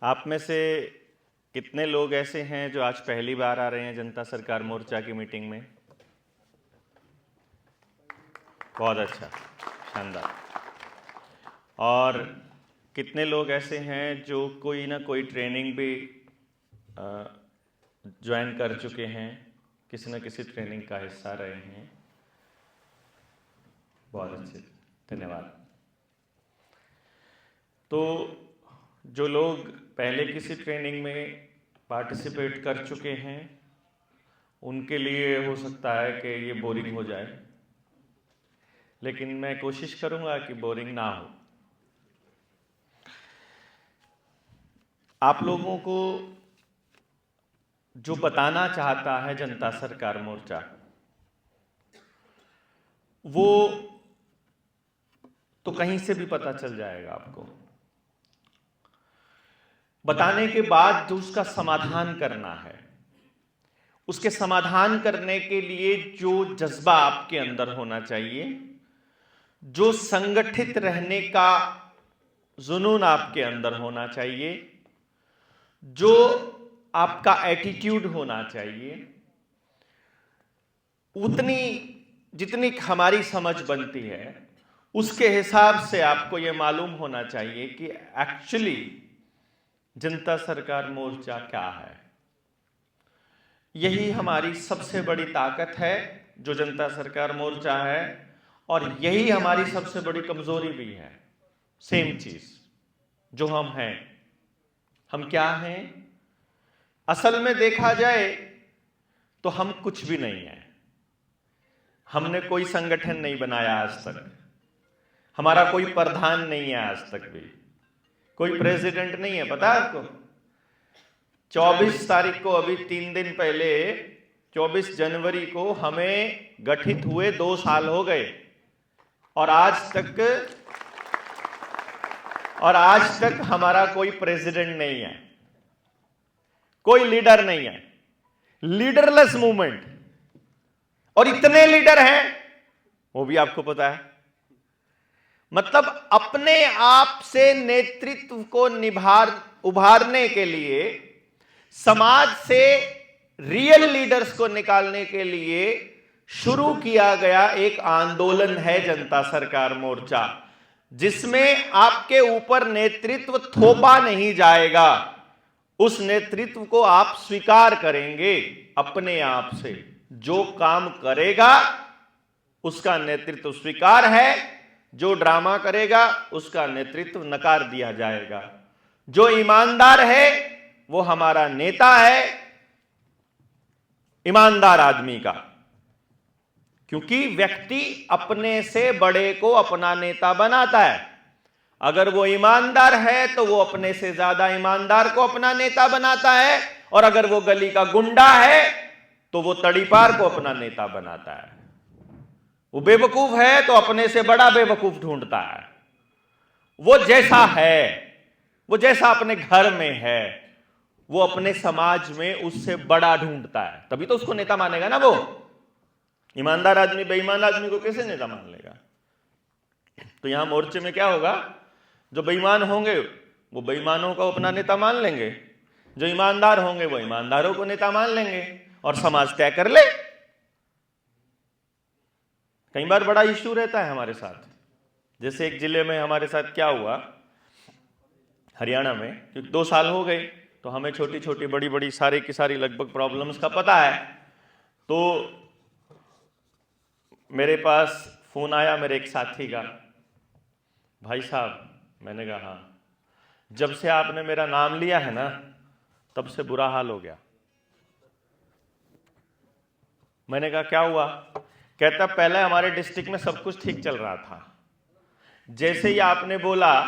आप में से कितने लोग ऐसे हैं जो आज पहली बार आ रहे हैं जनता सरकार मोर्चा की मीटिंग में? बहुत अच्छा, शानदार। और कितने लोग ऐसे हैं जो कोई ना कोई ट्रेनिंग भी ज्वाइन कर चुके हैं, किसी न किसी ट्रेनिंग का हिस्सा रहे हैं? बहुत अच्छे, धन्यवाद। तो जो लोग पहले किसी ट्रेनिंग में पार्टिसिपेट कर चुके हैं उनके लिए हो सकता है कि ये बोरिंग हो जाए, लेकिन मैं कोशिश करूंगा कि बोरिंग ना हो। आप लोगों को जो बताना चाहता है जनता सरकार मोर्चा, वो तो कहीं से भी पता चल जाएगा आपको। बताने के बाद जो उसका समाधान करना है, उसके समाधान करने के लिए जो जज्बा आपके अंदर होना चाहिए, जो संगठित रहने का जुनून आपके अंदर होना चाहिए, जो आपका एटीट्यूड होना चाहिए, उतनी जितनी हमारी समझ बनती है उसके हिसाब से आपको यह मालूम होना चाहिए कि एक्चुअली जनता सरकार मोर्चा क्या है। यही हमारी सबसे बड़ी ताकत है जो जनता सरकार मोर्चा है, और यही हमारी सबसे बड़ी कमजोरी भी है। सेम चीज जो हम हैं, हम क्या हैं? असल में देखा जाए तो हम कुछ भी नहीं है। हमने कोई संगठन नहीं बनाया आज तक, हमारा कोई प्रधान नहीं है आज तक भी, कोई प्रेसिडेंट नहीं है। पता है आपको? 24 तारीख को, अभी 3 दिन पहले 24 जनवरी को हमें गठित हुए 2 साल हो गए, और आज तक हमारा कोई प्रेसिडेंट नहीं है, कोई लीडर नहीं है। Leaderless movement. और इतने लीडर हैं वो भी आपको पता है। मतलब अपने आप से नेतृत्व को उभारने के लिए, समाज से रियल लीडर्स को निकालने के लिए शुरू किया गया एक आंदोलन है जनता सरकार मोर्चा, जिसमें आपके ऊपर नेतृत्व थोपा नहीं जाएगा। उस नेतृत्व को आप स्वीकार करेंगे अपने आप से। जो काम करेगा उसका नेतृत्व स्वीकार है, जो ड्रामा करेगा उसका नेतृत्व नकार दिया जाएगा। जो ईमानदार है वो हमारा नेता है, ईमानदार आदमी का। क्योंकि व्यक्ति अपने से बड़े को अपना नेता बनाता है। अगर वो ईमानदार है तो वो अपने से ज्यादा ईमानदार को अपना नेता बनाता है, और अगर वो गली का गुंडा है तो वो तड़ीपार को अपना नेता बनाता है। वो बेवकूफ है तो अपने से बड़ा बेवकूफ ढूंढता है। वो जैसा है, वो जैसा अपने घर में है, वो अपने समाज में उससे बड़ा ढूंढता है, तभी तो उसको नेता मानेगा ना। वो ईमानदार आदमी बेईमान आदमी को कैसे नेता मान लेगा? तो यहां मोर्चे में क्या होगा? जो बेईमान होंगे वो बेईमानों को अपना नेता मान लेंगे, जो ईमानदार होंगे वो ईमानदारों को नेता मान लेंगे, और समाज तय कर ले। कई बार बड़ा इश्यू रहता है हमारे साथ। जैसे एक जिले में हमारे साथ क्या हुआ, हरियाणा में, क्योंकि 2 साल हो गए तो हमें छोटी छोटी बड़ी बड़ी सारी की सारी लगभग प्रॉब्लम्स का पता है। तो मेरे पास फोन आया मेरे एक साथी का, भाई साहब, मैंने कहा हाँ, जब से आपने मेरा नाम लिया है ना तब से बुरा हाल हो गया। मैंने कहा क्या हुआ? कहता पहले हमारे डिस्ट्रिक्ट में सब कुछ ठीक चल रहा था, जैसे ही आपने बोला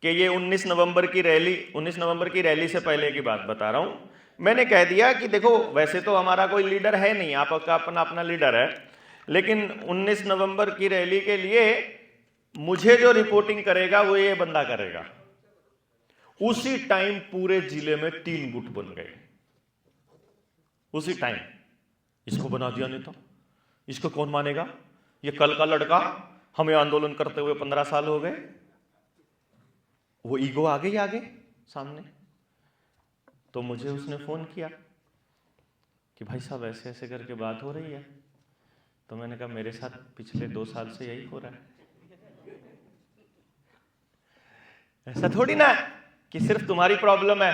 कि ये 19 नवंबर की रैली से पहले की बात बता रहा हूं, मैंने कह दिया कि देखो वैसे तो हमारा कोई लीडर है नहीं, आपका अपना लीडर है, लेकिन 19 नवंबर की रैली के लिए मुझे जो रिपोर्टिंग करेगा वो ये बंदा करेगा। उसी टाइम पूरे जिले में 3 गुट बन गए। उसी टाइम इसको बना दिया नेता, इसको कौन मानेगा? ये कल का लड़का, हमें आंदोलन करते हुए 15 साल हो गए। वो ईगो आगे ही आगे सामने। तो मुझे उसने फ़ोन किया कि भाई साहब ऐसे ऐसे करके बात हो रही है। तो मैंने कहा मेरे साथ पिछले 2 साल से यही हो रहा है। ऐसा थोड़ी ना कि सिर्फ तुम्हारी प्रॉब्लम है,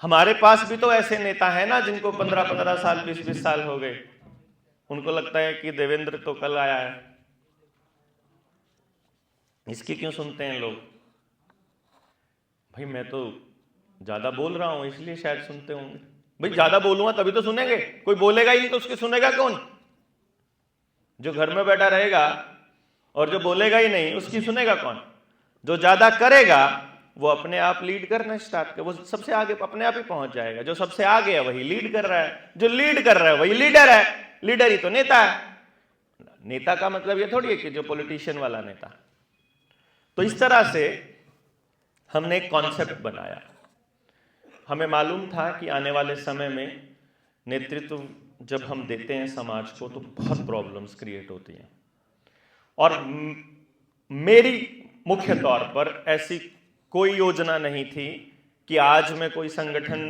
हमारे पास भी तो ऐसे नेता हैं ना जिनको 15-15 साल 20-20 साल हो गए, उनको लगता है कि देवेंद्र तो कल आया है, इसकी क्यों सुनते हैं लोग। भाई मैं तो ज्यादा बोल रहा हूं इसलिए शायद सुनते होंगे। भाई ज्यादा बोलूंगा तभी तो सुनेंगे, कोई बोलेगा ही नहीं तो उसके सुनेगा कौन। जो घर में बैठा रहेगा और जो बोलेगा ही नहीं उसकी सुनेगा कौन। जो ज्यादा करेगा वो अपने आप लीड करना स्टार्ट कर, वो सबसे आगे अपने आप ही पहुंच जाएगा। जो सबसे आगे है वही लीड कर रहा है, जो लीड कर रहा है वही लीडर है। लीडर ही तो नेता है। नेता का मतलब ये थोड़ी है कि जो पॉलिटिशियन वाला नेता। तो इस तरह से हमने एक कॉन्सेप्ट बनाया। हमें मालूम था कि आने वाले समय में नेतृत्व जब हम देते हैं समाज को तो बहुत प्रॉब्लम्स क्रिएट होती हैं। और मेरी मुख्य तौर पर ऐसी कोई योजना नहीं थी कि आज मैं कोई संगठन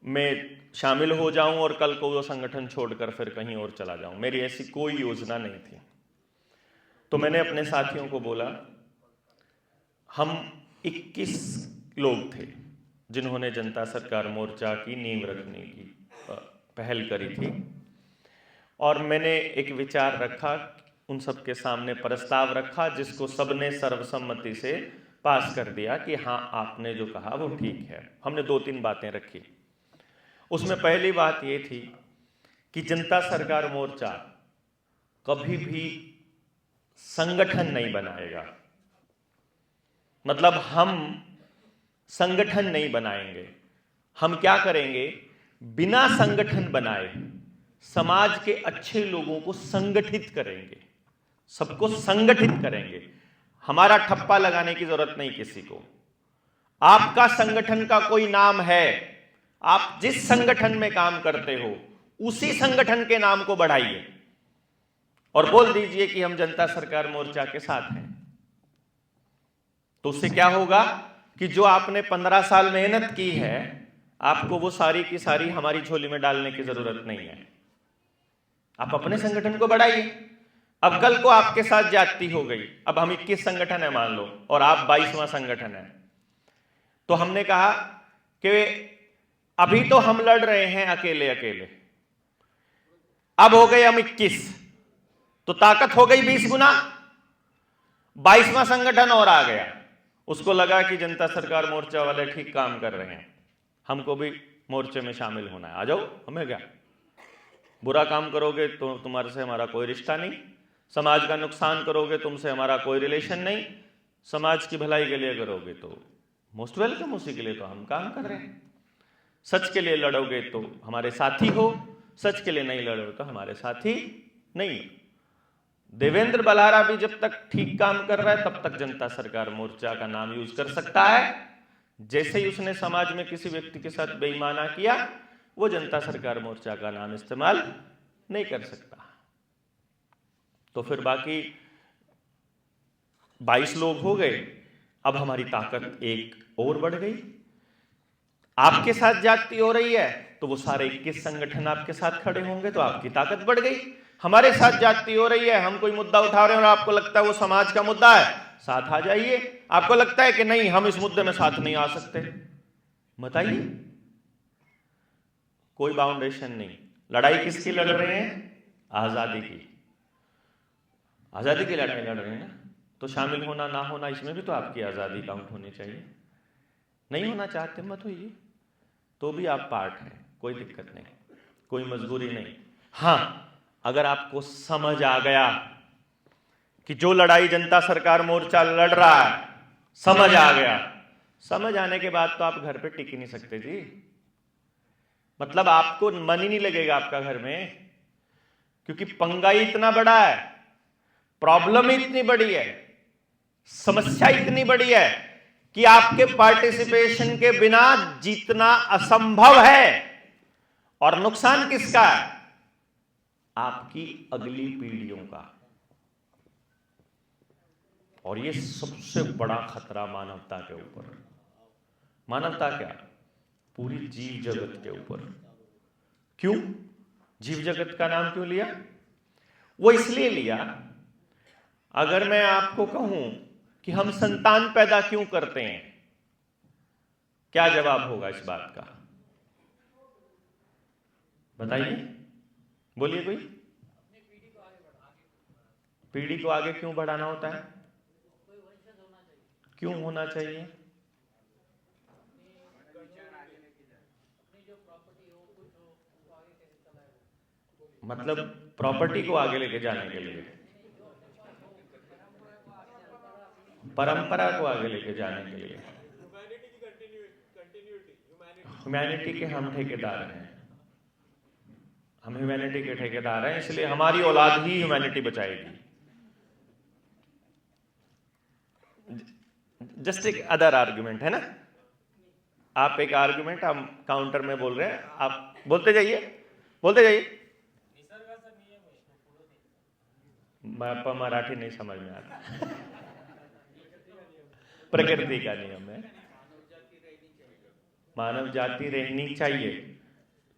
में शामिल हो जाऊं और कल को वो संगठन छोड़कर फिर कहीं और चला जाऊं। मेरी ऐसी कोई योजना नहीं थी। तो मैंने अपने साथियों को बोला, हम 21 लोग थे जिन्होंने जनता सरकार मोर्चा की नींव रखने की पहल करी थी। और मैंने एक विचार रखा, उन सबके सामने प्रस्ताव रखा जिसको सबने सर्वसम्मति से पास कर दिया कि हाँ आपने जो कहा वो ठीक है। हमने 2-3 बातें रखी। उसमें पहली बात ये थी कि जनता सरकार मोर्चा कभी भी संगठन नहीं बनाएगा। मतलब हम संगठन नहीं बनाएंगे। हम क्या करेंगे, बिना संगठन बनाए समाज के अच्छे लोगों को संगठित करेंगे, सबको संगठित करेंगे। हमारा ठप्पा लगाने की जरूरत नहीं किसी को। आपका संगठन का कोई नाम है, आप जिस संगठन में काम करते हो उसी संगठन के नाम को बढ़ाइए और बोल दीजिए कि हम जनता सरकार मोर्चा के साथ हैं। तो उससे क्या होगा कि जो आपने 15 साल मेहनत की है, आपको वो सारी की सारी हमारी झोली में डालने की जरूरत नहीं है। आप अपने संगठन को बढ़ाइए। अब कल को आपके साथ जाति हो गई, अब हम 21 संगठन है मान लो और आप 22वां संगठन है, तो हमने कहा कि अभी तो हम लड़ रहे हैं अकेले अकेले, अब हो गए हम 21, तो ताकत हो गई 20 गुना। 22वां संगठन और आ गया, उसको लगा कि जनता सरकार मोर्चा वाले ठीक काम कर रहे हैं, हमको भी मोर्चे में शामिल होना है, आ जाओ। हमें क्या, बुरा काम करोगे तो तुम्हारे से हमारा कोई रिश्ता नहीं, समाज का नुकसान करोगे तुमसे हमारा कोई रिलेशन नहीं, समाज की भलाई के लिए करोगे तो मोस्ट वेलकम, उसी के लिए तो हम काम कर रहे हैं। सच के लिए लड़ोगे तो हमारे साथी हो, सच के लिए नहीं लड़ोगे तो हमारे साथी नहीं हो। देवेंद्र बल्हारा भी जब तक ठीक काम कर रहा है तब तक जनता सरकार मोर्चा का नाम यूज कर सकता है। जैसे ही उसने समाज में किसी व्यक्ति के साथ बेईमाना किया, वो जनता सरकार मोर्चा का नाम इस्तेमाल नहीं कर सकता। तो फिर बाकी 22 लोग हो गए। अब हमारी ताकत एक और बढ़ गई। आपके साथ जाति हो रही है तो वो सारे 21 संगठन आपके साथ खड़े होंगे, तो आपकी ताकत बढ़ गई। हमारे साथ जाति हो रही है, हम कोई मुद्दा उठा रहे हैं और आपको लगता है वो समाज का मुद्दा है, साथ आ जाइए। आपको लगता है कि नहीं हम इस मुद्दे में साथ नहीं आ सकते, बताइए। कोई बाउंडेशन नहीं। लड़ाई किसकी लड़ रहे हैं? आजादी की। आजादी की लड़ाई लड़ रहे हैं ना, तो शामिल होना ना होना इसमें भी तो आपकी आजादी काउंट होनी चाहिए। नहीं होना चाहते मत होइए, तो भी आप पार्ट हैं, कोई दिक्कत नहीं, कोई मजबूरी नहीं। हां, अगर आपको समझ आ गया कि जो लड़ाई जनता सरकार मोर्चा लड़ रहा है, समझ आ गया, समझ आने के बाद तो आप घर पे टिक ही नहीं सकते जी। मतलब आपको मन ही नहीं लगेगा आपका घर में, क्योंकि पंगा ही इतना बड़ा है, प्रॉब्लम ही इतनी बड़ी है, समस्या इतनी बड़ी है कि आपके पार्टिसिपेशन के बिना जीतना असंभव है। और नुकसान किसका है? आपकी अगली पीढ़ियों का। और ये सबसे बड़ा खतरा मानवता के ऊपर। मानवता क्या, पूरी जीव जगत के ऊपर। क्यों जीव जगत का नाम क्यों लिया? वो इसलिए लिया, अगर मैं आपको कहूं कि हम संतान पैदा क्यों करते हैं, क्या जवाब होगा इस बात का? बताइए, बोलिए कोई। पीढ़ी को आगे क्यों बढ़ाना होता है? क्यों होना चाहिए? मतलब प्रॉपर्टी को आगे लेके जाने के लिए, परंपरा को आगे लेके जाने के लिए। ह्यूमैनिटी के हम ठेकेदार हैं, हम ह्यूमैनिटी के ठेकेदार हैं, इसलिए हमारी औलाद ही ह्यूमैनिटी बचाएगी। जस्ट एक अदर आर्गुमेंट है ना, आप एक आर्गुमेंट हम काउंटर में बोल रहे हैं, आप बोलते जाइए, बोलते जाइए। मराठी नहीं समझ में आता। प्रकृति का नियम है, मानव जाति रहनी चाहिए,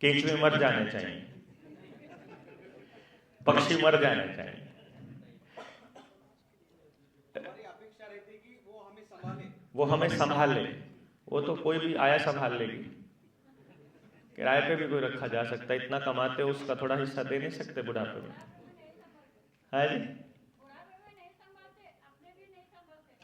केंचुए मर जाने चाहिए, पक्षी मर जाने चाहिए। वो हमें संभाल ले, वो तो कोई भी आया संभाल लेगी। किराए पे भी कोई रखा जा सकता है, इतना कमाते हो उसका थोड़ा हिस्सा दे नहीं सकते बुढ़ापे में? है जी,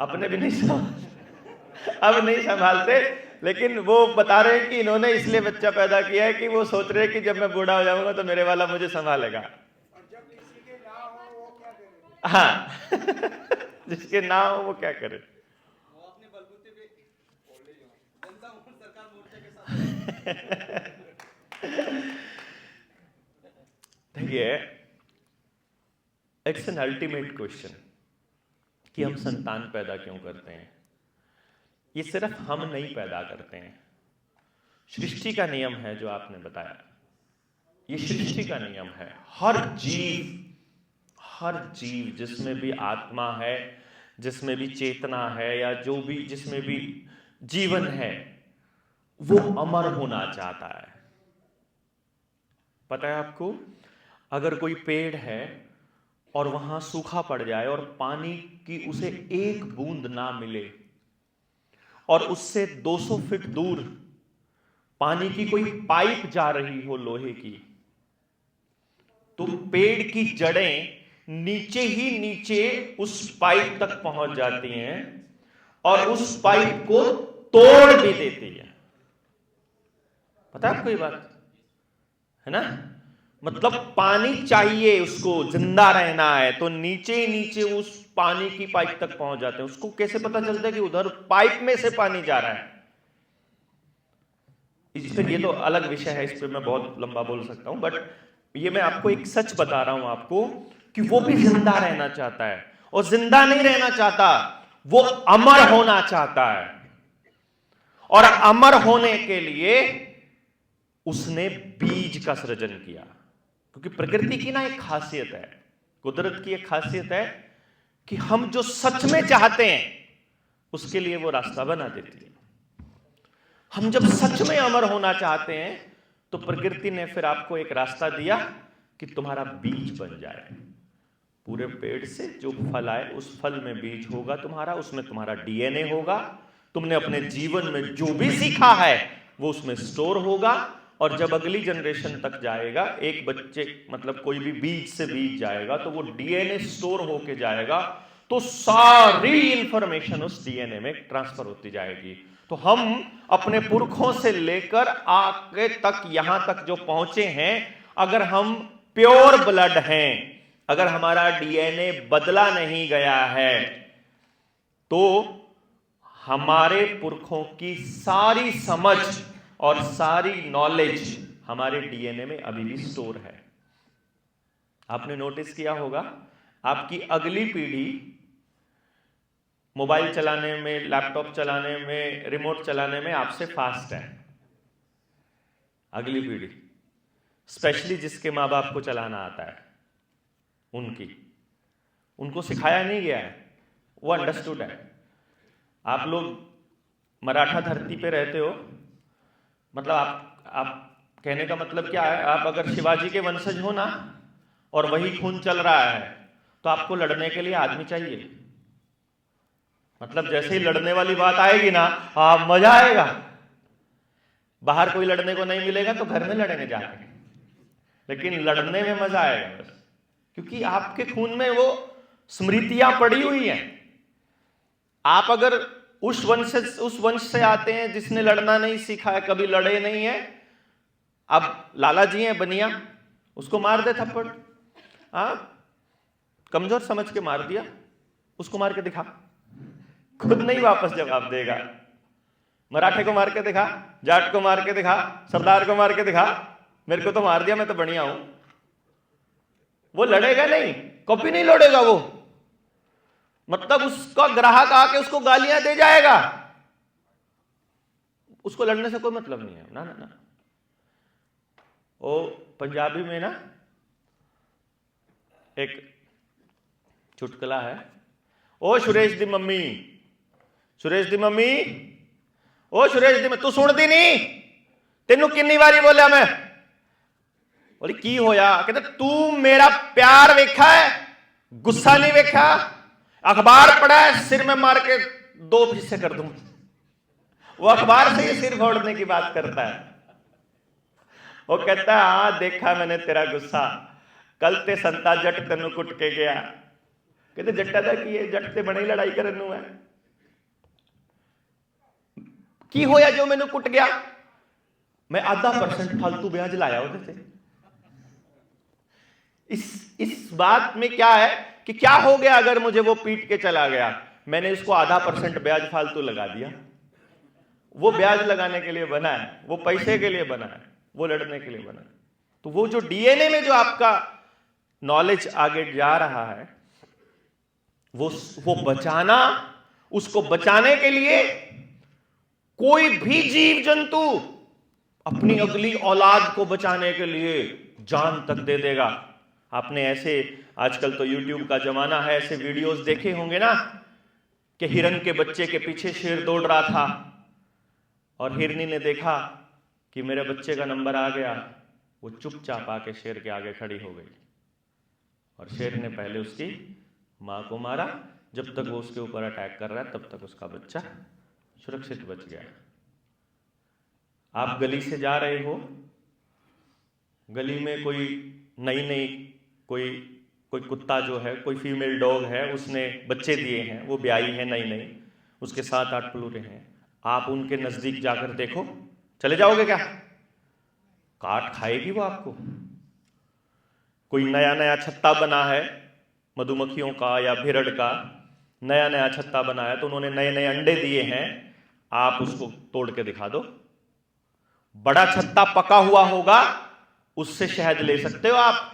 अपने भी नहीं संभालते, अब नहीं संभालते, लेकिन वो बता रहे हैं कि इन्होंने इसलिए बच्चा पैदा किया है कि वो सोच रहे हैं कि जब मैं बूढ़ा हो जाऊंगा तो मेरे वाला मुझे संभालेगा। हाँ जिसके ना हो वो क्या करे। देखिए, इट्स एन अल्टीमेट क्वेश्चन कि हम संतान पैदा क्यों करते हैं। ये सिर्फ हम नहीं पैदा करते हैं, सृष्टि का नियम है जो आपने बताया, ये सृष्टि का नियम है। हर जीव जिसमें भी आत्मा है, जिसमें भी चेतना है, या जो भी जिसमें भी जीवन है, वो अमर होना चाहता है। पता है आपको, अगर कोई पेड़ है और वहां सूखा पड़ जाए और पानी की उसे एक बूंद ना मिले, और उससे 200 फीट दूर पानी की कोई पाइप जा रही हो लोहे की, तो पेड़ की जड़ें नीचे ही नीचे उस पाइप तक पहुंच जाती हैं और उस पाइप को तोड़ भी देती है। पता है आपको ये बात, है ना? मतलब पानी चाहिए, उसको जिंदा रहना है तो नीचे ही नीचे उस पानी की पाइप तक पहुंच जाते हैं। उसको कैसे पता चलता है कि उधर पाइप में से पानी जा रहा है? इस पर ये तो अलग विषय है, इस पर मैं बहुत लंबा बोल सकता हूं, बट ये मैं आपको एक सच बता रहा हूं आपको कि वो भी जिंदा रहना चाहता है, और जिंदा नहीं रहना चाहता, वो अमर होना चाहता है। और अमर होने के लिए उसने बीज का सृजन किया, क्योंकि प्रकृति की ना एक खासियत है, कुदरत की एक खासियत है कि हम जो सच में चाहते हैं उसके लिए वो रास्ता बना देती है। हम जब सच में अमर होना चाहते हैं तो प्रकृति ने फिर आपको एक रास्ता दिया कि तुम्हारा बीज बन जाए। पूरे पेड़ से जो फल आए उस फल में बीज होगा तुम्हारा, उसमें तुम्हारा डीएनए होगा, तुमने अपने जीवन में जो भी सीखा है वो उसमें स्टोर होगा, और जब अगली जनरेशन तक जाएगा, एक बच्चे मतलब कोई भी बीज से बीज जाएगा तो वो डीएनए स्टोर होके जाएगा, तो सारी इंफॉर्मेशन उस डीएनए में ट्रांसफर होती जाएगी। तो हम अपने पुरखों से लेकर आगे तक यहां तक जो पहुंचे हैं, अगर हम प्योर ब्लड हैं, अगर हमारा डीएनए बदला नहीं गया है, तो हमारे पुरखों की सारी समझ और सारी नॉलेज हमारे डीएनए में अभी भी स्टोर है। आपने नोटिस किया होगा, आपकी अगली पीढ़ी मोबाइल चलाने में, लैपटॉप चलाने में, रिमोट चलाने में आपसे फास्ट है। अगली पीढ़ी, स्पेशली जिसके माँ बाप को चलाना आता है, उनको सिखाया नहीं गया है, वो अंडरस्टूड है। आप लोग मराठा धरती पे रहते हो, मतलब आप कहने का मतलब क्या है, आप अगर शिवाजी के वंशज हो ना और वही खून चल रहा है तो आपको लड़ने के लिए आदमी चाहिए। मतलब जैसे ही लड़ने वाली बात आएगी ना, मजा आएगा। बाहर कोई लड़ने को नहीं मिलेगा तो घर में लड़ेंगे जाके, लेकिन लड़ने में मजा आएगा बस, क्योंकि आपके खून में वो स्मृतियां पड़ी हुई हैं। आप अगर उस वंश से आते हैं जिसने लड़ना नहीं सीखा है, कभी लड़े नहीं है, अब लाला जी हैं बनिया, उसको मार दे थप्पड़, कमजोर समझ के मार दिया, उसको मार के दिखा, खुद नहीं वापस जवाब देगा। मराठे को मार के दिखा, जाट को मार के दिखा, सरदार को मार के दिखा, मेरे को तो मार दिया, मैं तो बढ़िया हूं। वो लड़ेगा नहीं, कभी नहीं लड़ेगा वो। मतलब उसका ग्राहक आके उसको गालियां दे जाएगा, उसको लड़ने से कोई मतलब नहीं है। ना ना ना, वो पंजाबी में ना एक चुटकुला है, ओ सुरेश दी मम्मी, सुरेश दी मम्मी, ओ सुरेश दी, तू सुनती नहीं, तेनू किन्नी बारी बोलिया मैं। बोली की होया? कहते तू मेरा प्यार वेखा है, गुस्सा नहीं वेखा, अखबार पढ़ा है, सिर में मार के 2 हिस्से कर दूं। वो अखबार से ही सिर फोड़ने की बात करता है। वो कहता है हाँ देखा मैंने तेरा गुस्सा, कल ते संता जट तेनू कुट के गया। कहते जट्टा दा की है, जट ते बड़ी लड़ाई करन नूं है, की होया जो मैनू कुट गया? मैं आधा % फालतू ब्याज लाया उहदे ते। इस बात में क्या है कि क्या हो गया अगर मुझे वो पीट के चला गया, मैंने उसको आधा % ब्याज फालतू लगा दिया। वो ब्याज लगाने के लिए बना है, वो पैसे के लिए बना है, वो लड़ने के लिए बना है। तो वो जो डीएनए में जो आपका नॉलेज आगे जा रहा है, वो बचाना, उसको बचाने के लिए कोई भी जीव जंतु अपनी अगली औलाद को बचाने के लिए जान तक दे देगा। आपने ऐसे, आजकल तो यूट्यूब का जमाना है, ऐसे वीडियोस देखे होंगे ना कि हिरन के बच्चे के पीछे शेर दौड़ रहा था और हिरनी ने देखा कि मेरे बच्चे का नंबर आ गया, वो चुपचाप आके शेर के आगे खड़ी हो गई और शेर ने पहले उसकी मां को मारा। जब तक वो उसके ऊपर अटैक कर रहा है तब तक उसका बच्चा सुरक्षित बच गया। आप गली से जा रहे हो, गली में कोई नई कोई कुत्ता जो है, कोई फीमेल डॉग है, उसने बच्चे दिए हैं, वो ब्याई है नई, उसके 7-8 पलूरे हैं। आप उनके नजदीक जाकर देखो, चले जाओगे क्या? काट खाएगी वो आपको। कोई नया छत्ता बना है मधुमक्खियों का या भिरड़ का, नया छत्ता बना है तो उन्होंने नए अंडे दिए हैं, आप उसको तोड़ के दिखा दो। बड़ा छत्ता पका हुआ होगा, उससे शहद ले सकते हो आप।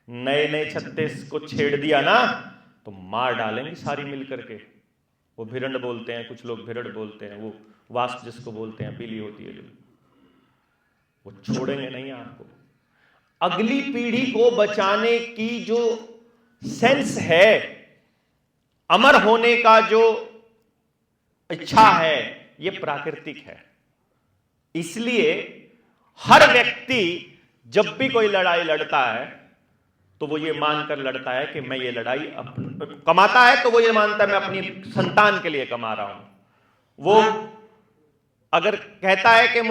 नए छत्ते को छेड़ दिया ना तो मार डालेंगे सारी मिलकर के। वो भिरड़ बोलते हैं, कुछ लोग भिरड़ बोलते हैं, वो वास्प जिसको बोलते हैं, पीली होती है जो, वो छोड़ेंगे नहीं आपको। अगली पीढ़ी को बचाने की जो सेंस है, अमर होने का जो इच्छा है, ये प्राकृतिक है। इसलिए हर व्यक्ति जब भी कोई लड़ाई लड़ता है तो वो ये मानकर लड़ता है कि मैं ये लड़ाई कमाता है तो वो ये मानता है मैं अपनी संतान के लिए कमा रहा हूं। वो अगर कहता है कि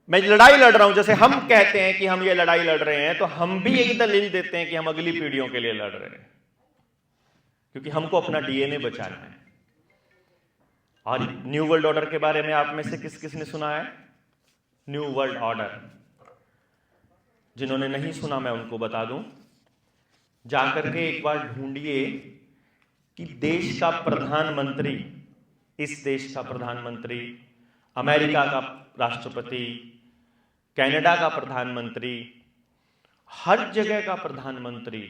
मैं लड़ाई लड़ रहा हूं, जैसे हम कहते हैं कि हम ये लड़ाई लड़ रहे हैं, तो हम भी यही दलील देते हैं कि हम अगली पीढ़ियों के लिए लड़ रहे हैं, क्योंकि हमको अपना डीएनए बचाना है। और न्यू वर्ल्ड ऑर्डर के बारे में आप में से किस किस ने सुना है? न्यू वर्ल्ड ऑर्डर, जिन्होंने नहीं सुना मैं उनको बता दूं, जाकर के एक बार ढूंढिए कि देश का प्रधानमंत्री, इस देश का प्रधानमंत्री, अमेरिका का राष्ट्रपति, कनाडा का प्रधानमंत्री, हर जगह का प्रधानमंत्री,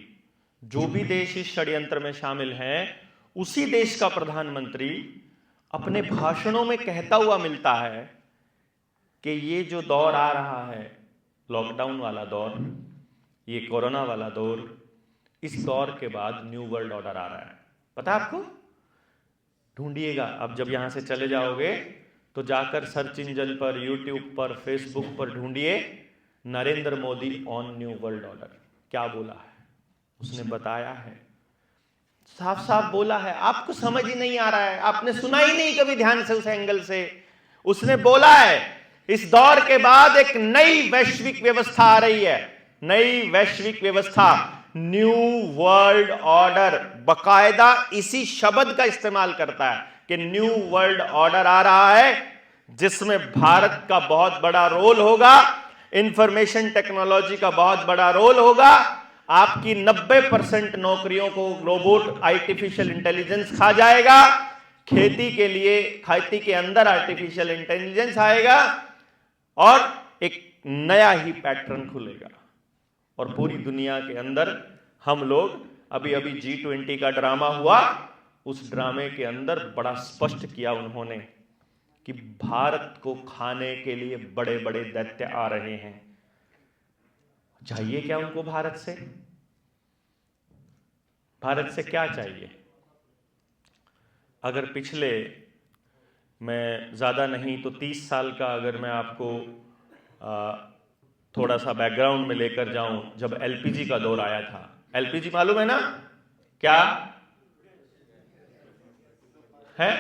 जो भी देश इस षड्यंत्र में शामिल है, उसी देश का प्रधानमंत्री अपने भाषणों में कहता हुआ मिलता है कि ये जो दौर आ रहा है, लॉकडाउन वाला दौर, ये कोरोना वाला दौर, इस दौर के बाद न्यू वर्ल्ड ऑर्डर आ रहा है। पता है आपको? ढूंढिएगा। अब जब यहां से चले जाओगे तो जाकर सर्च इंजन पर, यूट्यूब पर, फेसबुक पर ढूंढिए Narendra Modi on new world order. क्या बोला है उसने? बताया है, साफ साफ बोला है। आपको समझ ही नहीं आ रहा है, आपने सुना ही नहीं कभी ध्यान से उस एंगल से। उसने बोला है इस दौर के बाद एक नई वैश्विक व्यवस्था आ रही है, नई वैश्विक व्यवस्था, न्यू वर्ल्ड ऑर्डर। बकायदा इसी शब्द का इस्तेमाल करता है कि न्यू वर्ल्ड ऑर्डर आ रहा है जिसमें भारत का बहुत बड़ा रोल होगा, इंफॉर्मेशन टेक्नोलॉजी का बहुत बड़ा रोल होगा। आपकी 90% नौकरियों को रोबोट, आर्टिफिशियल इंटेलिजेंस खा जाएगा। खेती के लिए, खेती के अंदर आर्टिफिशियल इंटेलिजेंस आएगा और एक नया ही पैटर्न खुलेगा। और पूरी दुनिया के अंदर हम लोग, अभी अभी G20 का ड्रामा हुआ, उस ड्रामे के अंदर बड़ा स्पष्ट किया उन्होंने कि भारत को खाने के लिए बड़े बड़े दैत्य आ रहे हैं। चाहिए क्या उनको भारत से? भारत से क्या चाहिए? अगर पिछले, मैं ज्यादा नहीं तो 30 साल का अगर मैं आपको थोड़ा सा बैकग्राउंड में लेकर जाऊं, जब एलपीजी का दौर आया था, एलपीजी मालूम है ना क्या है?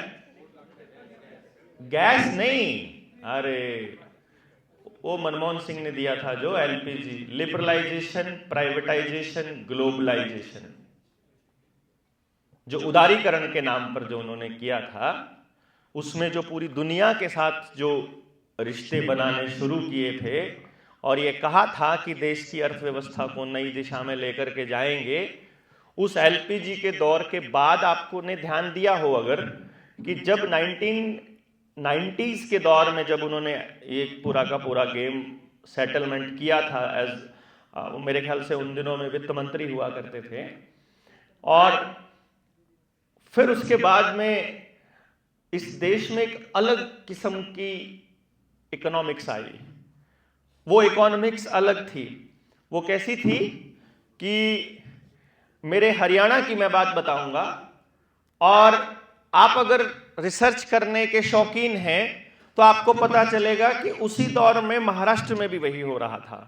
गैस नहीं, अरे वो मनमोहन सिंह ने दिया था जो एलपीजी, लिबरलाइजेशन, प्राइवेटाइजेशन, ग्लोबलाइजेशन, जो उदारीकरण के नाम पर जो उन्होंने किया था, उसमें जो पूरी दुनिया के साथ जो रिश्ते बनाने शुरू किए थे और ये कहा था कि देश की अर्थव्यवस्था को नई दिशा में लेकर के जाएंगे, उस एलपीजी के दौर के बाद आपको ने ध्यान दिया हो अगर, कि जब 1990s के दौर में जब उन्होंने एक पूरा का पूरा गेम सेटलमेंट किया था, एज मेरे ख्याल से उन दिनों में वित्त मंत्री हुआ करते थे, और फिर उसके बाद में इस देश में एक अलग किस्म की इकोनॉमिक्स आई। वो इकोनॉमिक्स अलग थी। वो कैसी थी कि मेरे हरियाणा की मैं बात बताऊंगा, और आप अगर रिसर्च करने के शौकीन हैं तो आपको पता चलेगा कि उसी दौर में महाराष्ट्र में भी वही हो रहा था,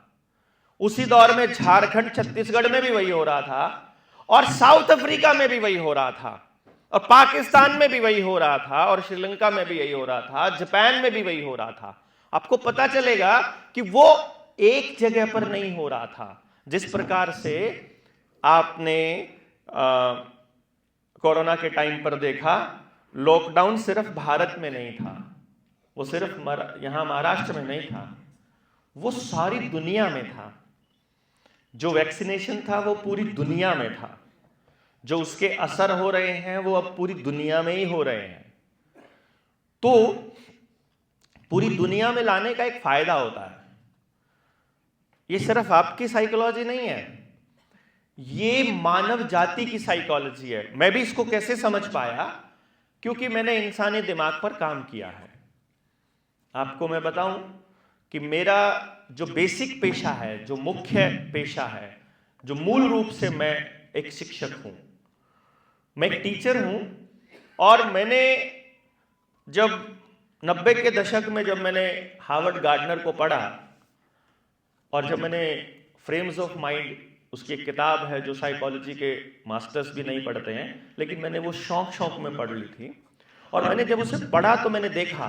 उसी दौर में झारखंड, छत्तीसगढ़ में भी वही हो रहा था, और साउथ अफ्रीका में भी वही हो रहा था, और पाकिस्तान में भी वही हो रहा था, और श्रीलंका में भी यही हो रहा था, जापान में भी वही हो रहा था। आपको पता चलेगा कि वो एक जगह पर नहीं हो रहा था। जिस प्रकार से आपने कोरोना के टाइम पर देखा, लॉकडाउन सिर्फ भारत में नहीं था, वो सिर्फ यहां महाराष्ट्र में नहीं था, वो सारी दुनिया में था। जो वैक्सीनेशन था वो पूरी दुनिया में था, जो उसके असर हो रहे हैं वो अब पूरी दुनिया में ही हो रहे हैं। तो पूरी दुनिया में लाने का एक फायदा होता है। ये सिर्फ आपकी साइकोलॉजी नहीं है, ये मानव जाति की साइकोलॉजी है। मैं भी इसको कैसे समझ पाया, क्योंकि मैंने इंसानी दिमाग पर काम किया है। आपको मैं बताऊं कि मेरा जो बेसिक पेशा है, जो मुख्य पेशा है, जो मूल रूप से मैं एक शिक्षक हूं, मैं एक टीचर हूं। और मैंने जब 90 के दशक में जब मैंने हार्वर्ड गार्डनर को पढ़ा, और जब मैंने फ्रेम्स ऑफ माइंड, उसकी एक किताब है जो साइकोलॉजी के मास्टर्स भी नहीं पढ़ते हैं, लेकिन मैंने वो शौक में पढ़ ली थी, और मैंने जब उसे पढ़ा तो मैंने देखा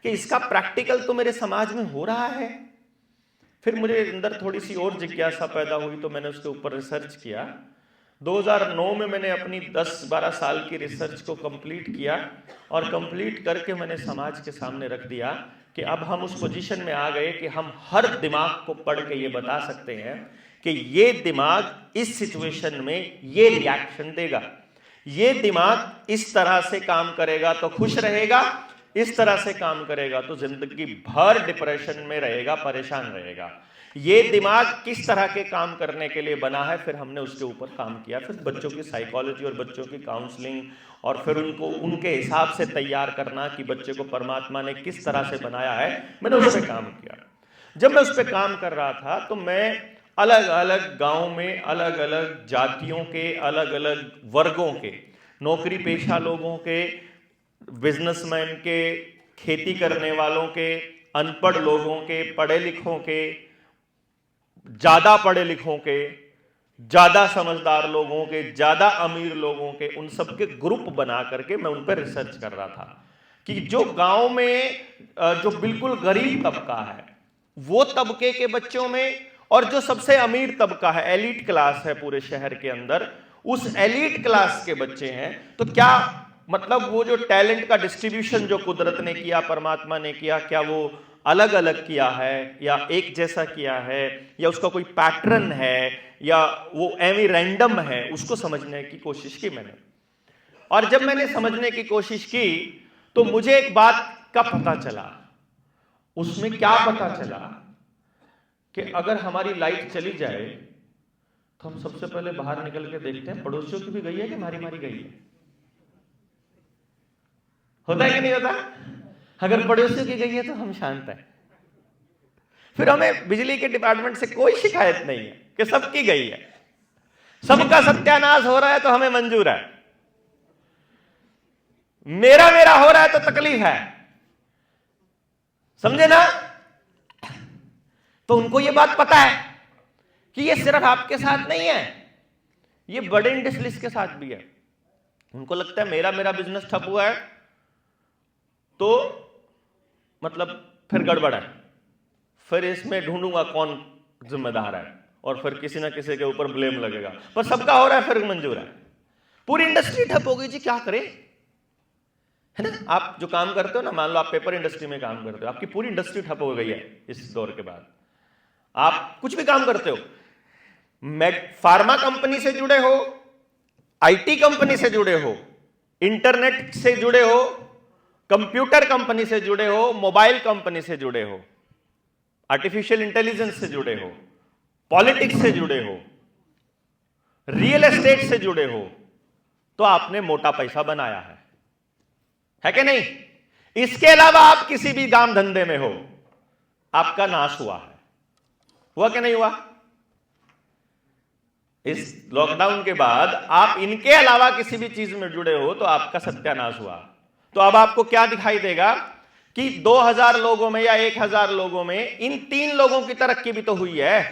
कि इसका प्रैक्टिकल तो मेरे समाज में हो रहा है। फिर मुझे अंदर थोड़ी सी और जिज्ञासा पैदा हुई, तो मैंने उसके ऊपर रिसर्च किया। 2009 में मैंने अपनी 10-12 साल की रिसर्च को कंप्लीट किया, और कंप्लीट करके मैंने समाज के सामने रख दिया कि अब हम उस पोजीशन में आ गए कि हम हर दिमाग को पढ़ के ये बता सकते हैं कि ये दिमाग इस सिचुएशन में ये रिएक्शन देगा, ये दिमाग इस तरह से काम करेगा तो खुश रहेगा, इस तरह से काम करेगा तो जिंदगी भर डिप्रेशन में रहेगा, परेशान रहेगा। ये दिमाग किस तरह के काम करने के लिए बना है, फिर हमने उसके ऊपर काम किया। फिर बच्चों की साइकोलॉजी और बच्चों की काउंसलिंग, और फिर उनको उनके हिसाब से तैयार करना कि बच्चे को परमात्मा ने किस तरह से बनाया है, मैंने उस पर काम किया। जब मैं उस पर काम कर रहा था तो मैं अलग अलग गांव में अलग अलग जातियों के, अलग अलग वर्गों के, नौकरी पेशा लोगों के, बिजनेसमैन के, खेती करने वालों के, अनपढ़ लोगों के, पढ़े लिखों के, ज्यादा पढ़े लिखों के, ज्यादा समझदार लोगों के, ज्यादा अमीर लोगों के, उन सबके ग्रुप बना करके मैं उन पर रिसर्च कर रहा था कि जो गांव में जो बिल्कुल गरीब तबका है वो तबके के बच्चों में, और जो सबसे अमीर तबका है, एलीट क्लास है पूरे शहर के अंदर, उस एलीट क्लास के बच्चे हैं, तो क्या मतलब वो जो टैलेंट का डिस्ट्रीब्यूशन जो कुदरत ने किया, परमात्मा ने किया, क्या वो अलग अलग किया है या एक जैसा किया है, या उसका कोई पैटर्न है, या वो एवी रैंडम है, उसको समझने की कोशिश की मैंने। और जब मैंने समझने की कोशिश की तो मुझे एक बात का पता चला। उसमें क्या पता चला कि अगर हमारी लाइट चली जाए तो हम सबसे पहले बाहर निकल के देखते हैं पड़ोसियों की भी गई है कि हमारी गई है। होता है कि नहीं होता? अगर पड़ोसियों की गई है तो हम शांत हैं, फिर हमें बिजली के डिपार्टमेंट से कोई शिकायत नहीं है कि सबकी गई है, सबका सत्यानाश हो रहा है तो हमें मंजूर है, मेरा हो रहा है तो तकलीफ है, समझे ना? तो उनको यह बात पता है कि यह सिर्फ आपके साथ नहीं है, यह बड़े इंडस्ट्रीज के साथ भी है। उनको लगता है मेरा बिजनेस ठप हुआ है तो मतलब फिर गड़बड़ है, फिर इसमें ढूंढूंगा कौन जिम्मेदार है, और फिर किसी ना किसी के ऊपर ब्लेम लगेगा, पर सबका हो रहा है फिर मंजूर है। पूरी इंडस्ट्री ठप हो गई जी, क्या करें, है ना? आप जो काम करते हो ना, मान लो आप पेपर इंडस्ट्री में काम करते हो, आपकी पूरी इंडस्ट्री ठप हो गई है इस दौर के बाद। आप कुछ भी काम करते हो, फार्मा कंपनी से जुड़े हो, आईटी कंपनी से जुड़े हो, इंटरनेट से जुड़े हो, कंप्यूटर कंपनी से जुड़े हो, मोबाइल कंपनी से जुड़े हो, आर्टिफिशियल इंटेलिजेंस से जुड़े हो, पॉलिटिक्स से जुड़े हो, रियल एस्टेट से जुड़े हो, तो आपने मोटा पैसा बनाया है कि नहीं? इसके अलावा आप किसी भी काम धंधे में हो, आपका नाश हुआ कि नहीं हुआ? इस लॉकडाउन के बाद आप इनके अलावा किसी भी चीज में जुड़े हो तो आपका सत्यानाश हुआ। तो अब आपको क्या दिखाई देगा कि 2000 लोगों में या 1000 लोगों में इन 3 लोगों की तरक्की भी तो हुई है।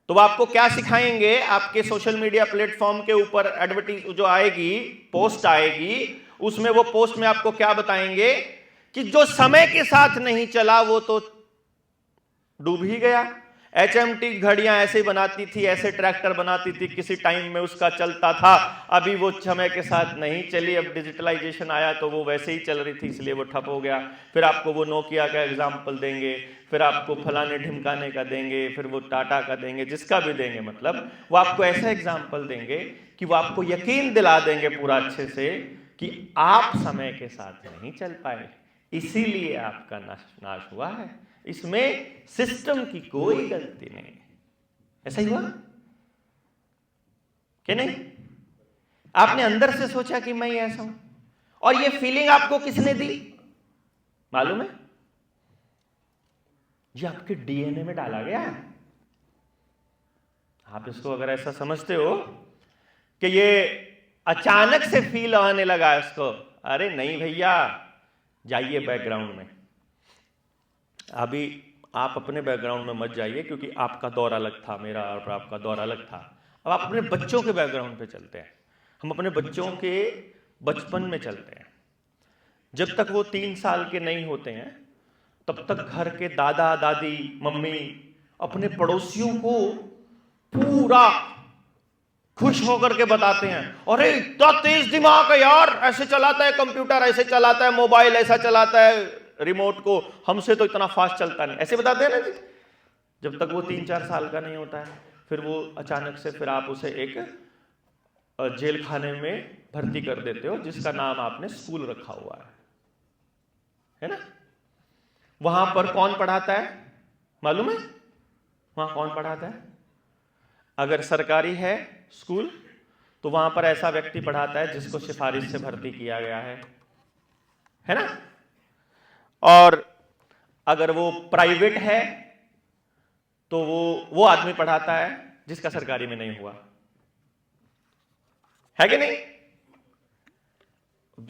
तो आपको क्या सिखाएंगे? आपके सोशल मीडिया प्लेटफॉर्म के ऊपर एडवर्टीज जो आएगी, पोस्ट आएगी, उसमें वो पोस्ट में आपको क्या बताएंगे कि जो समय के साथ नहीं चला वो तो डूब ही गया। HMT घड़ियां ऐसे बनाती थी, ऐसे ट्रैक्टर बनाती थी, किसी टाइम में उसका चलता था, अभी वो समय के साथ नहीं चली, अब डिजिटलाइजेशन आया तो वो वैसे ही चल रही थी, इसलिए वो ठप हो गया। फिर आपको वो नोकिया का एग्जाम्पल देंगे, फिर आपको फलाने ढिमकाने का देंगे, फिर वो टाटा का देंगे, जिसका भी देंगे, मतलब वो आपको ऐसा एग्जाम्पल देंगे कि वो आपको यकीन दिला देंगे पूरा अच्छे से कि आप समय के साथ नहीं चल पाए, इसीलिए आपका नाश हुआ है, इसमें सिस्टम की कोई गलती नहीं। ऐसा ही हुआ कि नहीं? आपने अंदर से सोचा कि मैं ऐसा हूं, और ये फीलिंग आपको किसने दी मालूम है? ये आपके DNA में डाला गया है। आप इसको अगर ऐसा समझते हो कि ये अचानक से फील आने लगा इसको, अरे नहीं भैया, जाइए बैकग्राउंड में। अभी आप अपने बैकग्राउंड में मत जाइए, क्योंकि आपका दौर अलग था, मेरा और आपका दौर अलग था। अब आप अपने बच्चों के बैकग्राउंड पे चलते हैं। हम अपने बच्चों के बचपन में चलते हैं। जब तक वो 3 साल के नहीं होते हैं तब तक घर के दादा दादी मम्मी अपने पड़ोसियों को पूरा खुश होकर के बताते हैं, अरे इतना तेज दिमाग है यार, ऐसे चलाता है कंप्यूटर, ऐसे चलाता है मोबाइल, ऐसा चलाता है रिमोट को, हमसे तो इतना फास्ट चलता नहीं, ऐसे बताते हैं ना जी। जब तक वो 3-4 साल का नहीं होता है, फिर वो अचानक से फिर आप उसे एक जेल खाने में भर्ती कर देते हो, जिसका नाम आपने स्कूल रखा हुआ है ना? वहां पर कौन पढ़ाता है मालूम है? वहां कौन पढ़ाता है? अगर सरकारी है स्कूल तो वहां पर ऐसा व्यक्ति पढ़ाता है जिसको सिफारिश से भर्ती किया गया है ना? और अगर वो प्राइवेट है तो वो आदमी पढ़ाता है जिसका सरकारी में नहीं हुआ है कि नहीं?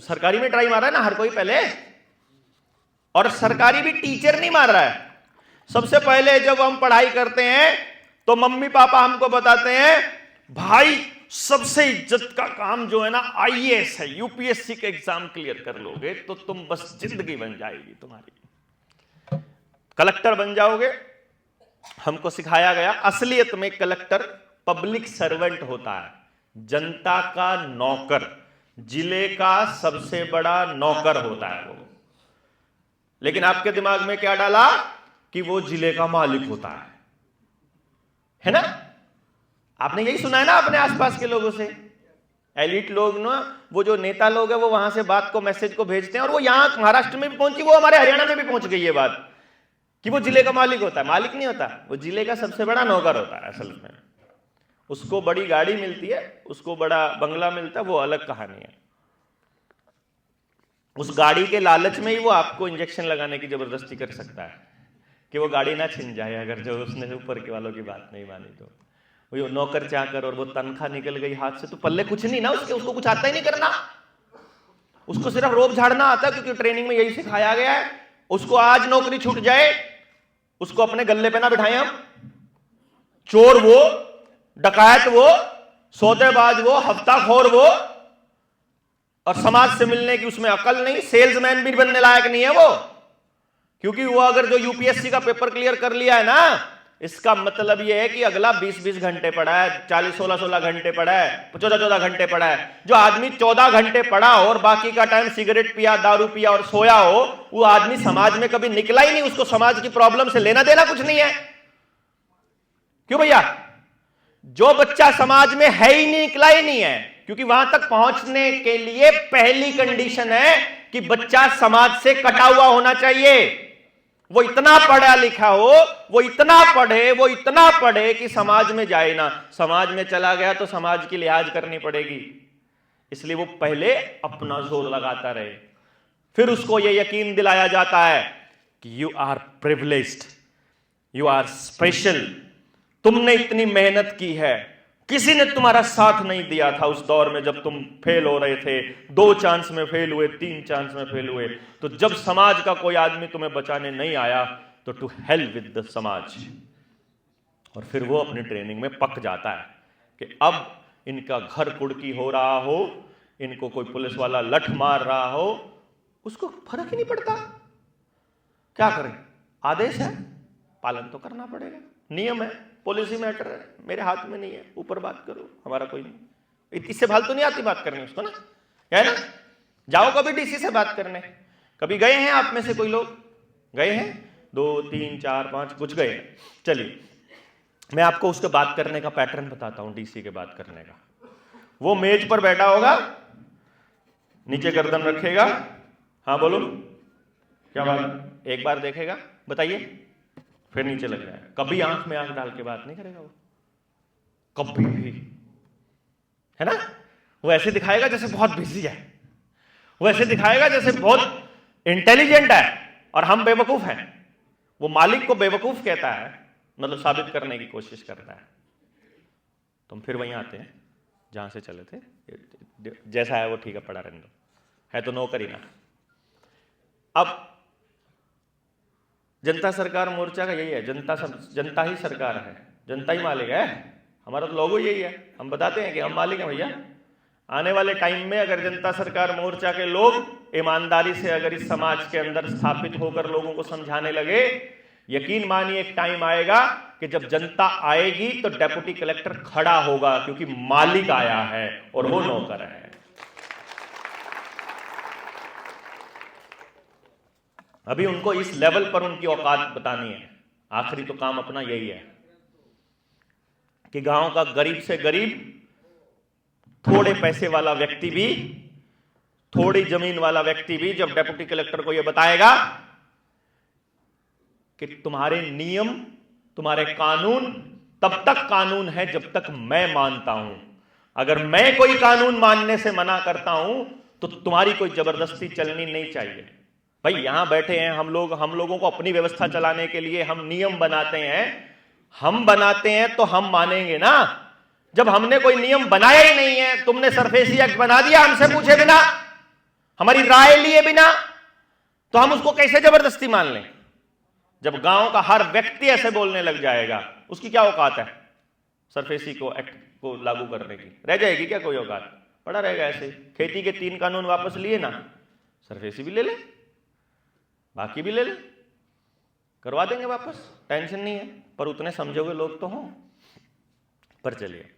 सरकारी में ट्राई मारा है ना हर कोई पहले, और सरकारी भी टीचर नहीं मार रहा है। सबसे पहले जब हम पढ़ाई करते हैं तो मम्मी पापा हमको बताते हैं भाई सबसे इज्जत का काम जो है ना आईएएस है, यूपीएससी का एग्जाम क्लियर कर लोगे तो तुम बस जिंदगी बन जाएगी तुम्हारी, कलेक्टर बन जाओगे। हमको सिखाया गया असलियत में कलेक्टर पब्लिक सर्वेंट होता है, जनता का नौकर, जिले का सबसे बड़ा नौकर होता है वो। लेकिन आपके दिमाग में क्या डाला कि वो जिले का मालिक होता है ना? आपने यही सुना है ना अपने आसपास के लोगों से। एलिट लोग ना, वो जो नेता लोग हैं वो वहां से बात को, मैसेज को भेजते हैं, और वो यहां महाराष्ट्र में भी पहुंची, वो हमारे हरियाणा में भी पहुंच गई ये बात कि वो जिले का मालिक होता है। मालिक नहीं होता, वो जिले का सबसे बड़ा नौकर होता है असल में। उसको बड़ी गाड़ी मिलती है, उसको बड़ा बंगला मिलता है, वो अलग कहानी है। उस गाड़ी के लालच में ही वो आपको इंजेक्शन लगाने की जबरदस्ती कर सकता है कि वो गाड़ी ना छिन जाए, अगर जो उसने ऊपर के वालों की बात नहीं मानी तो। वो नौकर चाकर और वो तनख्वाह निकल गई हाथ से तो पल्ले कुछ नहीं ना उसके, उसको कुछ आता ही नहीं करना, उसको सिर्फ रोब झाड़ना आता है, क्योंकि ट्रेनिंग में यही सिखाया गया है। उसको आज नौकरी छूट जाए, उसको अपने गले पे ना बिठाएं हम। चोर वो, डकायत वो, सौदेबाज वो, हफ्ताखोर वो, और समाज से मिलने की उसमें अकल नहीं, सेल्समैन भी बनने लायक नहीं है वो। क्योंकि वो अगर जो यूपीएससी का पेपर क्लियर कर लिया है ना, इसका मतलब ये है कि अगला 20-20 घंटे पढ़ा है, 40-16 घंटे पढ़ा है, 14-14 घंटे पढ़ा है। जो आदमी 14 घंटे पढ़ा हो और बाकी का टाइम सिगरेट पिया, दारू पिया और सोया हो, वो आदमी समाज में कभी निकला ही नहीं, उसको समाज की प्रॉब्लम से लेना देना कुछ नहीं है। क्यों भैया? जो बच्चा समाज में है ही नहीं, निकला ही नहीं है, क्योंकि वहां तक पहुंचने के लिए पहली कंडीशन है कि बच्चा समाज से कटा हुआ होना चाहिए। वो इतना पढ़ा लिखा हो, वो इतना पढ़े कि समाज में जाए ना। समाज में चला गया तो समाज की लिहाज करनी पड़ेगी, इसलिए वो पहले अपना जोर लगाता रहे। फिर उसको ये यकीन दिलाया जाता है कि you are privileged, you are special, तुमने इतनी मेहनत की है, किसी ने तुम्हारा साथ नहीं दिया था उस दौर में जब तुम फेल हो रहे थे, 2 चांस में फेल हुए, 3 चांस में फेल हुए, तो जब समाज का कोई आदमी तुम्हें बचाने नहीं आया तो टू हेल विद द समाज। और फिर वो अपनी ट्रेनिंग में पक जाता है कि अब इनका घर कुड़की हो रहा हो, इनको कोई पुलिस वाला लठ मार रहा हो, उसको फर्क ही नहीं पड़ता। क्या करें? आदेश है, पालन तो करना पड़ेगा, नियम है, पॉलिसी मैटर है, मेरे हाथ में नहीं है, ऊपर बात करो, हमारा कोई नहीं। इससे फालतू नहीं आती बात करनी उसको ना, है ना? जाओ कभी डीसी से बात करने। कभी गए हैं आप में से कोई लोग? गए हैं? 2, 3, 4, 5 कुछ गए हैं। चलिए मैं आपको उसके बात करने का पैटर्न बताता हूं। डीसी के बात करने का, वो मेज पर बैठा होगा, नीचे गर्दन रखेगा, हाँ बोलो क्या बात, एक बार देखेगा, बताइए, फिर नीचे लग जाएगा। कभी आंख में आंख डाल के बात नहीं करेगा वो, कभी भी, है ना? वो ऐसे दिखाएगा जैसे बहुत बिजी है, वो ऐसे दिखाएगा जैसे बहुत इंटेलिजेंट है और हम बेवकूफ हैं। वो मालिक को बेवकूफ कहता है, मतलब साबित करने की कोशिश करता है। तुम फिर वहीं आते हैं जहां से चले थे, जैसा है वो ठीक है, पड़ा रहने दो, है तो नौकरी ना। अब जनता सरकार मोर्चा का यही है, जनता ही सरकार है, जनता ही मालिक है। हमारा तो लोगो यही है, हम बताते हैं कि हम मालिक हैं भैया। आने वाले टाइम में अगर जनता सरकार मोर्चा के लोग ईमानदारी से अगर इस समाज के अंदर स्थापित होकर लोगों को समझाने लगे, यकीन मानिए एक टाइम आएगा कि जब जनता आएगी तो डेप्यूटी कलेक्टर खड़ा होगा, क्योंकि मालिक आया है और वो नौकर है। अभी उनको इस लेवल पर उनकी औकात बतानी है। आखिरी तो काम अपना यही है कि गांव का गरीब से गरीब, थोड़े पैसे वाला व्यक्ति भी, थोड़ी जमीन वाला व्यक्ति भी जब डेप्यूटी कलेक्टर को यह बताएगा कि तुम्हारे नियम, तुम्हारे कानून तब तक कानून है जब तक मैं मानता हूं, अगर मैं कोई कानून मानने से मना करता हूं तो तुम्हारी कोई जबरदस्ती चलनी नहीं चाहिए। भाई यहां बैठे हैं हम लोगों को अपनी व्यवस्था चलाने के लिए हम नियम बनाते हैं, हम बनाते हैं तो हम मानेंगे ना। जब हमने कोई नियम बनाया ही नहीं है, तुमने सरफेसी एक्ट बना दिया हमसे पूछे बिना, हमारी राय लिए बिना तो हम उसको कैसे जबरदस्ती मान लें? जब गांव का हर व्यक्ति ऐसे बोलने लग जाएगा, उसकी क्या औकात है सरफेसी को एक्ट को लागू करने की? रह जाएगी क्या कोई औकात? पड़ा रहेगा ऐसे। खेती के 3 कानून वापस लिए ना, सरफेसी भी ले ले, बाकी भी ले ले, करवा देंगे वापस, टेंशन नहीं है। पर उतने समझे हुए लोग तो हों। पर चलिए,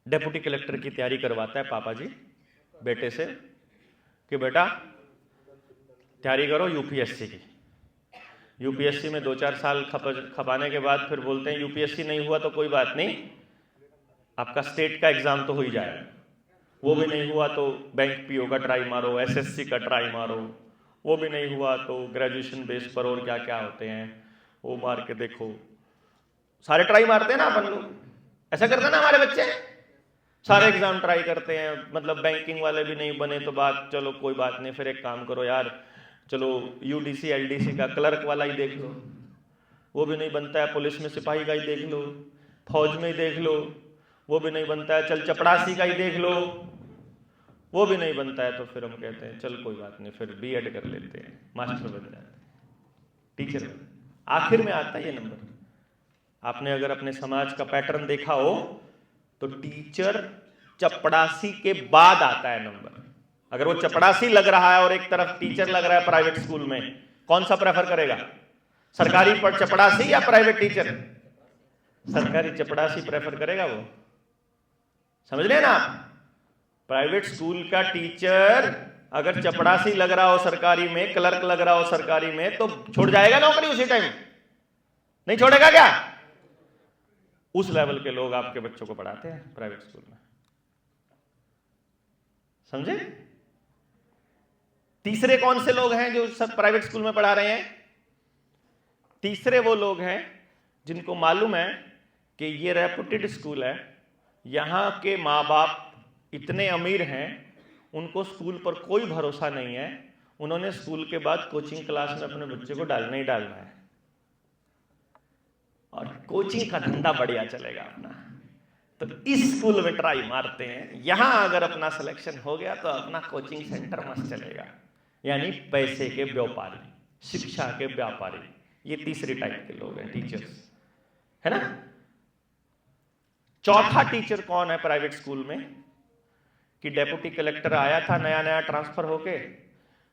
डेप्यूटी कलेक्टर की तैयारी करवाता है पापा जी बेटे से कि बेटा तैयारी करो यूपीएससी की। यूपीएससी में 2-4 साल खपाने के बाद फिर बोलते हैं यूपीएससी नहीं हुआ तो कोई बात नहीं, आपका स्टेट का एग्जाम तो हो ही जाएगा। वो भी नहीं हुआ तो बैंक पीओ का ट्राई मारो, एसएससी का ट्राई मारो, वो भी नहीं हुआ तो ग्रेजुएशन बेस पर और क्या क्या होते हैं वो मार के देखो। सारे ट्राई मारते हैं ना अपन लोग, ऐसा करते हैं ना हमारे बच्चे, सारे एग्जाम ट्राई करते हैं। मतलब बैंकिंग वाले भी नहीं बने तो बात, चलो कोई बात नहीं, फिर एक काम करो यार, चलो यूडीसी एलडीसी का क्लर्क वाला ही देख लो, वो भी नहीं बनता है, पुलिस में सिपाही का ही देख लो, फौज में ही देख लो, वो भी नहीं बनता है, चल चपड़ासी का ही देख लो, वो भी नहीं बनता है। तो फिर हम कहते हैं चल कोई बात नहीं, फिर बीएड कर लेते हैं, मास्टर बन जाते हैं, टीचर बन। आखिर में आता है ये नंबर। आपने अगर अपने समाज का पैटर्न देखा हो तो टीचर चपड़ासी के बाद आता है नंबर। अगर वो चपड़ासी लग रहा है और एक तरफ टीचर लग रहा है प्राइवेट स्कूल में, कौन सा प्रेफर करेगा? सरकारी पर चपड़ासी या प्राइवेट टीचर? सरकारी चपड़ासी प्रेफर करेगा वो, समझ रहे ना आप? प्राइवेट स्कूल का टीचर अगर चपड़ासी लग रहा हो सरकारी में, क्लर्क लग रहा हो सरकारी में, तो छोड़ जाएगा नौकरी उसी टाइम? नहीं छोड़ेगा क्या? उस लेवल के लोग आपके बच्चों को पढ़ाते हैं प्राइवेट स्कूल में, समझे? तीसरे कौन से लोग हैं जो सब प्राइवेट स्कूल में पढ़ा रहे हैं? तीसरे वो लोग हैं जिनको मालूम है कि ये रेपुटेड स्कूल है, यहां के माँ बाप इतने अमीर हैं, उनको स्कूल पर कोई भरोसा नहीं है, उन्होंने स्कूल के बाद कोचिंग क्लास में अपने बच्चे को डालना ही डालना है, और कोचिंग का धंधा बढ़िया चलेगा अपना, तो इस स्कूल में ट्राई मारते हैं। यहां अगर अपना सिलेक्शन हो गया तो अपना कोचिंग सेंटर मस्त चलेगा। यानी पैसे के व्यापारी, शिक्षा के व्यापारी, ये तीसरी टाइप के लोग हैं टीचर्स, है ना? चौथा टीचर कौन है प्राइवेट स्कूल में? कि डेप्यूटी कलेक्टर आया था नया नया ट्रांसफर होके,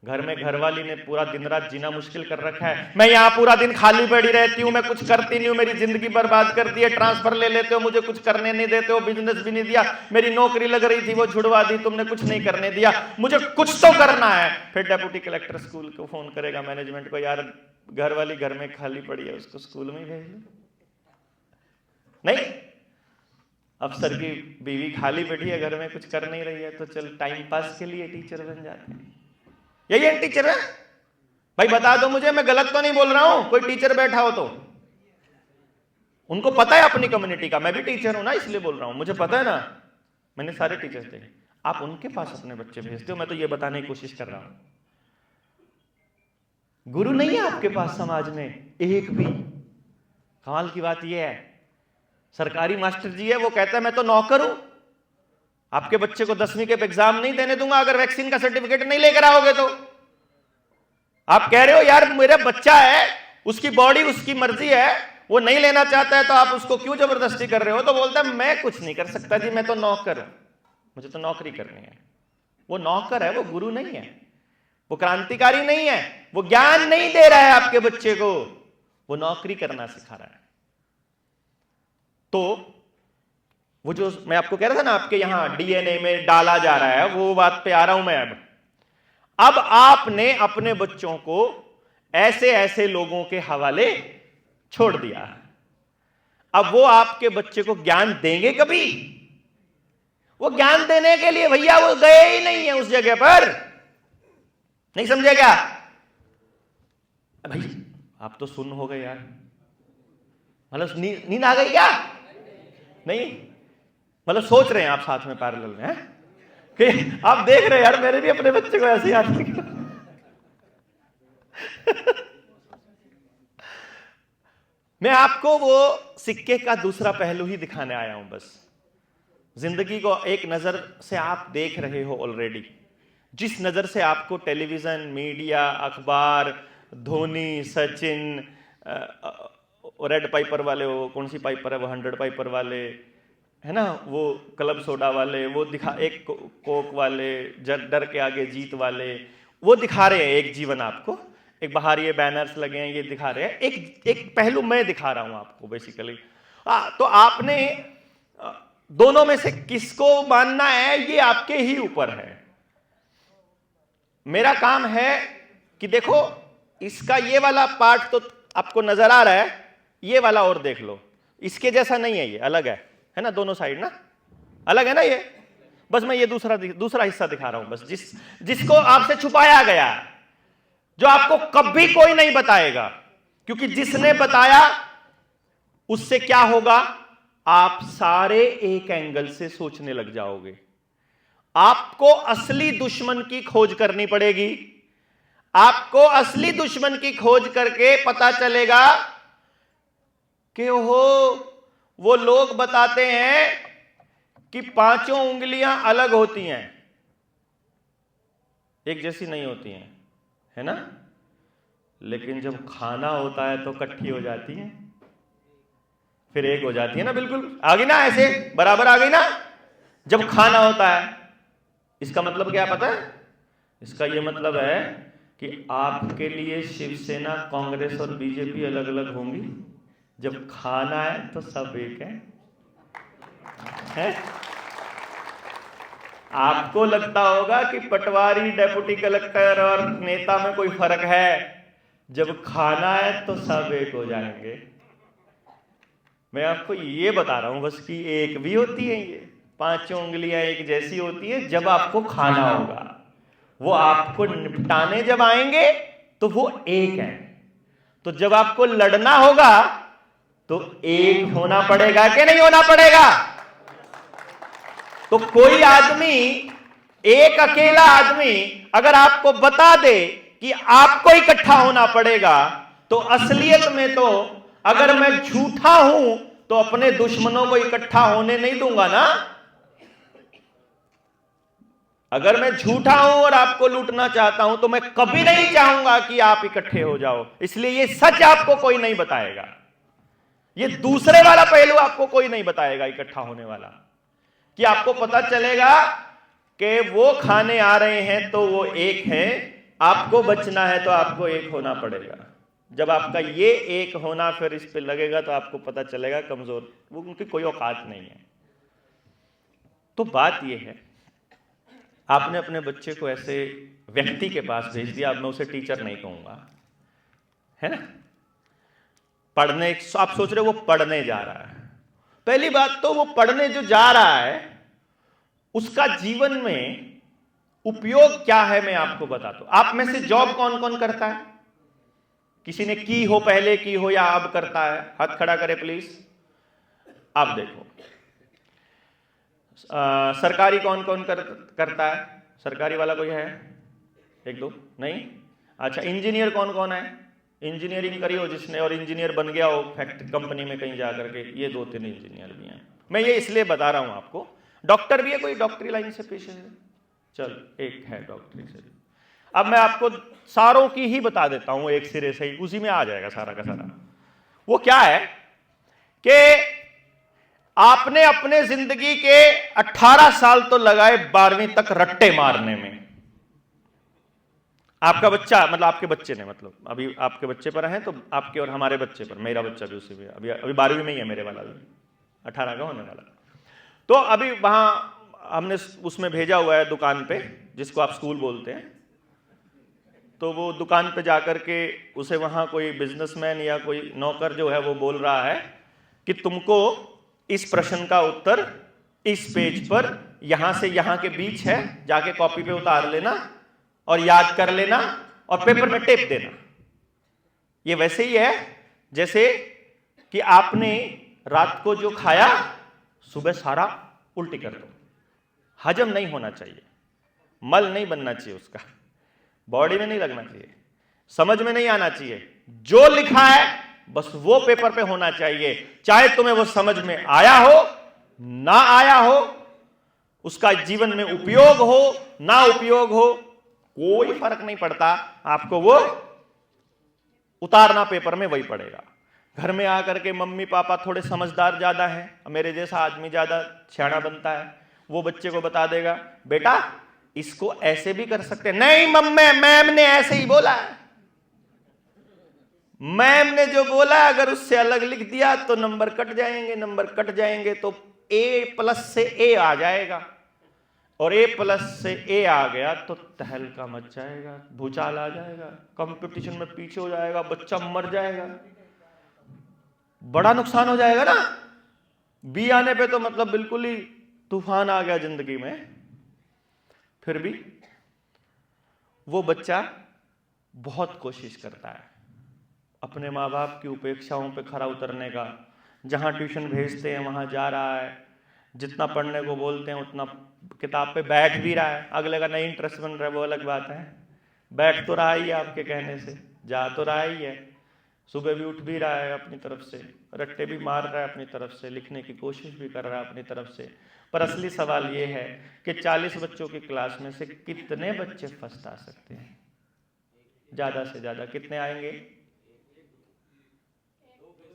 घर में घरवाली ने पूरा दिन रात जीना मुश्किल कर रखा है, मैं यहां पूरा दिन खाली पड़ी रहती हूं, मैं कुछ करती नहीं हूं, मेरी जिंदगी बर्बाद कर दी है, ट्रांसफर ले लेते हो, मुझे कुछ करने नहीं देते हो, बिजनेस भी नहीं दिया, मेरी नौकरी लग रही थी वो छुड़वा दी, तुमने कुछ नहीं करने दिया, मुझे कुछ तो करना है। फिर डेप्यूटी कलेक्टर स्कूल को फोन करेगा मैनेजमेंट को, यार घरवाली घर में खाली पड़ी है, उसको स्कूल में भेज लो। नहीं, अफसर की बीवी खाली बैठी है घर में, कुछ कर नहीं रही है, तो चल टाइम पास के लिए टीचर बन जाते हैं। यही है टीचर है भाई? बता दो मुझे, मैं गलत तो नहीं बोल रहा हूं, कोई टीचर बैठा हो तो। उनको पता है अपनी कम्युनिटी का, मैं भी टीचर हूं ना इसलिए बोल रहा हूं, मुझे पता है ना, मैंने सारे टीचर्स देखे। आप उनके पास अपने बच्चे भेजते हो, मैं तो ये बताने की कोशिश कर रहा हूं, गुरु नहीं है आपके पास समाज में एक भी। कमाल की बात यह है, सरकारी मास्टर जी है, वो कहता है मैं तो नौकर हूं, आपके बच्चे को 10वीं के एग्जाम नहीं देने दूंगा अगर वैक्सीन का सर्टिफिकेट नहीं लेकर आओगे तो। आप कह रहे हो यार मेरा बच्चा है, उसकी बॉडी उसकी मर्जी है, वो नहीं लेना चाहता है तो आप उसको क्यों जबरदस्ती कर रहे हो? तो बोलता है मैं कुछ नहीं कर सकता जी, मैं तो नौकर हूं, मुझे तो नौकरी करनी है। वो नौकर है, वो गुरु नहीं है, वो क्रांतिकारी नहीं है, वो ज्ञान नहीं दे रहा है आपके बच्चे को, वो नौकरी करना सिखा रहा है। तो वो जो मैं आपको कह रहा था ना, आपके यहां डीएनए में डाला जा रहा है, वो बात पे आ रहा हूं मैं। अब आपने अपने बच्चों को ऐसे ऐसे लोगों के हवाले छोड़ दिया, अब वो आपके बच्चे को ज्ञान देंगे कभी? वो ज्ञान देने के लिए भैया वो गए ही नहीं है उस जगह पर, नहीं समझे क्या भाई? आप तो सुन हो गए यार, मतलब नींद आ गई क्या? नहीं, मतलब सोच रहे हैं आप साथ में पैरेलल में, है कि आप देख रहे हैं यार मेरे भी अपने बच्चे को ऐसे याद मैं आपको वो सिक्के का दूसरा पहलू ही दिखाने आया हूं। बस जिंदगी को एक नजर से आप देख रहे हो ऑलरेडी, जिस नजर से आपको टेलीविजन, मीडिया, अखबार, धोनी, सचिन, रेड पाइपर वाले, वो कौन सी पाइपर है वो, 100 पाइपर वाले है ना, वो क्लब सोडा वाले, वो दिखा, एक कोक वाले, डर के आगे जीत वाले, वो दिखा रहे हैं एक जीवन आपको, एक बाहर ये बैनर्स लगे हैं, ये दिखा रहे हैं एक पहलू मैं दिखा रहा हूं आपको बेसिकली। तो आपने दोनों में से किसको मानना है ये आपके ही ऊपर है। मेरा काम है कि देखो इसका ये वाला पार्ट तो आपको नजर आ रहा है, ये वाला और देख लो, इसके जैसा नहीं है, ये अलग है ना, दोनों साइड ना अलग है ना ये। बस मैं ये दूसरा हिस्सा दिखा रहा हूं, बस जिसको आपसे छुपाया गया, जो आपको कभी कोई नहीं बताएगा, क्योंकि जिसने बताया उससे क्या होगा, आप सारे एक एंगल से सोचने लग जाओगे। आपको असली दुश्मन की खोज करनी पड़ेगी। आपको असली दुश्मन की खोज करके पता चलेगा कि वो लोग बताते हैं कि पांचों उंगलियां अलग होती हैं, एक जैसी नहीं होती हैं, है ना, लेकिन जब खाना होता है तो इकट्ठी हो जाती हैं, फिर एक हो जाती है ना, बिल्कुल आ गई ना, ऐसे बराबर आ गई ना, जब खाना होता है। इसका मतलब क्या पता है? इसका यह मतलब है कि आपके लिए शिवसेना, कांग्रेस और बीजेपी अलग अलग होंगी, जब खाना है तो सब एक है? आपको लगता होगा कि पटवारी, डेप्यूटी कलेक्टर और नेता में कोई फर्क है, जब खाना है तो सब एक हो जाएंगे। मैं आपको ये बता रहा हूं बस कि एक भी होती है, ये पांचों उंगलियां एक जैसी होती है जब आपको खाना होगा। वो आपको निपटाने जब आएंगे तो वो एक है, तो जब आपको लड़ना होगा तो एक होना पड़ेगा कि नहीं होना पड़ेगा? तो कोई आदमी, एक अकेला आदमी अगर आपको बता दे कि आपको इकट्ठा होना पड़ेगा, तो असलियत में तो अगर मैं झूठा हूं तो अपने दुश्मनों को इकट्ठा होने नहीं दूंगा ना। अगर मैं झूठा हूं और आपको लूटना चाहता हूं तो मैं कभी नहीं चाहूंगा कि आप इकट्ठे हो जाओ। इसलिए ये सच आपको कोई नहीं बताएगा, ये दूसरे वाला पहलू आपको कोई नहीं बताएगा, इकट्ठा होने वाला, कि आपको पता चलेगा कि वो खाने आ रहे हैं तो वो एक है, आपको बचना है तो आपको एक होना पड़ेगा। जब आपका ये एक होना फिर इस पे लगेगा तो आपको पता चलेगा कमजोर, वो उनकी कोई औकात नहीं है। तो बात ये है, आपने अपने बच्चे को ऐसे व्यक्ति के पास भेज दिया, अब मैं उसे टीचर नहीं कहूंगा, है ना, पढ़ने, आप सोच रहे हो वो पढ़ने जा रहा है। पहली बात तो वो पढ़ने जो जा रहा है उसका जीवन में उपयोग क्या है मैं आपको बताता हूं। आप में से जॉब कौन कौन करता है? किसी ने की हो, पहले की हो या अब करता है? हाथ खड़ा करे प्लीज। आप देखो, सरकारी कौन कौन करता है? सरकारी वाला कोई है? एक दो नहीं? अच्छा, इंजीनियर कौन कौन है? इंजीनियरिंग करी हो जिसने और इंजीनियर बन गया हो फैक्ट्री कंपनी में कहीं जा करके, ये 2-3 इंजीनियर भी हैं। मैं ये इसलिए बता रहा हूं आपको। डॉक्टर भी है कोई, डॉक्टरी लाइन से पेशे है? चल, एक है डॉक्टरी से। अब मैं आपको सारों की ही बता देता हूं एक सिरे से ही, उसी में आ जाएगा सारा का सारा। वो क्या है कि आपने अपने जिंदगी के 18 साल तो लगाए 12वीं तक रट्टे मारने में। आपका बच्चा, मतलब आपके बच्चे ने, मतलब अभी आपके बच्चे पर हैं तो आपके और हमारे बच्चे पर, मेरा बच्चा भी उसी में अभी 12वीं में ही है, मेरे वाला भी 18 का होने वाला। तो अभी वहां हमने उसमें भेजा हुआ है दुकान पे, जिसको आप स्कूल बोलते हैं। तो वो दुकान पे जाकर के उसे वहां कोई बिजनेसमैन या कोई नौकर जो है वो बोल रहा है कि तुमको इस प्रश्न का उत्तर इस पेज पर यहां से यहां के बीच है, जाके कॉपी पे उतार लेना और याद कर लेना और पेपर में टेप देना। ये वैसे ही है जैसे कि आपने रात को जो खाया सुबह सारा उल्टी कर दो। हजम नहीं होना चाहिए, मल नहीं बनना चाहिए, उसका बॉडी में नहीं लगना चाहिए, समझ में नहीं आना चाहिए। जो लिखा है बस वो पेपर पे होना चाहिए, चाहे तुम्हें वो समझ में आया हो ना आया हो। उसका जीवन में उपयोग हो ना उपयोग हो कोई फर्क नहीं पड़ता, आपको वो उतारना पेपर में वही पड़ेगा। घर में आकर के मम्मी पापा थोड़े समझदार ज्यादा है, मेरे जैसा आदमी ज्यादा सियाना बनता है, वो बच्चे को बता देगा बेटा इसको ऐसे भी कर सकते हैं। नहीं मम्मी, मैम ने ऐसे ही बोला है, मैम ने जो बोला अगर उससे अलग लिख दिया तो नंबर कट जाएंगे, नंबर कट जाएंगे तो A+ से A आ जाएगा, और A+ से A आ गया तो तहलका मच जाएगा, भूचाल आ जाएगा, कंपटीशन में पीछे हो जाएगा, बच्चा मर जाएगा, बड़ा नुकसान हो जाएगा ना। B आने पे तो मतलब बिल्कुल ही तूफान आ गया जिंदगी में। फिर भी वो बच्चा बहुत कोशिश करता है अपने माँ बाप की उपेक्षाओं पे खरा उतरने का। जहां ट्यूशन भेजते हैं वहां जा रहा है, जितना पढ़ने को बोलते हैं उतना किताब पे बैठ भी रहा है। अगले का नहीं इंटरेस्ट बन रहा है वो अलग बात है, बैठ तो रहा ही है आपके कहने से, जा तो रहा ही है, सुबह भी उठ भी रहा है अपनी तरफ से, रट्टे भी मार रहा है अपनी तरफ से, लिखने की कोशिश भी कर रहा है अपनी तरफ से। पर असली सवाल ये है कि 40 बच्चों की क्लास में से कितने बच्चे फर्स्ट आ सकते हैं? ज्यादा से ज्यादा कितने आएंगे?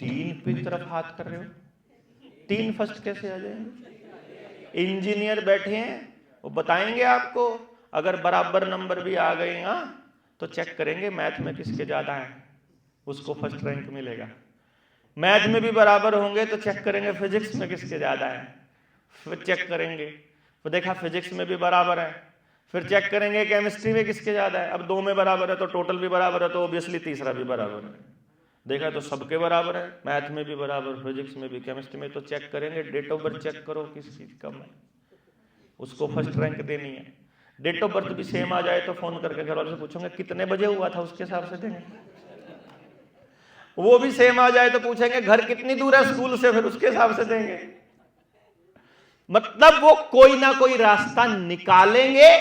3 की तरफ हाथ कर रहे हो, 3 फर्स्ट कैसे आ जाएंगे? इंजीनियर बैठे हैं वो बताएंगे आपको, अगर बराबर नंबर भी आ गए ना तो चेक करेंगे मैथ में किसके ज्यादा है, उसको फर्स्ट रैंक मिलेगा। मैथ में भी बराबर होंगे तो चेक करेंगे फिजिक्स में किसके ज्यादा है, फिर चेक करेंगे तो देखा फिजिक्स में भी बराबर है, फिर चेक करेंगे केमिस्ट्री में किसके ज्यादा है। अब 2 में बराबर है तो टोटल भी बराबर है तो ऑब्वियसली तीसरा भी बराबर है। देखा तो सबके बराबर है, मैथ में भी बराबर, फिजिक्स में भी, केमिस्ट्री में, तो चेक करेंगे डेट ऑफ बर्थ चेक करो किस चीज कम है, उसको फर्स्ट रैंक देनी है। डेट ऑफ बर्थ भी सेम आ जाए तो फोन करके घर वालों से पूछोगे कितने बजे हुआ था, उसके हिसाब से देंगे। वो भी सेम आ जाए तो पूछेंगे घर कितनी दूर है स्कूल से, फिर उसके हिसाब से देंगे। मतलब वो कोई ना कोई रास्ता निकालेंगे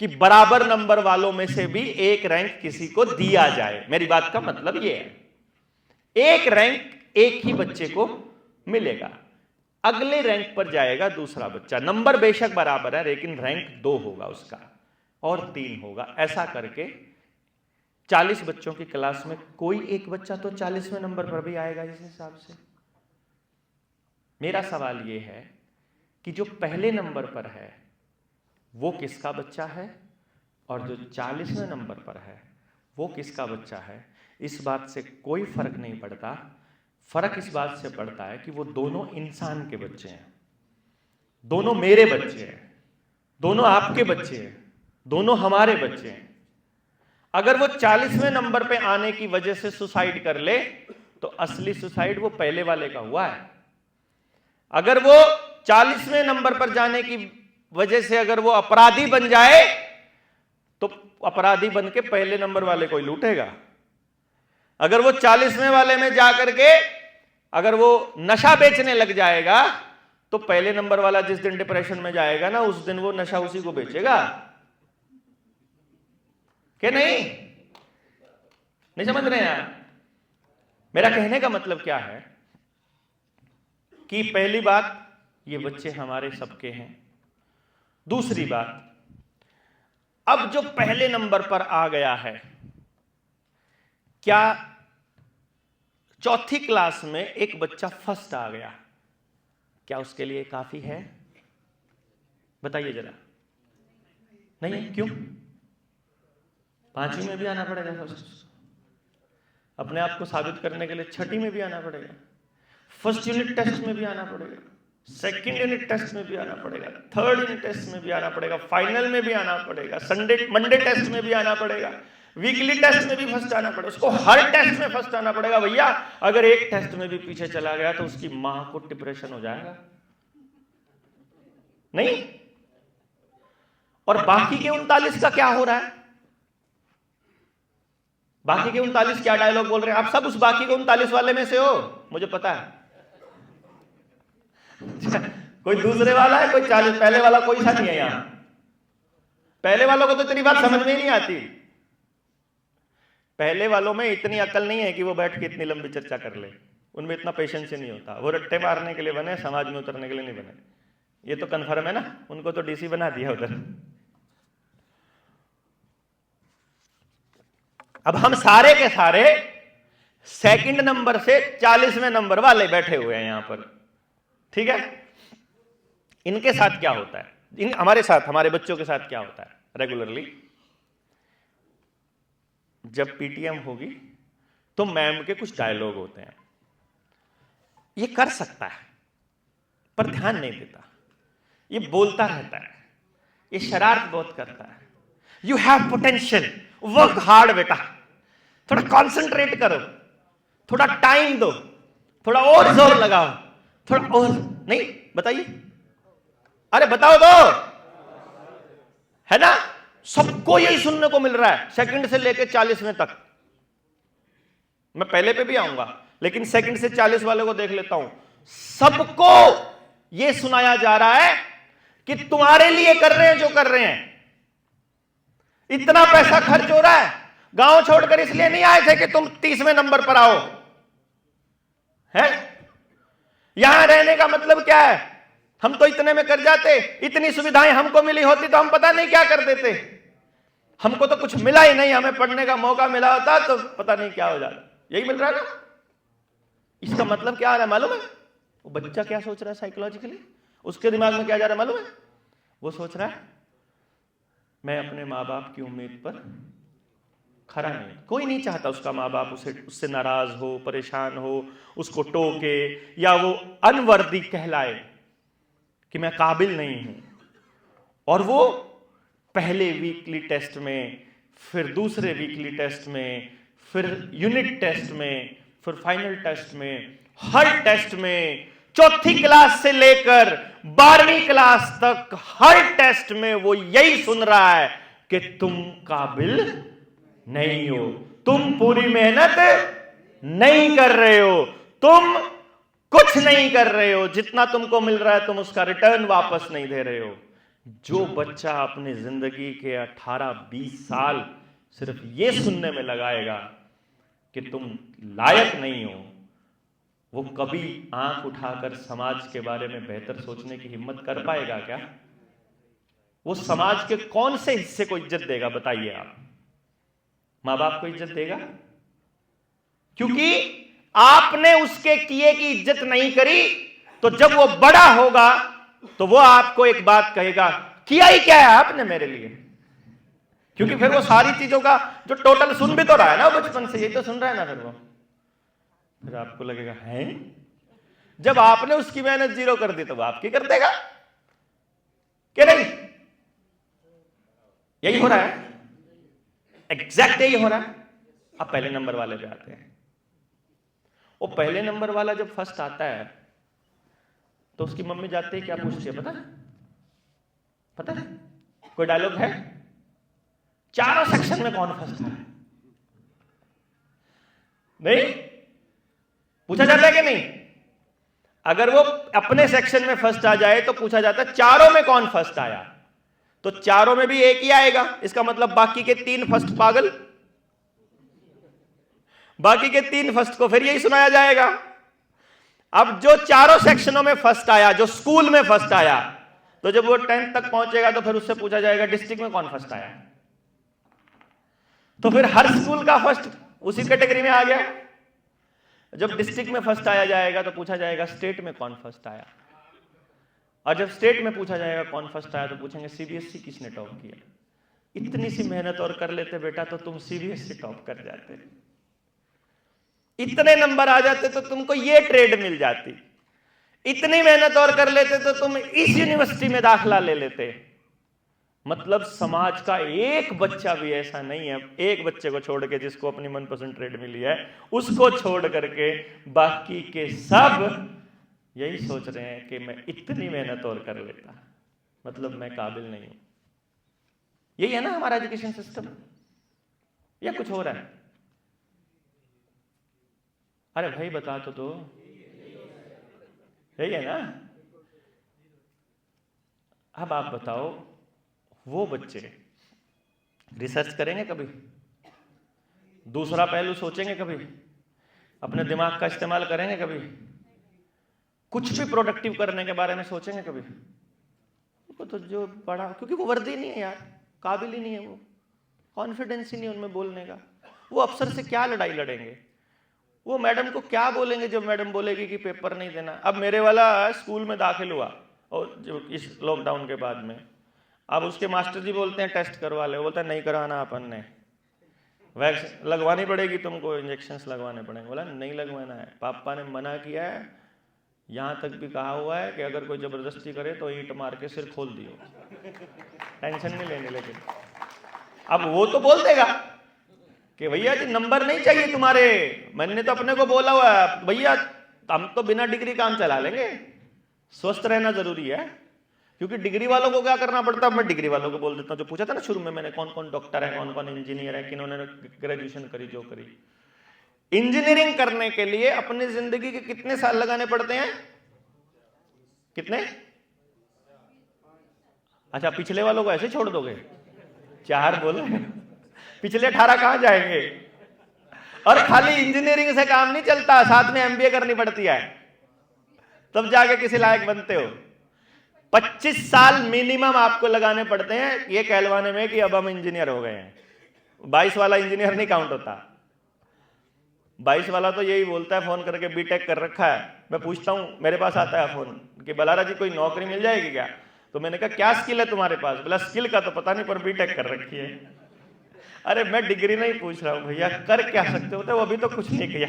कि बराबर नंबर वालों में से भी एक रैंक किसी को दिया जाए। मेरी बात का मतलब ये है, एक रैंक एक ही बच्चे को मिलेगा, अगले रैंक पर जाएगा दूसरा बच्चा, नंबर बेशक बराबर है लेकिन रैंक 2 होगा उसका और 3 होगा। ऐसा करके 40 बच्चों की क्लास में कोई एक बच्चा तो 40वें नंबर पर भी आएगा इस हिसाब से। मेरा सवाल यह है कि जो पहले नंबर पर है वो किसका बच्चा है और जो 40वें नंबर पर है वो किसका बच्चा है। इस बात से कोई फर्क नहीं पड़ता, फर्क इस बात से पड़ता है कि वो दोनों इंसान के बच्चे हैं, दोनों मेरे बच्चे हैं, दोनों आपके बच्चे हैं, दोनों हमारे बच्चे हैं। अगर वो 40वें नंबर पे आने की वजह से सुसाइड कर ले तो असली सुसाइड वो पहले वाले का हुआ है। अगर वो 40वें नंबर पर जाने की वजह से अगर वो अपराधी बन जाए तो अपराधी बन के पहले नंबर वाले को ही लूटेगा। अगर वो 40वें वाले में जाकर के अगर वो नशा बेचने लग जाएगा तो पहले नंबर वाला जिस दिन डिप्रेशन में जाएगा ना उस दिन वो नशा उसी को बेचेगा। क्या नहीं समझ रहे हैं आप? मेरा कहने का मतलब क्या है कि पहली बात ये बच्चे हमारे सबके हैं। दूसरी बात, अब जो पहले नंबर पर आ गया है, क्या चौथी क्लास में एक बच्चा फर्स्ट आ गया, क्या उसके लिए काफी है? बताइए जरा। नहीं, क्यों? 5वीं में भी आना पड़ेगा फर्स्ट, अपने आप को साबित करने के लिए 6ठी में भी आना पड़ेगा, फर्स्ट यूनिट टेस्ट में भी आना पड़ेगा, सेकंड यूनिट टेस्ट में भी आना पड़ेगा, थर्ड यूनिट टेस्ट में भी आना पड़ेगा, फाइनल में भी आना पड़ेगा, मंडे टेस्ट में भी आना पड़ेगा, वीकली टेस्ट में भी फर्स्ट आना पड़ेगा, उसको हर टेस्ट में फर्स्ट आना पड़ेगा। भैया अगर एक टेस्ट में भी पीछे चला गया तो उसकी मां को डिप्रेशन हो जाएगा। नहीं? और बाकी के 39 का क्या हो रहा है? बाकी के 39 क्या डायलॉग बोल रहे हैं? आप सब उस बाकी के 39 वाले में से हो, मुझे पता है। कोई दूसरे वाला है, कोई 40 पहले वाला कोई सा नहीं है यहां। पहले वालों को तो तेरी बात समझ में ही नहीं आती। पहले वालों में इतनी अकल नहीं है कि वो बैठ के इतनी लंबी चर्चा कर ले, उनमें इतना पेशेंस नहीं होता। वो रट्टे मारने के लिए बने, समाज में उतरने के लिए नहीं बने। ये तो कंफर्म है ना, उनको तो डीसी बना दिया उधर। अब हम सारे के सारे सेकंड नंबर से 40वें नंबर वाले बैठे हुए हैं यहां पर, ठीक है। इनके साथ क्या होता है, हमारे साथ, हमारे बच्चों के साथ क्या होता है रेगुलरली, जब पीटीएम होगी तो मैम के कुछ डायलॉग होते हैं। ये कर सकता है पर ध्यान नहीं देता, ये बोलता रहता है, ये शरारत बहुत करता है। You have potential, work hard बेटा, थोड़ा कॉन्सेंट्रेट करो, थोड़ा टाइम दो, थोड़ा और जोर लगाओ, थोड़ा और। नहीं बताइए, अरे बताओ तो, है ना। सबको यही सुनने को मिल रहा है सेकंड से लेकर 40वें तक। मैं पहले पे भी आऊंगा, लेकिन सेकंड से 40 वाले को देख लेता हूं। सबको यह सुनाया जा रहा है कि तुम्हारे लिए कर रहे हैं जो कर रहे हैं। इतना पैसा खर्च हो रहा है, गांव छोड़कर इसलिए नहीं आए थे कि तुम 30वें नंबर पर आओ, है। यहां रहने का मतलब क्या है, हम तो इतने में कर जाते, इतनी सुविधाएं हमको मिली होती तो हम पता नहीं क्या कर देते। हमको तो कुछ मिला ही नहीं, हमें पढ़ने का मौका मिला होता तो पता नहीं क्या हो जाता। यही मिल रहा है ना। इसका मतलब क्या आ रहा है मालूम है, वो बच्चा क्या सोच रहा है साइकोलॉजिकली, उसके दिमाग में क्या जा रहा है मालूम है। वो सोच रहा है मैं अपने माँ बाप की उम्मीद पर खरा नहीं। कोई नहीं चाहता उसका माँ बाप उससे नाराज हो, परेशान हो, उसको टोके या वो अनवर्दी कहलाए कि मैं काबिल नहीं हूं। और वो पहले वीकली टेस्ट में, फिर दूसरे वीकली टेस्ट में, फिर यूनिट टेस्ट में, फिर फाइनल टेस्ट में, हर टेस्ट में, चौथी क्लास से लेकर 12वीं क्लास तक हर टेस्ट में वो यही सुन रहा है कि तुम काबिल नहीं हो, तुम पूरी मेहनत नहीं कर रहे हो, तुम कुछ नहीं कर रहे हो, जितना तुमको मिल रहा है तुम उसका रिटर्न वापस नहीं दे रहे हो। जो बच्चा अपनी जिंदगी के 18-20 साल सिर्फ ये सुनने में लगाएगा कि तुम लायक नहीं हो, वो कभी आंख उठाकर समाज के बारे में बेहतर सोचने की हिम्मत कर पाएगा क्या? वो समाज के कौन से हिस्से को इज्जत देगा बताइए आप? मां बाप को इज्जत देगा? क्योंकि आपने उसके किए की इज्जत नहीं करी, तो जब वो बड़ा होगा तो वो आपको एक बात कहेगा, किया ही क्या है आपने मेरे लिए। क्योंकि फिर वो सारी चीजों का जो टोटल सुन भी तो रहा है ना बचपन से, ये तो सुन रहा है ना, फिर आपको लगेगा है जब आपने उसकी मेहनत जीरो कर दी तो वो आपकी कर देगा कि नहीं। यही हो रहा है, एग्जैक्ट यही हो रहा है। अब पहले नंबर वाले पे आते हैं। वो पहले नंबर वाला जब फर्स्ट आता है तो उसकी मम्मी जाते ही क्या पूछती है पता है? पता है कोई डायलॉग है? चारों सेक्शन में कौन फर्स्ट है? नहीं पूछा जाता है कि नहीं? अगर वो अपने सेक्शन में फर्स्ट आ जाए तो पूछा जाता है चारों में कौन फर्स्ट आया, तो चारों में भी एक ही आएगा। इसका मतलब बाकी के 3 फर्स्ट पागल, बाकी के 3 फर्स्ट को फिर यही सुनाया जाएगा। अब जो चारों सेक्शनों में फर्स्ट आया, जो स्कूल में फर्स्ट आया, तो जब वो 10th तक पहुंचेगा तो फिर उससे पूछा जाएगा डिस्ट्रिक्ट में कौन फर्स्ट आया, तो फिर हर स्कूल का फर्स्ट उसी कैटेगरी में आ गया। जब डिस्ट्रिक्ट में फर्स्ट आया जाएगा तो पूछा जाएगा स्टेट में कौन फर्स्ट आया, और जब स्टेट में पूछा जाएगा कौन फर्स्ट आया तो पूछेंगे सीबीएसई किसने टॉप किया। इतनी सी मेहनत और कर लेते बेटा तो तुम सीबीएसई टॉप कर जाते, इतने नंबर आ जाते तो तुमको ये ट्रेड मिल जाती, इतनी मेहनत और कर लेते तो तुम इस यूनिवर्सिटी में दाखला ले लेते। मतलब समाज का एक बच्चा भी ऐसा नहीं है, एक बच्चे को छोड़ के जिसको अपनी मनपसंद ट्रेड मिली है, उसको छोड़ करके बाकी के सब यही सोच रहे हैं कि मैं इतनी मेहनत और कर लेता, मतलब मैं काबिल नहीं हूं। यही है ना हमारा एजुकेशन सिस्टम, या कुछ हो रहा है? अरे भाई बता तो यही है ना। अब आप बताओ, वो बच्चे रिसर्च करेंगे कभी? दूसरा पहलू सोचेंगे कभी? अपने दिमाग का इस्तेमाल करेंगे कभी? कुछ भी प्रोडक्टिव करने के बारे में सोचेंगे कभी? उनको तो जो पढ़ा, क्योंकि वो वर्दी नहीं है यार, काबिल ही नहीं है, वो कॉन्फिडेंस ही नहीं उनमें बोलने का। वो अफसर से क्या लड़ाई लड़ेंगे, वो मैडम को क्या बोलेंगे जब मैडम बोलेगी कि पेपर नहीं देना। अब मेरे वाला स्कूल में दाखिल हुआ और जो इस लॉकडाउन के बाद में, अब उसके मास्टर जी बोलते हैं टेस्ट करवा ले, बोलता है नहीं करवाना, अपन ने वैक्सीन लगवानी पड़ेगी तुमको, इंजेक्शंस लगवाने पड़ेंगे। बोला नहीं लगवाना है, पापा ने मना किया है, यहाँ तक भी कहा हुआ है कि अगर कोई जबरदस्ती करे तो ईंट मार के सिर खोल दियो, टेंशन नहीं लेने। लेकिन अब वो तो बोल देगा कि भैया जी नंबर नहीं चाहिए तुम्हारे, मैंने तो अपने को बोला हुआ है भैया, हम तो बिना डिग्री काम चला लेंगे, स्वस्थ रहना जरूरी है। क्योंकि डिग्री वालों को क्या करना पड़ता है, मैं डिग्री वालों को बोल देता हूं, जो पूछा था ना शुरू में मैंने, कौन कौन डॉक्टर है, कौन कौन इंजीनियर है, किन्होंने ग्रेजुएशन करी, जो करी। इंजीनियरिंग करने के लिए अपनी जिंदगी के कितने साल लगाने पड़ते हैं, कितने? अच्छा, पिछले वालों को ऐसे छोड़ दोगे? 4 बोले, पिछले 18 कहां जाएंगे? और खाली इंजीनियरिंग से काम नहीं चलता, साथ में एमबीए करनी पड़ती है, तब जाके किसी लायक बनते हो। 25 साल मिनिमम आपको लगाने पड़ते हैं ये कहलवाने में कि अब हम इंजीनियर हो गए हैं। 22 वाला इंजीनियर नहीं काउंट होता। 22 वाला तो यही बोलता है फोन करके बीटेक कर रखा है। मैं पूछता हूं, मेरे पास आता है फोन कि बलारा जी कोई नौकरी मिल जाएगी क्या? तो मैंने कहा क्या स्किल है तुम्हारे पास? बोला स्किल का तो पता नहीं पर बीटेक कर रखी है। अरे मैं डिग्री नहीं पूछ रहा हूं भैया, कर क्या सकते हो? तो अभी तो कुछ नहीं किया,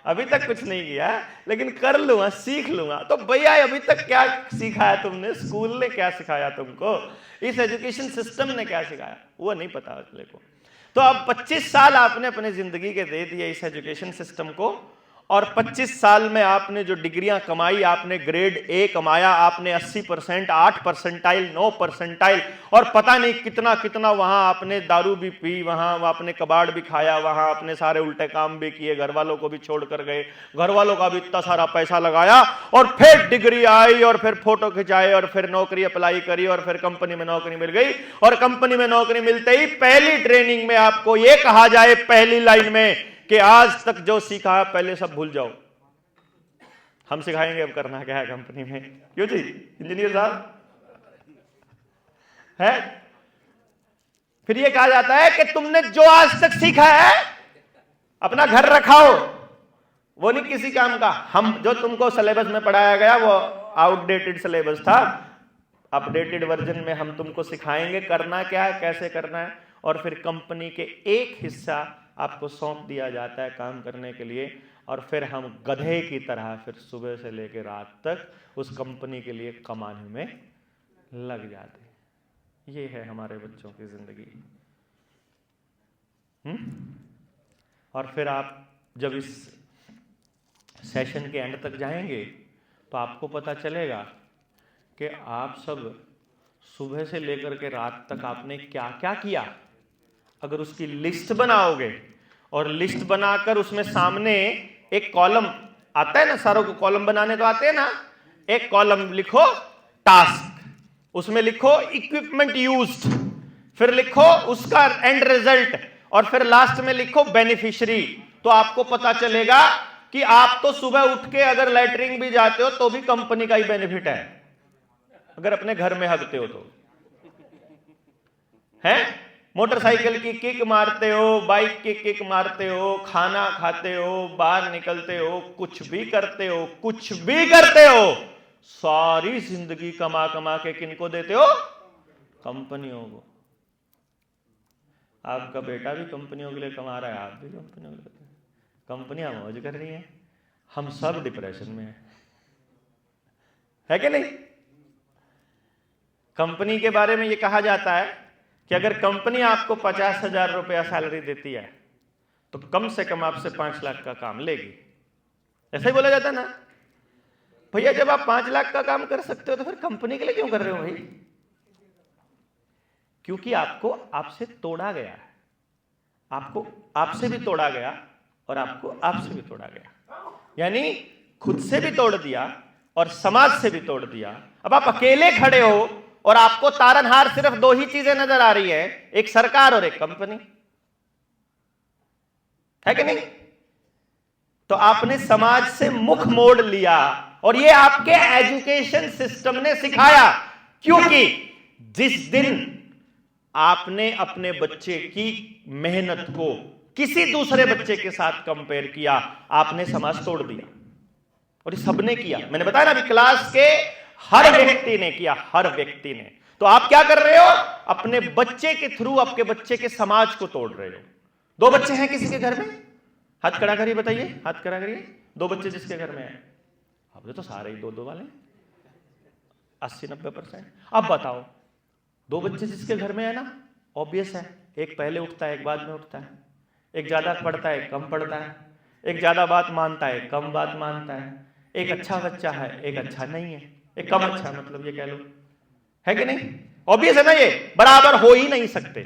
अभी तक कुछ नहीं किया, लेकिन कर लूंगा, सीख लूंगा। तो भैया अभी तक क्या सीखा है तुमने? स्कूल ने क्या सिखाया तुमको? इस एजुकेशन सिस्टम ने क्या सिखाया? वो नहीं पता अगले को। तो अब 25 साल आपने अपने जिंदगी के दे दिए इस एजुकेशन सिस्टम को, और 25 साल में आपने जो डिग्रियां कमाई, आपने ग्रेड ए कमाया, आपने 80%, 8 परसेंटाइल, 9 परसेंटाइल, और पता नहीं कितना कितना वहां आपने दारू भी पी, वहां आपने कबाड़ भी खाया, वहां आपने सारे उल्टे काम भी किए, घर वालों को भी छोड़ कर गए, घर वालों का भी इतना सारा पैसा लगाया, और फिर डिग्री आई, और फिर फोटो खिंचाए, और फिर नौकरी अप्लाई करी, और फिर कंपनी में नौकरी मिल गई। और कंपनी में नौकरी मिलते ही पहली ट्रेनिंग में आपको यह कहा जाए, पहली लाइन में, कि आज तक जो सीखा है पहले सब भूल जाओ, हम सिखाएंगे अब करना क्या है कंपनी में। क्यों जी इंजीनियर साहब है? फिर ये कहा जाता है कि तुमने जो आज तक सीखा है अपना घर रखाओ, वो नहीं किसी काम का। हम जो तुमको सिलेबस में पढ़ाया गया वो आउटडेटेड सिलेबस था, अपडेटेड वर्जन में हम तुमको सिखाएंगे करना क्या है, कैसे करना है। और फिर कंपनी के एक हिस्सा आपको सौंप दिया जाता है काम करने के लिए, और फिर हम गधे की तरह फिर सुबह से लेकर रात तक उस कंपनी के लिए कमाने में लग जाते हैं। ये है हमारे बच्चों की जिंदगी। और फिर आप जब इस सेशन के एंड तक जाएंगे तो आपको पता चलेगा कि आप सब सुबह से लेकर के रात तक आपने क्या क्या किया। अगर उसकी लिस्ट बनाओगे, और लिस्ट बनाकर उसमें सामने एक कॉलम आता है ना, सारों को कॉलम बनाने तो आते हैं ना, एक कॉलम लिखो टास्क, उसमें लिखो इक्विपमेंट यूज्ड, फिर लिखो उसका एंड रिजल्ट, और फिर लास्ट में लिखो बेनिफिशियरी। तो आपको पता चलेगा कि आप तो सुबह उठ के अगर लैटरिन भी जाते हो तो भी कंपनी का ही बेनिफिट है, अगर अपने घर में हगते हो तो है। मोटरसाइकिल की किक मारते हो, बाइक की किक मारते हो, खाना खाते हो, बाहर निकलते हो, कुछ भी करते हो, कुछ भी करते हो, सारी जिंदगी कमा कमा के किनको देते हो? कंपनियों को। आपका बेटा भी कंपनियों के लिए कमा रहा है, आप भी कंपनियों के लिए। कंपनियां मौज कर रही हैं, हम सब डिप्रेशन में है कि नहीं? कंपनी के बारे में यह कहा जाता है कि अगर कंपनी आपको 50,000 रुपया सैलरी देती है तो कम से कम आपसे 5 लाख का काम लेगी। ऐसा ही बोला जाता है ना भैया, जब आप 5 लाख का काम कर सकते हो तो फिर कंपनी के लिए क्यों कर रहे हो भाई? क्योंकि आपको आपसे तोड़ा गया है, आपको आपसे भी तोड़ा गया और आपको आपसे भी तोड़ा गया, यानी खुद से भी तोड़ दिया और समाज से भी तोड़ दिया। अब आप अकेले खड़े हो और आपको तारनहार सिर्फ 2 ही चीजें नजर आ रही है, एक सरकार और एक कंपनी, है कि नहीं? तो आपने समाज से मुख मोड़ लिया, और ये आपके एजुकेशन सिस्टम ने सिखाया क्योंकि जिस दिन आपने अपने बच्चे की मेहनत को किसी दूसरे बच्चे के साथ कंपेयर किया, आपने समाज तोड़ दिया। और ये सबने किया, मैंने बताया ना अभी, क्लास के हर व्यक्ति ने किया, हर व्यक्ति ने। तो आप क्या कर रहे हो? अपने बच्चे के थ्रू आपके बच्चे के समाज को तोड़ रहे हो। दो बच्चे हैं किसी के घर में, हाथ खड़ा करिए, बताइए, हाथ खड़ा करिए। दो बच्चे जिसके घर में है, अब तो सारे ही दो दो वाले, 80-90%। अब बताओ, दो बच्चे जिसके घर में है ना, ऑब्वियस है, एक पहले उठता है, एक बाद में उठता है, एक ज्यादा पढ़ता है, कम पढ़ता है, एक ज्यादा बात मानता है, कम बात मानता है, एक अच्छा बच्चा है, एक अच्छा नहीं है, एक कम अच्छा, मतलब ये कह लो, है कि नहीं? ऑब्वियस है ना, ये बराबर हो ही नहीं सकते।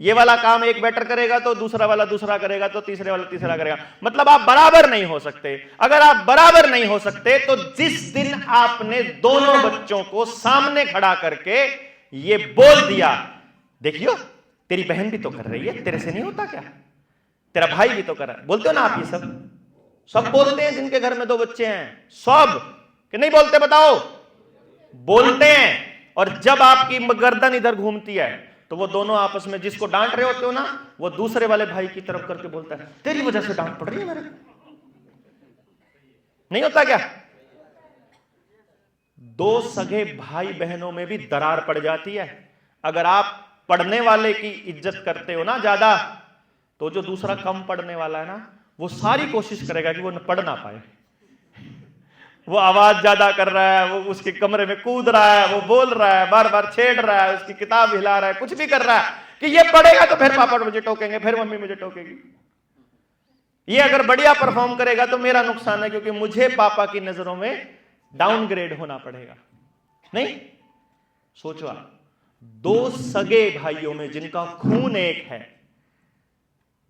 ये वाला काम एक बेटर करेगा तो दूसरा वाला दूसरा करेगा, तो तीसरे वाला तीसरा करेगा, मतलब आप बराबर नहीं हो सकते। अगर आप बराबर नहीं हो सकते तो जिस दिन आपने दोनों बच्चों को सामने खड़ा करके ये बोल दिया, देखियो तेरी बहन भी तो कर रही है, तेरे से नहीं होता क्या, तेरा भाई भी तो कर रहा है, बोलते हो ना आप? ये सब बोलते हैं जिनके घर में दो बच्चे हैं, सब कि नहीं बोलते? बताओ, बोलते हैं। और जब आपकी गर्दन इधर घूमती है तो वो दोनों आपस में जिसको डांट रहे होते हो ना, वो दूसरे वाले भाई की तरफ करके बोलता है, तेरी वजह से डांट पड़ रही है मेरे को। नहीं होता क्या? दो सगे भाई बहनों में भी दरार पड़ जाती है। अगर आप पढ़ने वाले की इज्जत करते हो ना ज्यादा, तो जो दूसरा कम पढ़ने वाला है ना, वो सारी कोशिश करेगा कि वो पढ़ ना पाए। वो आवाज ज्यादा कर रहा है, वो उसके कमरे में कूद रहा है, वो बोल रहा है, बार बार छेड़ रहा है, उसकी किताब हिला रहा है, कुछ भी कर रहा है कि ये पढ़ेगा तो फिर पापा मुझे टोकेंगे, फिर मम्मी मुझे टोकेगी। ये अगर बढ़िया परफॉर्म करेगा तो मेरा नुकसान है, क्योंकि मुझे पापा की नजरों में डाउनग्रेड होना पड़ेगा। नहीं सोचो आप, दो सगे भाइयों में जिनका खून एक है,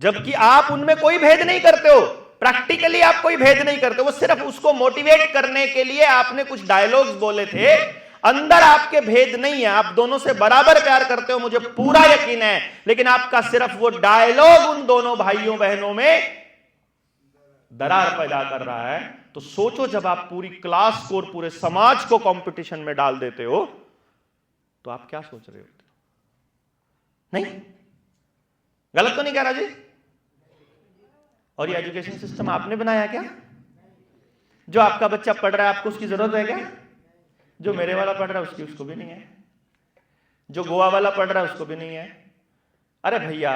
जबकि आप उनमें कोई भेद नहीं करते हो, प्रैक्टिकली आप कोई भेद नहीं करते, वो सिर्फ उसको मोटिवेट करने के लिए आपने कुछ डायलॉग्स बोले थे, अंदर आपके भेद नहीं है, आप दोनों से बराबर प्यार करते हो, मुझे पूरा यकीन है, लेकिन आपका सिर्फ वो डायलॉग उन दोनों भाइयों बहनों में दरार पैदा कर रहा है। तो सोचो, जब आप पूरी क्लास को और पूरे समाज को कंपटीशन में डाल देते हो तो आप क्या सोच रहे होते हो? नहीं, गलत तो नहीं कह रहा जी? और ये एजुकेशन सिस्टम आपने बनाया क्या? जो आपका बच्चा पढ़ रहा है आपको उसकी जरूरत है क्या? जो मेरे वाला पढ़ रहा है उसकी उसको भी नहीं है, जो गोवा वाला पढ़ रहा है उसको भी नहीं है। अरे भैया,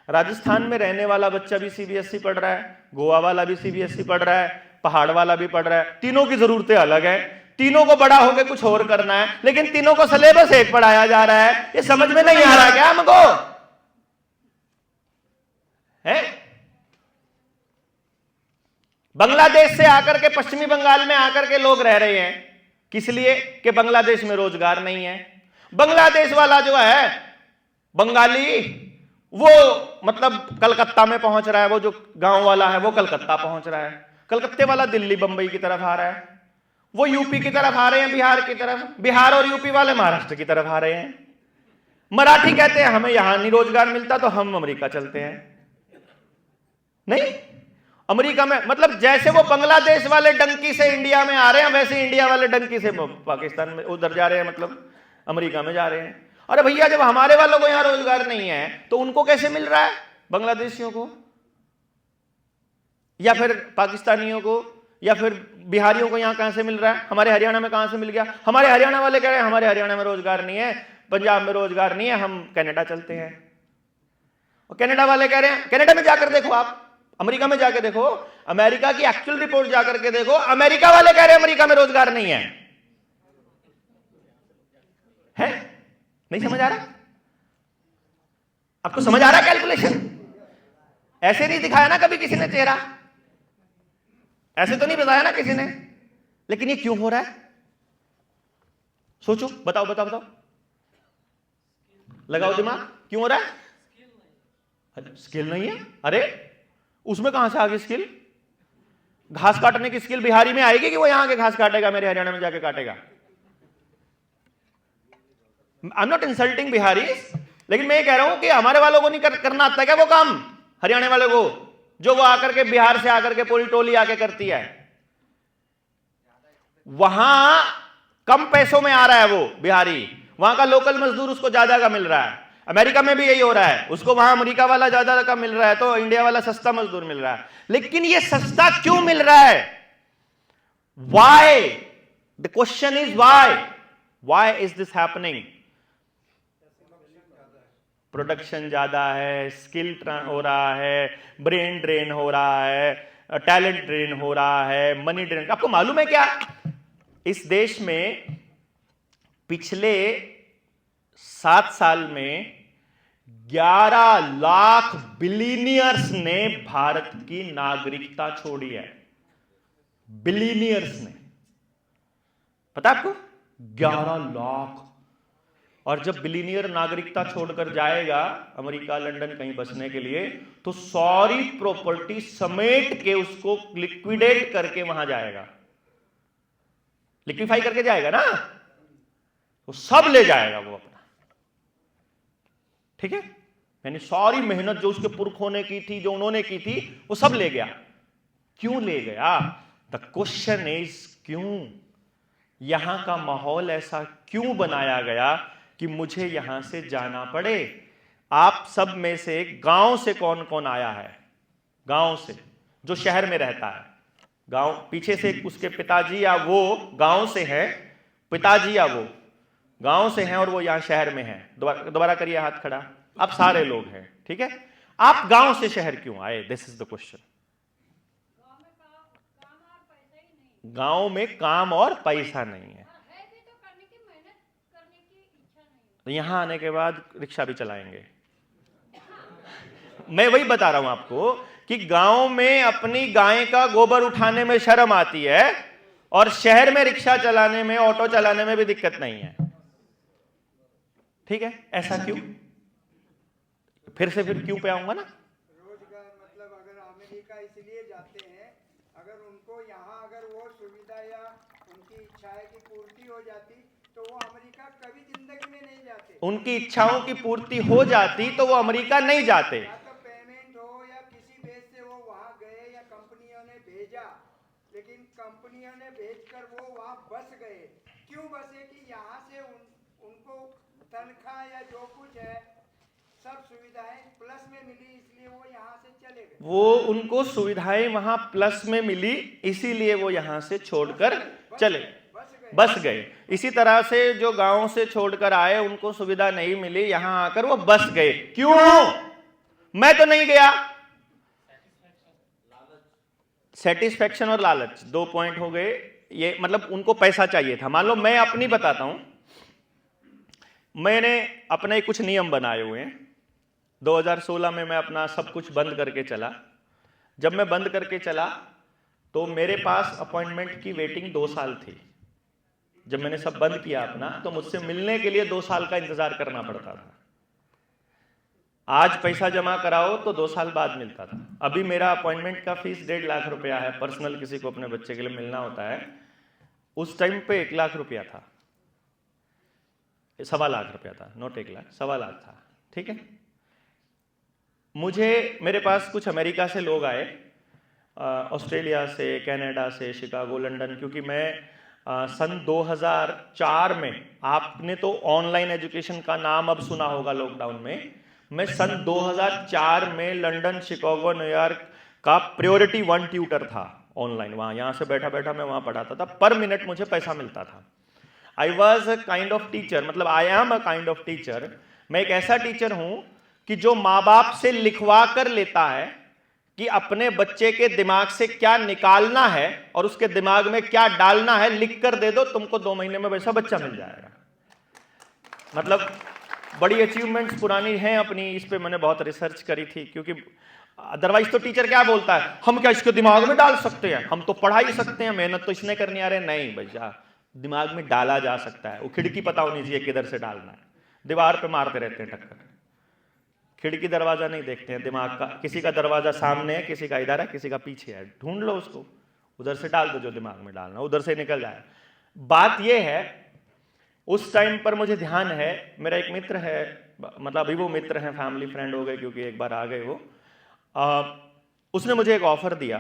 राजस्थान में रहने वाला बच्चा भी सीबीएसई पढ़ रहा है, गोवा वाला भी सीबीएसई पढ़ रहा है, पहाड़ वाला भी पढ़ रहा है, तीनों की जरूरतें अलग है, तीनों को बड़ा होकर कुछ और करना है, लेकिन तीनों को सिलेबस एक पढ़ाया जा रहा है। ये समझ में नहीं आ रहा क्या हमको? है बांग्लादेश से आकर के पश्चिमी बंगाल में आकर के लोग रह रहे हैं, किस लिए? कि बांग्लादेश में रोजगार नहीं है। बांग्लादेश वाला जो है बंगाली, वो मतलब कलकत्ता में पहुंच रहा है, वो जो गांव वाला है वो कलकत्ता पहुंच रहा है, कलकत्ते वाला दिल्ली बंबई की तरफ आ रहा है, वो यूपी की तरफ आ रहे हैं, बिहार की तरफ, बिहार और यूपी वाले महाराष्ट्र की तरफ आ रहे हैं। मराठी कहते हैं हमें यहां नहीं रोजगार मिलता तो हम अमेरिका चलते हैं। नहीं, अमेरिका में मतलब जैसे वो बांग्लादेश वाले डंकी से इंडिया में आ रहे हैं, वैसे इंडिया वाले डंकी से पाकिस्तान में उधर जा रहे हैं, मतलब अमेरिका में जा रहे हैं। अरे भैया, जब हमारे वालों को यहां रोजगार नहीं है तो उनको कैसे मिल रहा है? बांग्लादेशियों को या फिर पाकिस्तानियों को या फिर बिहारियों को यहां कहां से मिल रहा है? हमारे हरियाणा में कहां से मिल गया? हमारे हरियाणा वाले कह रहे हैं हमारे हरियाणा में रोजगार नहीं है, पंजाब में रोजगार नहीं है, हम कनाडा चलते हैं। और कनाडा वाले कह रहे हैं, कनाडा में जाकर देखो आप, अमेरिका में जाकर देखो, अमेरिका की एक्चुअल रिपोर्ट जाकर के देखो, अमेरिका वाले कह रहे हैं अमेरिका में रोजगार नहीं है। नहीं समझ आ रहा? आपको समझ आ रहा कैलकुलेशन? ऐसे नहीं दिखाया ना कभी किसी ने चेहरा, ऐसे तो नहीं बताया ना किसी ने, लेकिन ये क्यों हो रहा है? सोचो, बताओ बताओ बताओ, लगाओ दिमाग, क्यों हो रहा है? स्किल नहीं है। अरे उसमें कहां से आ गई स्किल? घास काटने की स्किल बिहारी में आएगी कि वो यहां के घास काटेगा, मेरे हरियाणा में जाके काटेगा? I am not insulting Bihari, लेकिन मैं ये कह रहा हूं कि हमारे वालों को नहीं करना आता क्या वो काम, हरियाणा वाले को, जो वो आकर के बिहार से आकर के पूरी टोली आके करती है। वहां कम पैसों में आ रहा है वो बिहारी, वहां का लोकल मजदूर उसको ज्यादा का मिल रहा है। अमेरिका में भी यही हो रहा है, उसको वहां अमेरिका वाला ज्यादा का मिल रहा है तो इंडिया वाला सस्ता मजदूर मिल रहा है। लेकिन ये सस्ता क्यों मिल रहा है? Why? The question is why is this happening? Production ज्यादा है, स्किल हो रहा है, ब्रेन ड्रेन हो रहा है, टैलेंट ड्रेन हो रहा है, मनी ड्रेन। आपको मालूम है क्या, इस देश में पिछले 7 साल में 11 लाख बिलीनियर्स ने भारत की नागरिकता छोड़ी है। बिलीनियर्स ने, पता आपको? 11 लाख। और जब बिलीनियर नागरिकता छोड़कर जाएगा अमेरिका, लंदन कहीं बसने के लिए, तो सारी प्रॉपर्टी समेट के उसको लिक्विडेट करके वहां जाएगा, लिक्विफाई करके जाएगा ना, वो सब ले जाएगा वो अपना। ठीक है? यानी सारी मेहनत जो उसके पुरखों ने की थी, जो उन्होंने की थी, वो सब ले गया। क्यों ले गया? द क्वेश्चन इज क्यों? यहां का माहौल ऐसा क्यों बनाया गया कि मुझे यहां से जाना पड़े? आप सब में से गांव से कौन कौन आया है? गांव से, जो शहर में रहता है। गांव, पीछे से उसके पिताजी या वो गांव से है, पिताजी या वो गांव से हैं और वो यहां शहर में है। दोबारा करिए हाथ खड़ा। आप सारे लोग हैं, ठीक है? आप गांव से शहर क्यों आए? This is the question. गांव में काम और पैसा नहीं है, तो यहां आने के बाद रिक्शा भी चलाएंगे। मैं वही बता रहा हूं आपको कि गांव में अपनी गाय का गोबर उठाने में शर्म आती है और शहर में रिक्शा चलाने में, ऑटो चलाने में भी दिक्कत नहीं है। ठीक है? ऐसा क्यों? फिर क्यों पे आऊंगा ना। रोजगार, मतलब अगर अमेरिका इसलिए जाते हैं, अगर उनको यहाँ अगर वो सुविधा या उनकी इच्छाएं की पूर्ति हो जाती तो वो अमेरिका कभी जिंदगी में नहीं जाते। उनकी इच्छाओं की पूर्ति हो जाती तो वो अमेरिका नहीं जाते। या तो पेमेंट हो या किसी बेस से वो वहाँ गए या कंपनियों ने भेजा, लेकिन कंपनियों ने भेजकर वो वहाँ बस गए। क्यों बसे? कि यहाँ से उनको तनख्वाह या जो कुछ है सब सुविधाएं प्लस में मिली, इसलिए वो यहाँ से चले गए। वो उनको सुविधाएं वहां प्लस में मिली, इसीलिए वो यहां से छोड़कर चले, बस गए। इसी तरह से जो गांव से छोड़कर आए, उनको सुविधा नहीं मिली, यहां आकर वो बस गए। क्यों? मैं तो नहीं गया। सेटिस्फैक्शन और लालच, 2 पॉइंट हो गए। ये मतलब उनको पैसा चाहिए था। मान लो मैं अपनी बताता हूं, मैंने अपने कुछ नियम बनाए हुए हैं। 2016 में मैं अपना सब कुछ बंद करके चला। जब मैं बंद करके चला तो मेरे पास अपॉइंटमेंट की वेटिंग 2 साल थी। जब मैंने सब बंद किया अपना, तो मुझसे मिलने के लिए 2 साल का इंतजार करना पड़ता था। आज पैसा जमा कराओ तो 2 साल बाद मिलता था। अभी मेरा अपॉइंटमेंट का फीस 1.5 लाख रुपया है। पर्सनल किसी को अपने बच्चे के लिए मिलना होता है, उस टाइम पे 1 लाख रुपया था, 1.25 लाख रुपया था, नॉट 1 लाख, 1.25 लाख था। ठीक है? मेरे पास कुछ अमेरिका से लोग आए, ऑस्ट्रेलिया से, कनाडा से, शिकागो, लंदन, क्योंकि मैं सन 2004 में, आपने तो ऑनलाइन एजुकेशन का नाम अब सुना होगा लॉकडाउन में, मैं सन 2004 में लंदन, शिकागो, न्यूयॉर्क का प्रायोरिटी 1 ट्यूटर था ऑनलाइन। वहाँ यहाँ से बैठा बैठा मैं वहाँ पढ़ाता था। पर मिनट मुझे पैसा मिलता था। I was a kind of teacher, मतलब I am a kind of teacher. मैं एक ऐसा टीचर हूं कि जो माँ बाप से लिखवा कर लेता है कि अपने बच्चे के दिमाग से क्या निकालना है और उसके दिमाग में क्या डालना है, लिख कर दे दो, तुमको 2 महीने में वैसा बच्चा मिल जाएगा। मतलब बड़ी अचीवमेंट्स पुरानी हैं अपनी, इस पे मैंने बहुत रिसर्च करी थी। क्योंकि अदरवाइज तो टीचर क्या बोलता है, हम क्या इसके दिमाग में डाल सकते हैं, हम तो पढ़ा ही सकते हैं, मेहनत तो इसने करनी आ रही है। नहीं भैया, दिमाग में डाला जा सकता है। वो खिड़की पता होनी चाहिए किधर से डालना है। दीवार पे मारते रहते हैं टक्कर, खिड़की दरवाजा नहीं देखते हैं दिमाग का। किसी का दरवाजा सामने है, किसी का इधर है, किसी का पीछे है, ढूंढ लो उसको, उधर से डाल दो जो दिमाग में डालना, उधर से निकल जाए। बात यह है, उस टाइम पर मुझे ध्यान है, मेरा एक मित्र है, मतलब अभी वो मित्र हैं, फैमिली फ्रेंड हो गए क्योंकि एक बार आ गए वो। उसने मुझे एक ऑफर दिया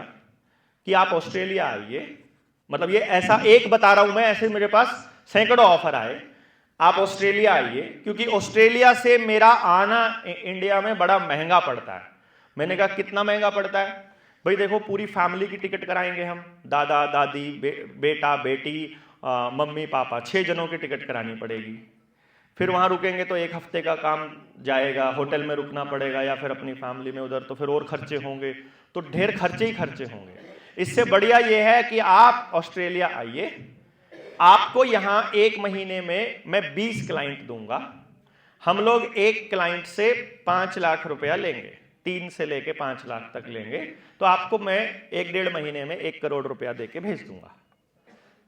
कि आप ऑस्ट्रेलिया आइए। मतलब ये ऐसा एक बता रहा हूं मैं, ऐसे मेरे पास सैकड़ों ऑफर आए, आप ऑस्ट्रेलिया आइए, क्योंकि ऑस्ट्रेलिया से मेरा आना इंडिया में बड़ा महंगा पड़ता है। मैंने कहा कितना महंगा पड़ता है? भाई देखो, पूरी फैमिली की टिकट कराएंगे हम, दादा दादी, बेटा बेटी, मम्मी पापा, 6 जनों की टिकट करानी पड़ेगी। फिर वहां रुकेंगे तो 1 हफ्ते का काम जाएगा, होटल में रुकना पड़ेगा या फिर अपनी फैमिली में उधर, तो फिर और खर्चे होंगे, तो ढेर खर्चे ही खर्चे होंगे। इससे बढ़िया ये है कि आप ऑस्ट्रेलिया आइए, आपको यहां 1 महीने में मैं 20 क्लाइंट दूंगा। हम लोग एक क्लाइंट से 5 लाख रुपया लेंगे, 3 से लेके 5 लाख तक लेंगे, तो आपको मैं 1-1.5 महीने में 1 करोड़ रुपया देके भेज दूंगा।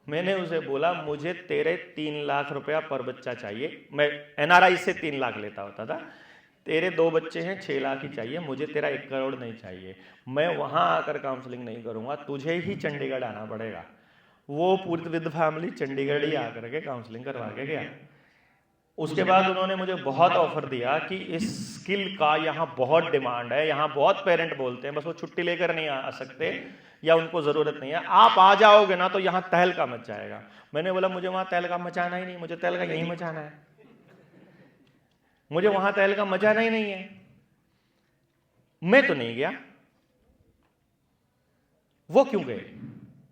मैंने उसे बोला, मुझे तेरे 3 लाख रुपया पर बच्चा चाहिए। मैं NRI से 3 लाख लेता होता था, तेरे 2 बच्चे हैं, 6 लाख ही चाहिए, मुझे तेरा 1 करोड़ नहीं चाहिए। मैं वहां आकर काउंसलिंग नहीं करूंगा, तुझे ही चंडीगढ़ आना पड़ेगा। वो पूरी विद फैमिली चंडीगढ़ ही आकर के काउंसलिंग करवा के गया। उसके बाद उन्होंने मुझे बहुत ऑफर दिया कि इस स्किल का यहाँ बहुत डिमांड है, यहाँ बहुत पेरेंट बोलते हैं, बस वो छुट्टी लेकर नहीं आ सकते या उनको जरूरत नहीं है, आप आ जाओगे ना तो यहाँ तहलका मच जाएगा। मैंने बोला मुझे वहां तहलका मचाना ही नहीं, मुझे तहलका यहीं मचाना है, मुझे वहां तहलका मचाना ही नहीं है। मैं तो नहीं गया, वो क्यों गए?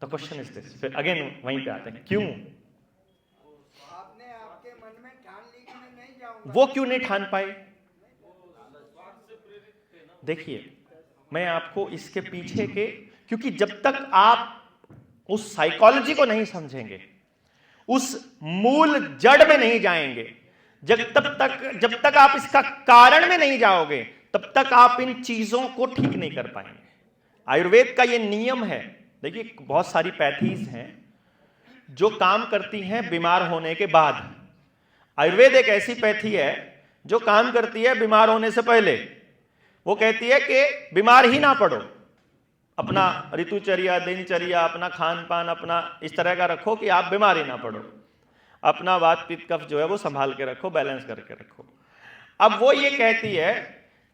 तो क्वेश्चन इज दिस, फिर अगेन वहीं पे आते हैं, क्यों? आपने आपके मन में ठान ली कि मैं नहीं जाऊंगा, वो क्यों नहीं ठान पाए? देखिए, मैं आपको इसके पीछे के, क्योंकि जब तक आप उस साइकोलॉजी को नहीं समझेंगे, उस मूल जड़ में नहीं जाएंगे, जब तक आप इसका कारण में नहीं जाओगे, तब तक आप इन चीजों को ठीक नहीं कर पाएंगे। आयुर्वेद का ये नियम है। देखिए, बहुत सारी पैथीज हैं जो काम करती हैं बीमार होने के बाद। आयुर्वेद एक ऐसी पैथी है जो काम करती है बीमार होने से पहले। वो कहती है कि बीमार ही ना पड़ो, अपना ऋतुचर्या, दिनचर्या, अपना खान पान अपना इस तरह का रखो कि आप बीमार ही ना पड़ो, अपना वात पित्त कफ जो है वो संभाल के रखो, बैलेंस करके रखो। अब वो ये कहती है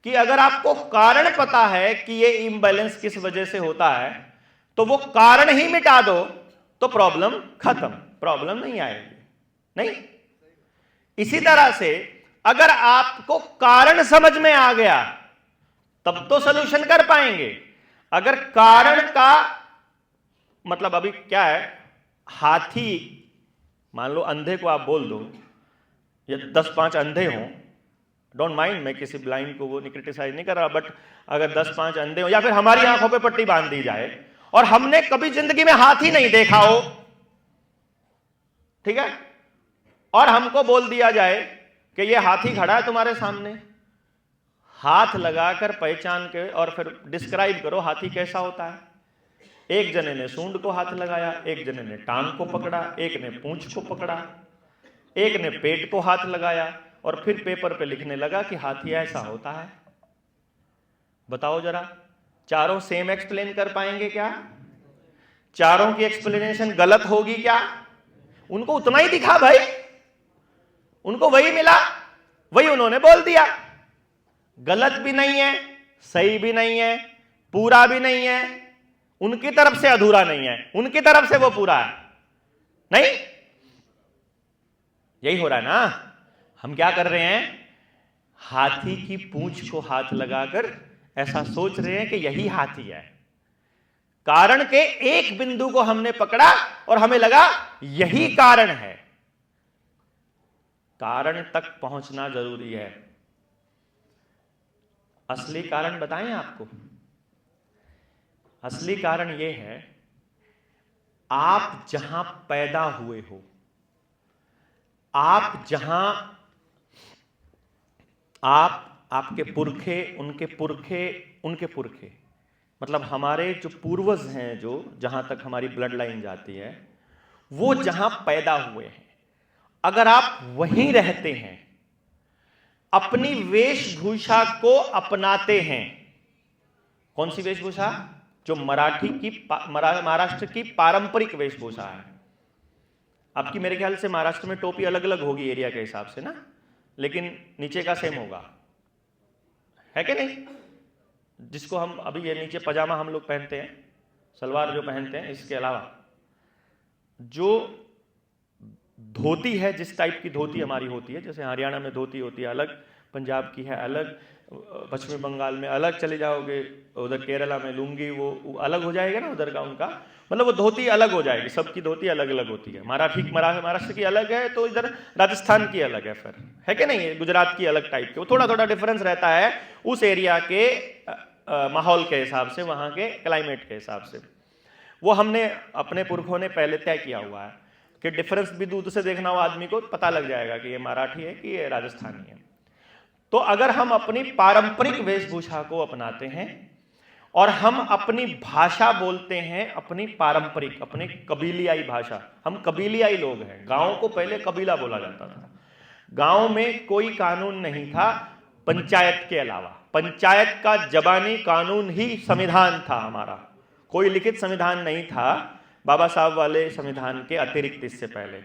कि अगर आपको कारण पता है कि ये इम्बैलेंस किस वजह से होता है, तो वो कारण ही मिटा दो तो प्रॉब्लम खत्म, प्रॉब्लम नहीं आएगी। नहीं, इसी तरह से अगर आपको कारण समझ में आ गया तब तो सलूशन कर पाएंगे। अगर कारण का मतलब, अभी क्या है, हाथी, मान लो अंधे को आप बोल दो, या 10-5 अंधे हों, डोंट माइंड, मैं किसी ब्लाइंड को वो क्रिटिसाइज नहीं कर रहा, बट अगर 10-5 अंधे हो या फिर हमारी आंखों पे पट्टी बांध दी जाए और हमने कभी जिंदगी में हाथी नहीं देखा हो, ठीक है, और हमको बोल दिया जाए कि ये हाथी खड़ा है तुम्हारे सामने, हाथ लगाकर पहचान के और फिर डिस्क्राइब करो हाथी कैसा होता है। एक जने ने सूंड को हाथ लगाया, एक जने ने टांग को पकड़ा, एक ने पूंछ को पकड़ा, एक ने पेट को हाथ लगाया और फिर पेपर पे लिखने लगा कि हाथी ऐसा होता है। बताओ जरा, चारों सेम एक्सप्लेन कर पाएंगे क्या? चारों की एक्सप्लेनेशन गलत होगी क्या? उनको उतना ही दिखा भाई, उनको वही मिला, वही उन्होंने बोल दिया। गलत भी नहीं है, सही भी नहीं है, पूरा भी नहीं है, उनकी तरफ से अधूरा नहीं है, उनकी तरफ से वो पूरा है। नहीं, यही हो रहा है ना। हम क्या कर रहे हैं, हाथी की पूंछ को हाथ लगाकर ऐसा सोच रहे हैं कि यही हाथी है। कारण के एक बिंदु को हमने पकड़ा और हमें लगा यही कारण है। कारण तक पहुंचना जरूरी है। असली कारण बताएं आपको। असली कारण यह है, आप जहां पैदा हुए हो, आप जहां, आपके पुरखे, उनके पुरखे, उनके पुरखे, मतलब हमारे जो पूर्वज हैं, जो जहां तक हमारी ब्लड लाइन जाती है, वो जहां पैदा हुए हैं, अगर आप वहीं रहते हैं, अपनी वेशभूषा को अपनाते हैं, कौन सी वेशभूषा? जो महाराष्ट्र की पारंपरिक वेशभूषा है। आपकी मेरे ख्याल से महाराष्ट्र में टोपी अलग अलग होगी एरिया के हिसाब से ना, लेकिन नीचे का सेम होगा, है कि नहीं? जिसको हम अभी ये नीचे पजामा हम लोग पहनते हैं, सलवार जो पहनते हैं, इसके अलावा जो धोती है, जिस टाइप की धोती हमारी होती है, जैसे हरियाणा में धोती होती है अलग, पंजाब की है अलग, पश्चिमी बंगाल में अलग, चले जाओगे उधर केरला में लुंगी वो अलग हो जाएगा ना उधर का उनका, मतलब वो धोती अलग हो जाएगी, सबकी धोती अलग अलग होती है। महाराष्ट्र की अलग है तो इधर राजस्थान की अलग है, फिर है कि नहीं, गुजरात की अलग टाइप के, वो थोड़ा थोड़ा डिफरेंस रहता है उस एरिया के माहौल के हिसाब से, वहां के क्लाइमेट के हिसाब से। वो हमने अपने पुरखों ने पहले तय किया हुआ है कि डिफरेंस भी दूर से देखना हो आदमी को पता लग जाएगा कि ये मराठी है कि ये राजस्थानी है। तो अगर हम अपनी पारंपरिक वेशभूषा को अपनाते हैं और हम अपनी भाषा बोलते हैं, अपनी पारंपरिक, अपनी कबीलियाई भाषा, हम कबीलियाई लोग हैं। गांव को पहले कबीला बोला जाता था, गांव में कोई कानून नहीं था पंचायत के अलावा, पंचायत का जबानी कानून ही संविधान था हमारा, कोई लिखित संविधान नहीं था बाबा साहब वाले संविधान के अतिरिक्त इससे पहले।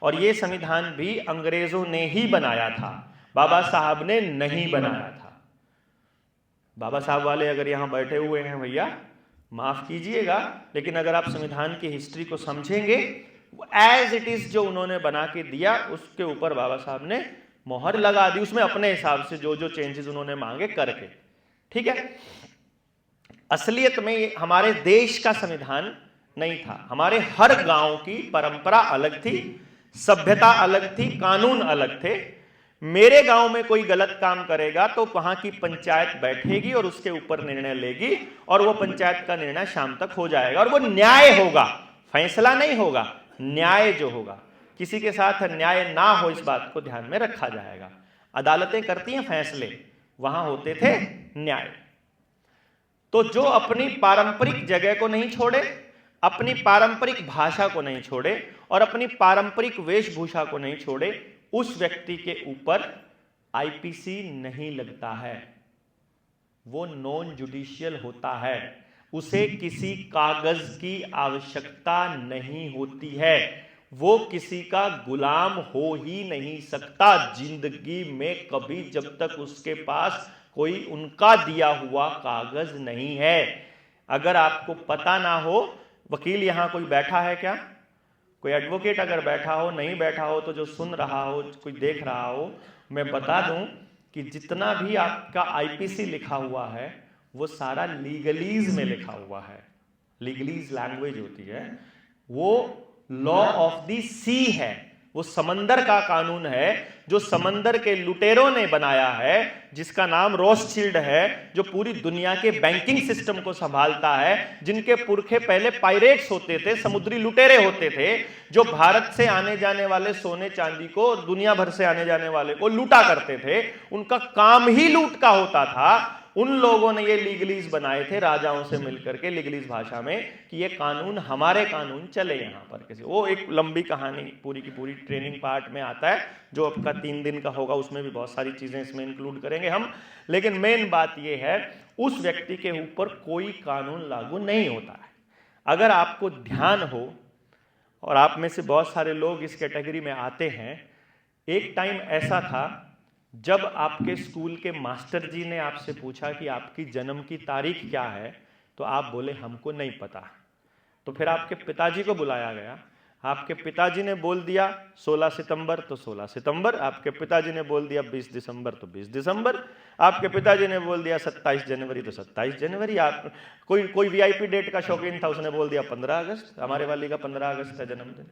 और ये संविधान भी अंग्रेजों ने ही बनाया था, बाबा साहब ने नहीं बनाया था। बाबा साहब वाले अगर यहां बैठे हुए हैं भैया माफ कीजिएगा, लेकिन अगर आप संविधान की हिस्ट्री को समझेंगे, एज इट इज जो उन्होंने बना के दिया उसके ऊपर बाबा साहब ने मोहर लगा दी, उसमें अपने हिसाब से जो जो चेंजेस उन्होंने मांगे करके, ठीक है। असलियत में हमारे देश का संविधान नहीं था, हमारे हर गांव की परंपरा अलग थी, सभ्यता अलग थी, कानून अलग थे। मेरे गांव में कोई गलत काम करेगा तो वहां की पंचायत बैठेगी और उसके ऊपर निर्णय लेगी, और वो पंचायत का निर्णय शाम तक हो जाएगा, और वो न्याय होगा, फैसला नहीं होगा, न्याय जो होगा, किसी के साथ अन्याय ना हो इस बात को ध्यान में रखा जाएगा। अदालतें करती हैं फैसले, वहां होते थे न्याय। तो जो अपनी पारंपरिक जगह को नहीं छोड़े, अपनी पारंपरिक भाषा को नहीं छोड़े और अपनी पारंपरिक वेशभूषा को नहीं छोड़े, उस व्यक्ति के ऊपर आईपीसी नहीं लगता है, वो नॉन जुडिशियल होता है, उसे किसी कागज की आवश्यकता नहीं होती है, वो किसी का गुलाम हो ही नहीं सकता जिंदगी में कभी, जब तक उसके पास कोई उनका दिया हुआ कागज नहीं है। अगर आपको पता ना हो, वकील यहां कोई बैठा है क्या, कोई एडवोकेट अगर बैठा हो, नहीं बैठा हो तो जो सुन रहा हो, कोई देख रहा हो, मैं बता दूं कि जितना भी आपका आईपीसी लिखा हुआ है वो सारा लीगलीज में लिखा हुआ है। लीगलीज लैंग्वेज होती है, वो लॉ ऑफ द सी है, वो समंदर का कानून है जो समंदर के लुटेरों ने बनाया है, जिसका नाम रोथशिल्ड है, जो पूरी दुनिया के बैंकिंग सिस्टम को संभालता है, जिनके पुरखे पहले पायरेट्स होते थे, समुद्री लुटेरे होते थे, जो भारत से आने जाने वाले सोने चांदी को, दुनिया भर से आने जाने वाले को लूटा करते थे, उनका काम ही लूट का होता था। उन लोगों ने ये लीगलीज बनाए थे राजाओं से मिलकर के लीगलीज भाषा में, कि ये कानून हमारे कानून चले यहां पर किसी, वो एक लंबी कहानी पूरी की पूरी ट्रेनिंग पार्ट में आता है जो आपका 3 दिन का होगा, उसमें भी बहुत सारी चीजें इसमें इंक्लूड करेंगे हम। लेकिन मेन बात ये है, उस व्यक्ति के ऊपर कोई कानून लागू नहीं होता है। अगर आपको ध्यान हो, और आप में से बहुत सारे लोग इस कैटेगरी में आते हैं, एक टाइम ऐसा था जब आपके स्कूल के मास्टर जी ने आपसे पूछा कि आपकी जन्म की तारीख क्या है, तो आप बोले हमको नहीं पता। तो फिर आपके पिताजी को बुलाया गया, आपके पिताजी ने बोल दिया 16 सितंबर तो 16 सितंबर, आपके पिताजी ने बोल दिया 20 दिसंबर तो 20 दिसंबर, आपके पिताजी ने बोल दिया 27 जनवरी तो 27 जनवरी। आप कोई वीआईपी डेट का शौकीन था, उसने बोल दिया 15 अगस्त, हमारे वाली का 15 अगस्त है जन्मदिन।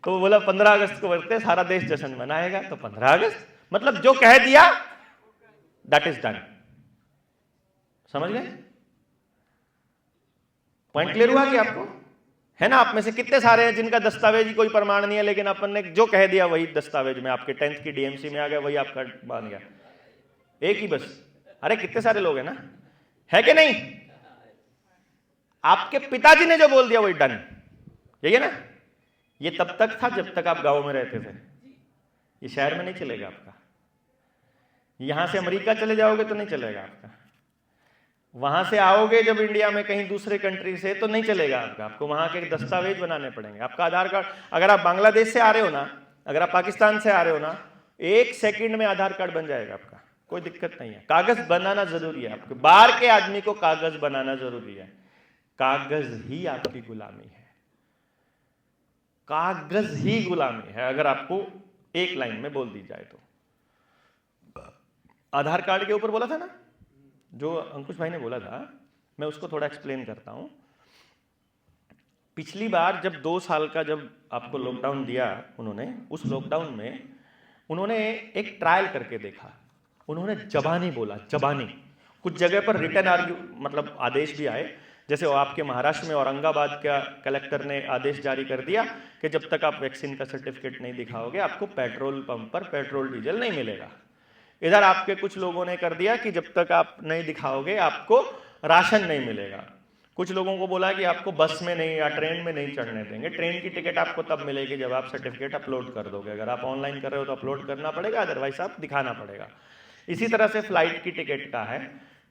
तो बोला 15 अगस्त को बढ़ते सारा देश जश्न मनाएगा, तो 15 अगस्त, मतलब जो कह दिया दैट इज डन। समझ गए? पॉइंट क्लियर हुआ कि आपको? है ना, आप में से कितने सारे हैं जिनका दस्तावेज कोई प्रमाण नहीं है, लेकिन अपन ने जो कह दिया वही दस्तावेज में, आपके 10th की डीएमसी में आ गया, वही आपका बन गया, एक ही बस। अरे कितने सारे लोग हैं ना, है कि नहीं? आपके पिताजी ने जो बोल दिया वही डन, यही है ना। ये तब तक था जब तक आप गांव में रहते थे, ये शहर में नहीं चलेगा आपका। यहां से अमेरिका चले जाओगे तो नहीं चलेगा आपका, वहां से आओगे जब इंडिया में कहीं दूसरे कंट्री से तो नहीं चलेगा आपका, आपको वहां के दस्तावेज बनाने पड़ेंगे। आपका आधार कार्ड, अगर आप बांग्लादेश से आ रहे हो ना, अगर आप पाकिस्तान से आ रहे हो ना, 1 सेकंड में आधार कार्ड बन जाएगा आपका, कोई दिक्कत नहीं है। कागज बनाना जरूरी है, आपके बाहर के आदमी को कागज बनाना जरूरी है, कागज ही आपकी गुलामी है, कागज ही गुलामी है, अगर आपको एक लाइन में बोल दी जाए तो। आधार कार्ड के ऊपर बोला था ना, जो अंकुश भाई ने बोला था, मैं उसको थोड़ा एक्सप्लेन करता हूं। पिछली बार जब 2 साल का जब आपको लॉकडाउन दिया उन्होंने, उस लॉकडाउन में उन्होंने एक ट्रायल करके देखा। उन्होंने जबानी बोला, जबानी। कुछ जगह पर रिटर्न मतलब आदेश भी आए, जैसे वो आपके महाराष्ट्र में औरंगाबाद का कलेक्टर ने आदेश जारी कर दिया कि जब तक आप वैक्सीन का सर्टिफिकेट नहीं दिखाओगे आपको पेट्रोल पंप पर पेट्रोल डीजल नहीं मिलेगा। इधर आपके कुछ लोगों ने कर दिया कि जब तक आप नहीं दिखाओगे आपको राशन नहीं मिलेगा। कुछ लोगों को बोला कि आपको बस में नहीं या ट्रेन में नहीं चढ़ने देंगे, ट्रेन की टिकट आपको तब मिलेगी जब आप सर्टिफिकेट अपलोड कर दोगे। अगर आप ऑनलाइन कर रहे हो तो अपलोड करना पड़ेगा, अदरवाइज आप दिखाना पड़ेगा। इसी तरह से फ्लाइट की टिकट का है,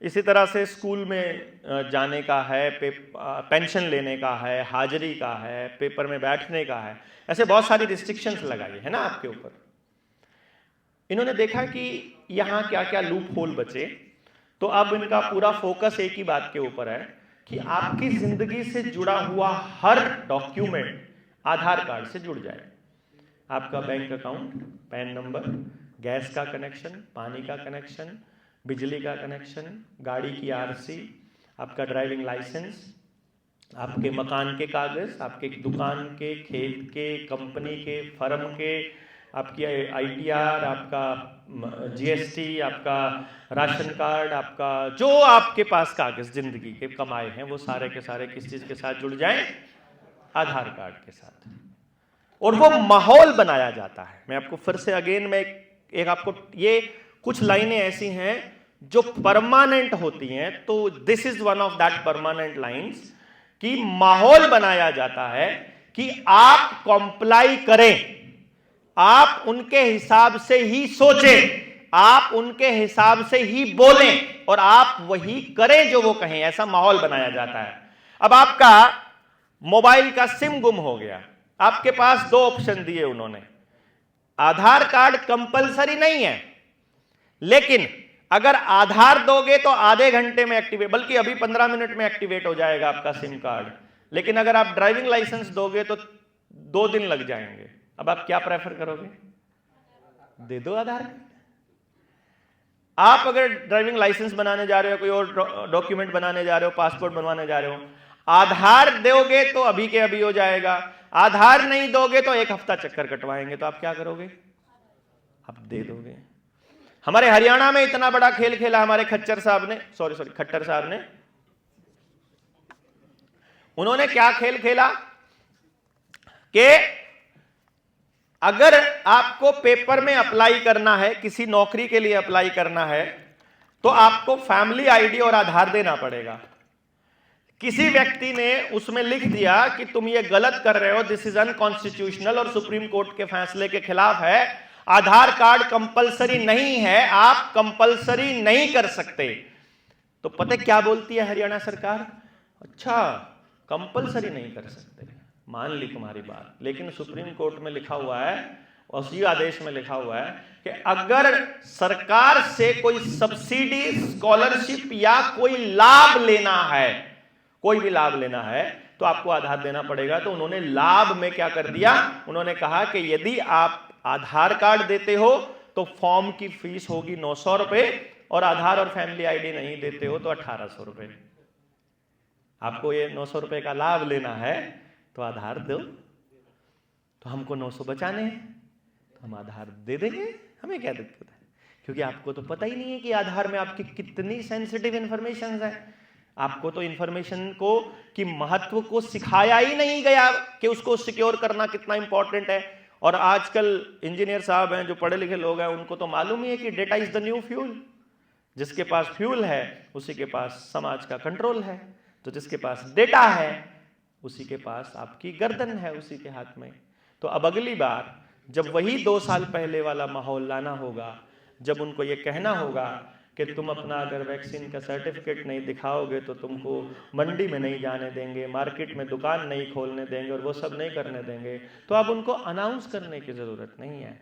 इसी तरह से स्कूल में जाने का है, पेंशन लेने का है, हाजिरी का है, पेपर में बैठने का है, ऐसे बहुत सारी रिस्ट्रिक्शंस लगाई है ना आपके ऊपर। इन्होंने देखा कि यहाँ क्या क्या लूप होल बचे, तो अब इनका पूरा फोकस एक ही बात के ऊपर है कि आपकी जिंदगी से जुड़ा हुआ हर डॉक्यूमेंट आधार कार्ड से जुड़ जाए। आपका bank account, pan number, gas का कनेक्शन, पानी का कनेक्शन, बिजली का कनेक्शन, गाड़ी की आरसी, आपका ड्राइविंग लाइसेंस, आपके मकान के कागज, आपके दुकान के, खेत के, कंपनी के, फर्म के, आपकी ITR, आपका GST, आपका राशन कार्ड, आपका जो आपके पास कागज जिंदगी के कमाए हैं वो सारे के सारे किस चीज के साथ जुड़ जाएं? आधार कार्ड के साथ। और वो माहौल बनाया जाता है। मैं आपको फिर से अगेन में एक आपको ये कुछ लाइनें ऐसी हैं जो परमानेंट होती हैं, तो this is one of that permanent lines कि माहौल बनाया जाता है कि आप कॉम्प्लाई करें, आप उनके हिसाब से ही सोचें, आप उनके हिसाब से ही बोलें और आप वही करें जो वो कहें, ऐसा माहौल बनाया जाता है। अब आपका मोबाइल का सिम गुम हो गया, आपके पास 2 ऑप्शन दिए उन्होंने। आधार कार्ड कंपलसरी नहीं है, लेकिन अगर आधार दोगे तो आधे घंटे में एक्टिवेट, बल्कि अभी 15 मिनट में एक्टिवेट हो जाएगा आपका सिम कार्ड। लेकिन अगर आप ड्राइविंग लाइसेंस दोगे तो 2 दिन लग जाएंगे। अब आप क्या प्रेफर करोगे? दे दो आधार कार्ड। आप अगर ड्राइविंग लाइसेंस बनाने जा रहे हो, कोई और डॉक्यूमेंट बनाने जा रहे हो, पासपोर्ट बनवाने जा रहे हो, आधार दोगे तो अभी के अभी हो जाएगा, आधार नहीं दोगे तो 1 हफ्ता चक्कर कटवाएंगे। तो आप क्या करोगे? आप दे दोगे। हमारे हरियाणा में इतना बड़ा खेल खेला हमारे खट्टर साहब ने। उन्होंने क्या खेल खेला कि अगर आपको पेपर में अप्लाई करना है, किसी नौकरी के लिए अप्लाई करना है, तो आपको फैमिली आईडी और आधार देना पड़ेगा। किसी व्यक्ति ने उसमें लिख दिया कि तुम ये गलत कर रहे हो, दिस इज अनकॉन्स्टिट्यूशनल और सुप्रीम कोर्ट के फैसले के खिलाफ है, आधार कार्ड कंपलसरी नहीं है, आप कंपलसरी नहीं कर सकते। तो पता क्या बोलती है हरियाणा सरकार? अच्छा, कंपलसरी नहीं कर सकते, मान ली तुम्हारी बात, लेकिन सुप्रीम कोर्ट में लिखा हुआ है, उसी आदेश में लिखा हुआ है कि अगर सरकार से कोई सब्सिडी, स्कॉलरशिप या कोई लाभ लेना है, कोई भी लाभ लेना है, तो आपको आधार देना पड़ेगा। तो उन्होंने लाभ में क्या कर दिया? उन्होंने कहा कि यदि आप आधार कार्ड देते हो तो फॉर्म की फीस होगी 900 रुपए, और आधार और फैमिली आईडी नहीं देते हो तो 1800 रुपए। आपको ये 900 रुपए का लाभ लेना है तो आधार दो, तो हमको 900 बचाने हैं तो हम आधार दे देंगे, हमें क्या दिक्कत है? क्योंकि आपको तो पता ही नहीं है कि आधार में आपकी कितनी सेंसिटिव इंफॉर्मेशन है। आपको तो इंफॉर्मेशन को कि महत्व को सिखाया ही नहीं गया कि उसको सिक्योर करना कितना इंपॉर्टेंट है। और आजकल इंजीनियर साहब हैं, जो पढ़े लिखे लोग हैं, उनको तो मालूम ही है कि data is the new fuel. जिसके पास फ्यूल है उसी के पास समाज का कंट्रोल है, तो जिसके पास डेटा है उसी के पास आपकी गर्दन है, उसी के हाथ में। तो अब अगली बार जब वही 2 साल पहले वाला माहौल लाना होगा, जब उनको ये कहना होगा कि तुम अपना अगर वैक्सीन का सर्टिफिकेट नहीं दिखाओगे तो तुमको मंडी में नहीं जाने देंगे, मार्केट में दुकान नहीं खोलने देंगे और वो सब नहीं करने देंगे, तो अब उनको अनाउंस करने की ज़रूरत नहीं है।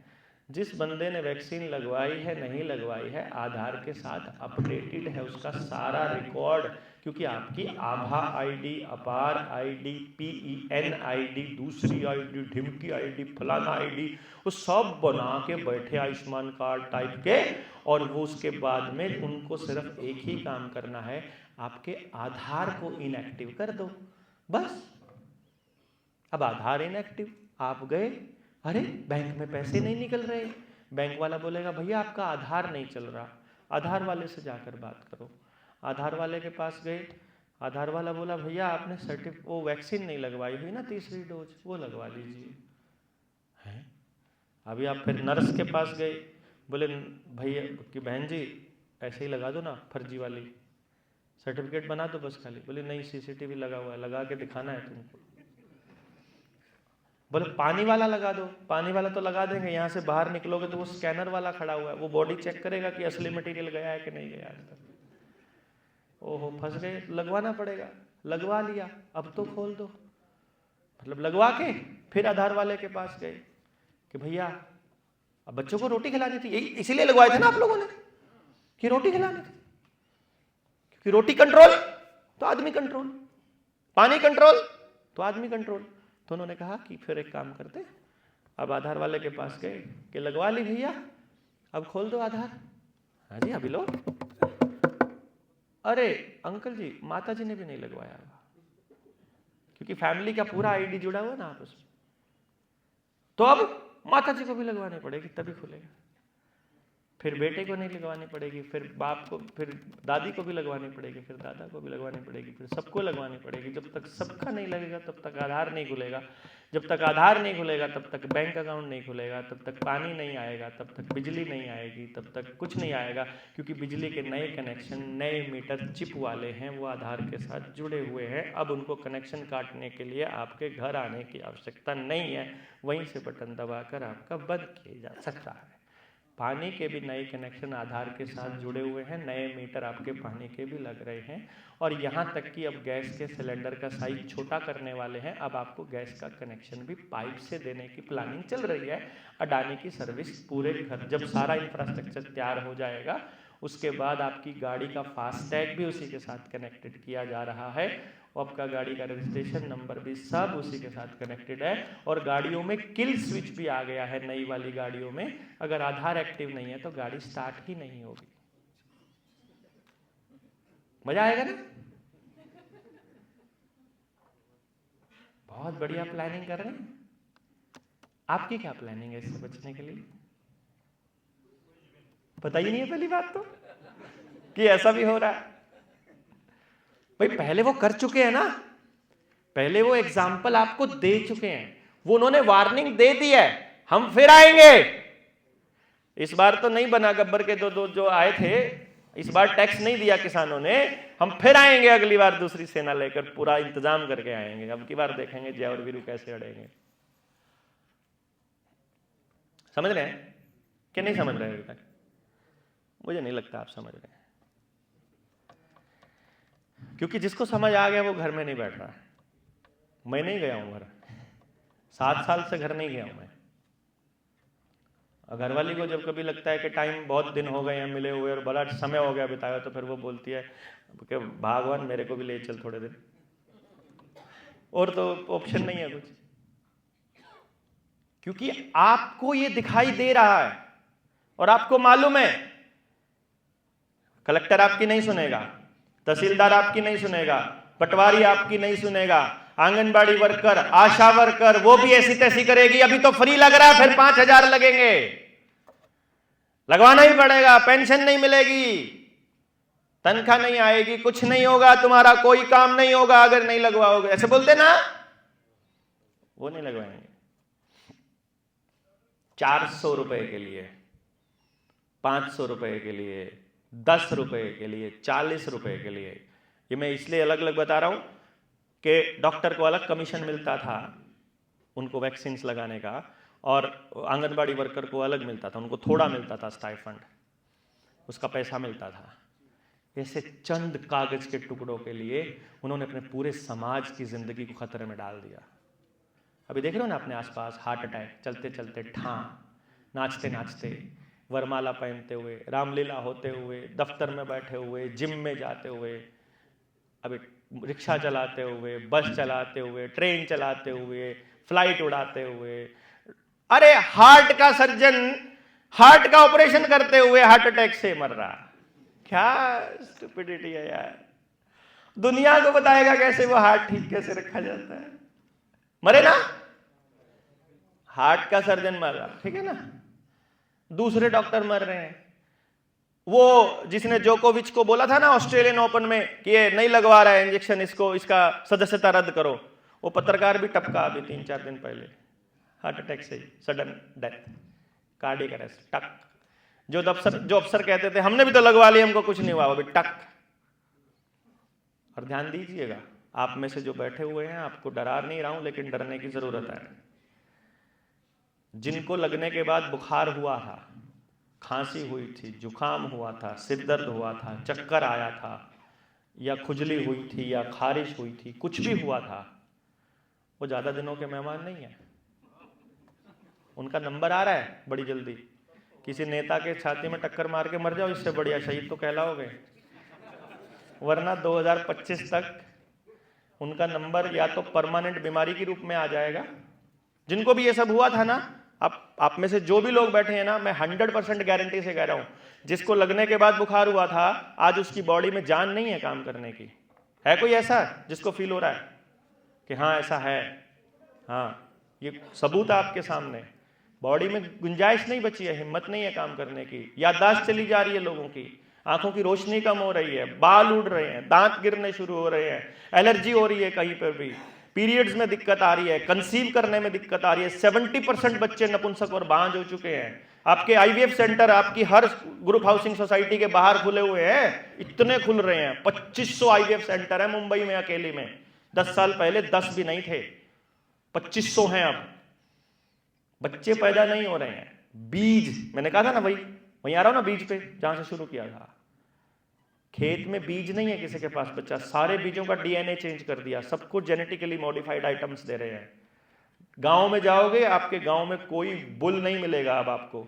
जिस बंदे ने वैक्सीन लगवाई है नहीं लगवाई है, आधार के साथ अपडेटेड है उसका सारा रिकॉर्ड, क्योंकि आपकी आभा आईडी, अपार आईडी, PEN आईडी, दूसरी आईडी, ढिमकी आईडी, फलाना आईडी, वो सब बना के बैठे आयुष्मान कार्ड टाइप के, और वो उसके बाद में उनको सिर्फ एक ही काम करना है, आपके आधार को इनएक्टिव कर दो, बस। अब आधार इनएक्टिव, आप गए, अरे बैंक में पैसे नहीं निकल रहे, बैंक वाला बोलेगा भैया आपका आधार नहीं चल रहा, आधार वाले से जाकर बात करो। आधार वाले के पास गए, आधार वाला बोला भैया आपने वो वैक्सीन नहीं लगवाई हुई ना, तीसरी डोज, वो लगवा लीजिए। हैं, अभी आप फिर नर्स के पास गए, बोले भैया कि बहन जी ऐसे ही लगा दो ना, फर्जी वाली सर्टिफिकेट बना दो बस खाली, बोले नहीं CCTV लगा हुआ है, लगा के दिखाना है तुमको। बोले पानी वाला लगा दो, पानी वाला तो लगा देंगे, यहाँ से बाहर निकलोगे तो वो स्कैनर वाला खड़ा हुआ है, वो बॉडी चेक करेगा कि असली मटेरियल गया है कि नहीं गया आज तक। ओहो फंस गए, लगवाना पड़ेगा, लगवा लिया, अब तो खोल दो, मतलब लगवा के फिर आधार वाले के पास गए कि भैया अब बच्चों को रोटी खिलानी थी, इसीलिए लगवाए थे ना आप लोगों ने कि रोटी खिलानी थी, क्योंकि रोटी कंट्रोल तो आदमी कंट्रोल, पानी कंट्रोल तो आदमी कंट्रोल। तो उन्होंने कहा कि फिर एक काम करते, अब आधार वाले के पास गए कि लगवा ली भैया, अब खोल दो आधार। हाँ जी अभी लो। अरे अंकल जी माता जी ने भी नहीं लगवाया, क्योंकि फैमिली का पूरा आईडी जुड़ा हुआ ना आपस में, तो अब माता जी को भी लगवानी पड़ेगी तभी खुलेगा, फिर बेटे को नहीं लगवानी पड़ेगी, फिर बाप को, फिर दादी को भी लगवानी पड़ेगी, फिर दादा को भी लगवानी पड़ेगी, फिर सबको लगवानी पड़ेगी। जब तक सबका नहीं लगेगा तब तक आधार नहीं खुलेगा, जब तक आधार नहीं खुलेगा तब तक बैंक अकाउंट नहीं खुलेगा, तब तक पानी नहीं आएगा, तब तक बिजली नहीं आएगी, तब तक कुछ नहीं आएगा, क्योंकि बिजली के नए कनेक्शन, नए मीटर चिप वाले हैं, वो आधार के साथ जुड़े हुए हैं। अब उनको कनेक्शन काटने के लिए आपके घर आने की आवश्यकता नहीं है, वहीं से बटन दबाकर आपका बंद किया जा सकता है। पानी के भी नए कनेक्शन आधार के साथ जुड़े हुए हैं, नए मीटर आपके पानी के भी लग रहे हैं, और यहाँ तक कि अब गैस के सिलेंडर का साइज छोटा करने वाले हैं। अब आपको गैस का कनेक्शन भी पाइप से देने की प्लानिंग चल रही है। अडानी की सर्विस पूरे घर, जब सारा इंफ्रास्ट्रक्चर तैयार हो जाएगा उसके बाद आपकी गाड़ी का फास्टैग भी उसी के साथ कनेक्टेड किया जा रहा है, आपका गाड़ी का रजिस्ट्रेशन नंबर भी सब उसी के साथ कनेक्टेड है, और गाड़ियों में किल स्विच भी आ गया है नई वाली गाड़ियों में। अगर आधार एक्टिव नहीं है तो गाड़ी स्टार्ट ही नहीं होगी। मजा आएगा ना? बहुत बढ़िया प्लानिंग कर रहे हैं। आपकी क्या प्लानिंग है इससे बचने के लिए? पता ही नहीं है पहली बात तो कि ऐसा भी हो रहा है। भाई पहले वो कर चुके हैं ना, पहले वो एग्जाम्पल आपको दे चुके हैं, वो उन्होंने वार्निंग दे दी है, हम फिर आएंगे। इस बार तो नहीं बना गब्बर के दो जो आए थे, इस बार टैक्स नहीं दिया किसानों ने, हम फिर आएंगे अगली बार दूसरी सेना लेकर, पूरा इंतजाम करके आएंगे। अब की बार देखेंगे जय और वीरू कैसे अड़ेंगे। समझ रहे हैं कि नहीं समझ रहे अभी तक? मुझे नहीं लगता आप समझ रहे हैं, क्योंकि जिसको समझ आ गया वो घर में नहीं बैठ रहा है। मैं नहीं गया हूं घर, 7 साल से घर नहीं गया हूं मैं। घर वाली को जब कभी लगता है कि टाइम बहुत दिन हो गए हैं मिले हुए और बड़ा समय हो गया बिताया, तो फिर वो बोलती है कि भगवान मेरे को भी ले चल थोड़े दिन, और तो ऑप्शन नहीं है कुछ। क्योंकि आपको ये दिखाई दे रहा है और आपको मालूम है कलेक्टर आपकी नहीं सुनेगा, तहसीलदार आपकी नहीं सुनेगा, पटवारी आपकी नहीं सुनेगा, आंगनबाड़ी वर्कर, आशा वर्कर, वो भी ऐसी तैसी करेगी। अभी तो फ्री लग रहा है, फिर 5,000 लगेंगे, लगवाना ही पड़ेगा। पेंशन नहीं मिलेगी, तनख्वाह नहीं आएगी, कुछ नहीं होगा, तुम्हारा कोई काम नहीं होगा अगर नहीं लगवाओगे। ऐसे बोलते ना, वो नहीं लगवाएंगे। 400 रुपए के लिए, 500 रुपए के लिए, 10 रुपए के लिए, 40 रुपए के लिए, ये मैं इसलिए अलग अलग बता रहा हूं कि डॉक्टर को अलग कमीशन मिलता था उनको वैक्सीन लगाने का, और आंगनबाड़ी वर्कर को अलग मिलता था, उनको थोड़ा मिलता था स्टाइफंड, उसका पैसा मिलता था। ऐसे चंद कागज के टुकड़ों के लिए उन्होंने अपने पूरे समाज की जिंदगी को खतरे में डाल दिया। अभी देख रहे हो ना अपने आसपास हार्ट अटैक, चलते चलते ठां, नाचते नाचते, वरमाला पहनते हुए, रामलीला होते हुए, दफ्तर में बैठे हुए, जिम में जाते हुए, अभी रिक्शा चलाते हुए, बस चलाते हुए, ट्रेन चलाते हुए, फ्लाइट उड़ाते हुए, अरे हार्ट का सर्जन हार्ट का ऑपरेशन करते हुए हार्ट अटैक से मर रहा। क्या स्टुपिडिटी है यार। दुनिया को बताएगा कैसे वो हार्ट ठीक कैसे रखा जाता है। मरे ना, हार्ट का सर्जन मर रहा, ठीक है ना, दूसरे डॉक्टर मर रहे हैं। वो जिसने जोकोविच को बोला था ना ऑस्ट्रेलियन ओपन में कि ये नहीं लगवा रहा है इंजेक्शन, इसको, इसका सदस्यता रद्द करो, वो पत्रकार भी टपका अभी 3-4 दिन पहले, हार्ट अटैक से, सडन डेथ, कार्डियक अरेस्ट, टक। जो अफसर कहते थे हमने भी तो लगवा लिया, हमको कुछ नहीं हुआ, अभी टक। और ध्यान दीजिएगा, आप में से जो बैठे हुए हैं, आपको डरा नहीं रहा हूं, लेकिन डरने की जरूरत है। जिनको लगने के बाद बुखार हुआ था, खांसी हुई थी, जुकाम हुआ था, सिर दर्द हुआ था, चक्कर आया था, या खुजली हुई थी, या खारिश हुई थी, कुछ भी हुआ था, वो ज्यादा दिनों के मेहमान नहीं है। उनका नंबर आ रहा है बड़ी जल्दी। किसी नेता के छाती में टक्कर मार के मर जाओ, इससे बढ़िया शहीद तो कहलाओगे। वरना 2025 तक उनका नंबर या तो परमानेंट बीमारी के रूप में आ जाएगा। जिनको भी ये सब हुआ था ना, आप में से जो भी लोग बैठे हैं ना, मैं 100% गारंटी से कह रहा हूं, जिसको लगने के बाद बुखार हुआ था, आज उसकी बॉडी में जान नहीं है काम करने की। है कोई ऐसा जिसको फील हो रहा है कि हाँ ऐसा है? हाँ, ये सबूत है आपके सामने। बॉडी में गुंजाइश नहीं बची है, हिम्मत नहीं है काम करने की, याददाश्त चली जा रही है लोगों की, आंखों की रोशनी कम हो रही है, बाल उड़ रहे हैं, दांत गिरने शुरू हो रहे हैं, एलर्जी हो रही है कहीं पर भी, पीरियड्स में दिक्कत आ रही है, कंसीव करने में दिक्कत आ रही है। 70% बच्चे नपुंसक और बांझ हो चुके हैं। आपके आईवीएफ सेंटर आपकी हर ग्रुप हाउसिंग सोसाइटी के बाहर खुले हुए हैं, इतने खुल रहे हैं। 2500 आईवीएफ सेंटर है मुंबई में अकेले में। 10 साल पहले 10 भी नहीं थे, 2500 हैं अब। बच्चे पैदा नहीं हो रहे हैं। बीज, मैंने कहा था ना, वहीं आ रहा हूं ना, बीज पे जहां से शुरू किया था। खेत में बीज नहीं है किसी के पास बच्चा, सारे बीजों का डीएनए चेंज कर दिया, सब कुछ जेनेटिकली मॉडिफाइड आइटम्स दे रहे हैं। गांव में जाओगे, आपके गांव में कोई बुल नहीं मिलेगा, अब आपको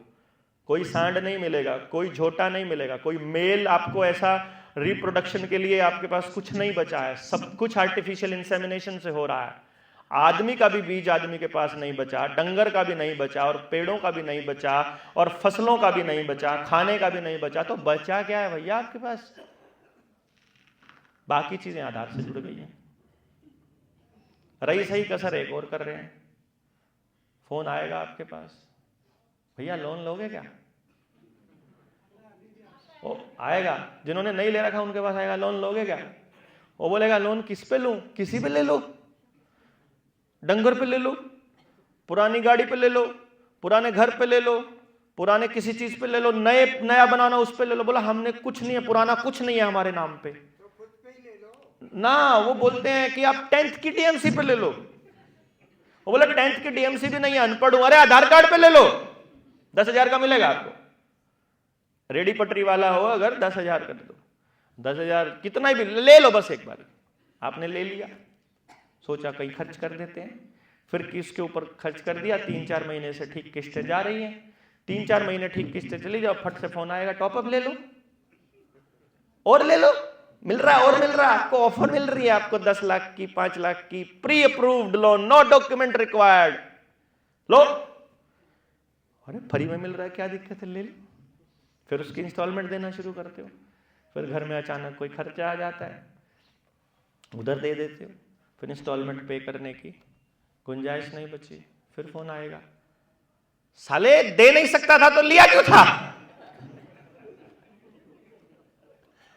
कोई सांड नहीं मिलेगा, कोई झोटा नहीं मिलेगा, कोई मेल आपको ऐसा रिप्रोडक्शन के लिए आपके पास कुछ नहीं बचा है। सब कुछ आर्टिफिशियल इंसेमिनेशन से हो रहा है। आदमी का भी बीज आदमी के पास नहीं बचा, डंगर का भी नहीं बचा, और पेड़ों का भी नहीं बचा, और फसलों का भी नहीं बचा, खाने का भी नहीं बचा। तो बचा क्या है भैया आपके पास? बाकी चीजें आधार से जुड़ गई हैं। रही सही कसर एक और कर रहे हैं। फोन आएगा आपके पास, भैया लोन लोगे क्या? वो आएगा, जिन्होंने नहीं ले रखा उनके पास आएगा, लोन लोगे क्या? वो बोलेगा लोन किस पे लूं? किसी पे ले लो, डंगर पे ले लो, पुरानी गाड़ी पे ले लो, पुराने घर पे ले लो, पुराने किसी चीज पे ले लो, नया बनाना उस पे ले लो। बोला हमने कुछ नहीं है, पुराना कुछ नहीं है हमारे नाम पे। तो खुद पे ही ले लो ना, वो बोलते हैं कि आप 10th की डीएमसी पे ले लो। वो बोला 10th की डीएमसी भी नहीं है, अनपढ़ हूं। अरे आधार कार्ड पे ले लो, 10,000 का मिलेगा आपको। रेडी पटरी वाला हो अगर 10,000 कर दो, 10,000 कितना भी ले लो, बस एक बार। आपने ले लिया, सोचा कहीं खर्च कर देते हैं, फिर किसके ऊपर खर्च कर दिया। 3-4 महीने से ठीक किस्तें जा रही हैं, 3-4 महीने ठीक किस्तें चली जाओ, फट से फोन आएगा टॉपअप ले लो, और ले लो, मिल रहा है, और मिल रहा है आपको, ऑफर मिल रही है आपको 10 लाख की, 5 लाख की, pre approved loan, no document required, लो। अरे फ्री में मिल रहा है, क्या दिक्कत है, ले लो। फिर उसकी इंस्टॉलमेंट देना शुरू करते हो। फिर घर में अचानक कोई खर्चा आ जाता है, उधर दे देते हो, फिर इंस्टॉलमेंट पे करने की गुंजाइश नहीं बची। फिर फोन आएगा, साले दे नहीं सकता था तो लिया क्यों था?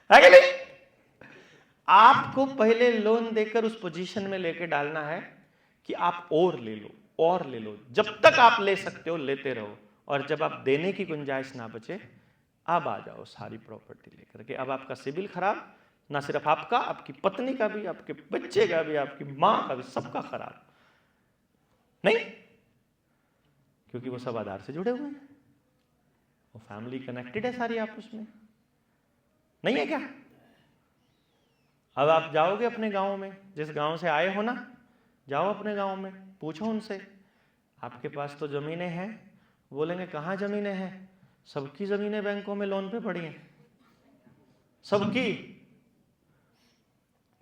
है कि नहीं? आपको पहले लोन देकर उस पोजीशन में लेके डालना है कि आप और ले लो, और ले लो। जब तक आप ले सकते हो लेते रहो, और जब आप देने की गुंजाइश ना बचे, अब आ जाओ सारी प्रॉपर्टी लेकर के। अब आपका सिविल खराब, ना सिर्फ आपका, आपकी पत्नी का भी, आपके बच्चे का भी, आपकी मां का भी, सबका खराब। नहीं, क्योंकि वो सब आधार से जुड़े हुए हैं, वो फैमिली कनेक्टेड है सारी आपस में। नहीं है क्या? अब आप जाओगे अपने गांव में, जिस गांव से आए हो ना, जाओ अपने गांव में, पूछो उनसे, आपके पास तो जमीनें हैं, बोलेंगे कहाँ जमीनें हैं? सबकी जमीनें बैंकों में लोन पे पड़ी हैं, सबकी।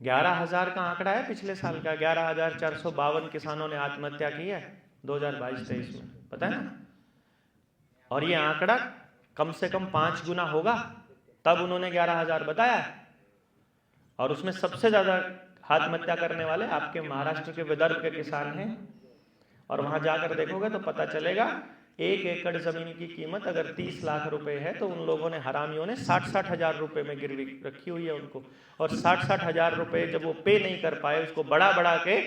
11,000 का आंकड़ा है पिछले साल का, 11,452 किसानों ने आत्महत्या की है 2022-23 में, पता है ना? और ये आंकड़ा कम से कम 5 गुना होगा, तब उन्होंने 11,000 बताया। और उसमें सबसे ज्यादा आत्महत्या करने वाले आपके महाराष्ट्र के विदर्भ के किसान हैं। और वहां जाकर देखोगे तो पता चलेगा 1 एकड़ जमीन की कीमत अगर 30 लाख रुपए है तो उन लोगों ने, हरामियों ने 60-60 हजार रुपए में गिरवी रखी हुई है उनको। और 60-60 हजार रुपए जब वो पे नहीं कर पाए, उसको बढ़ा बढ़ा के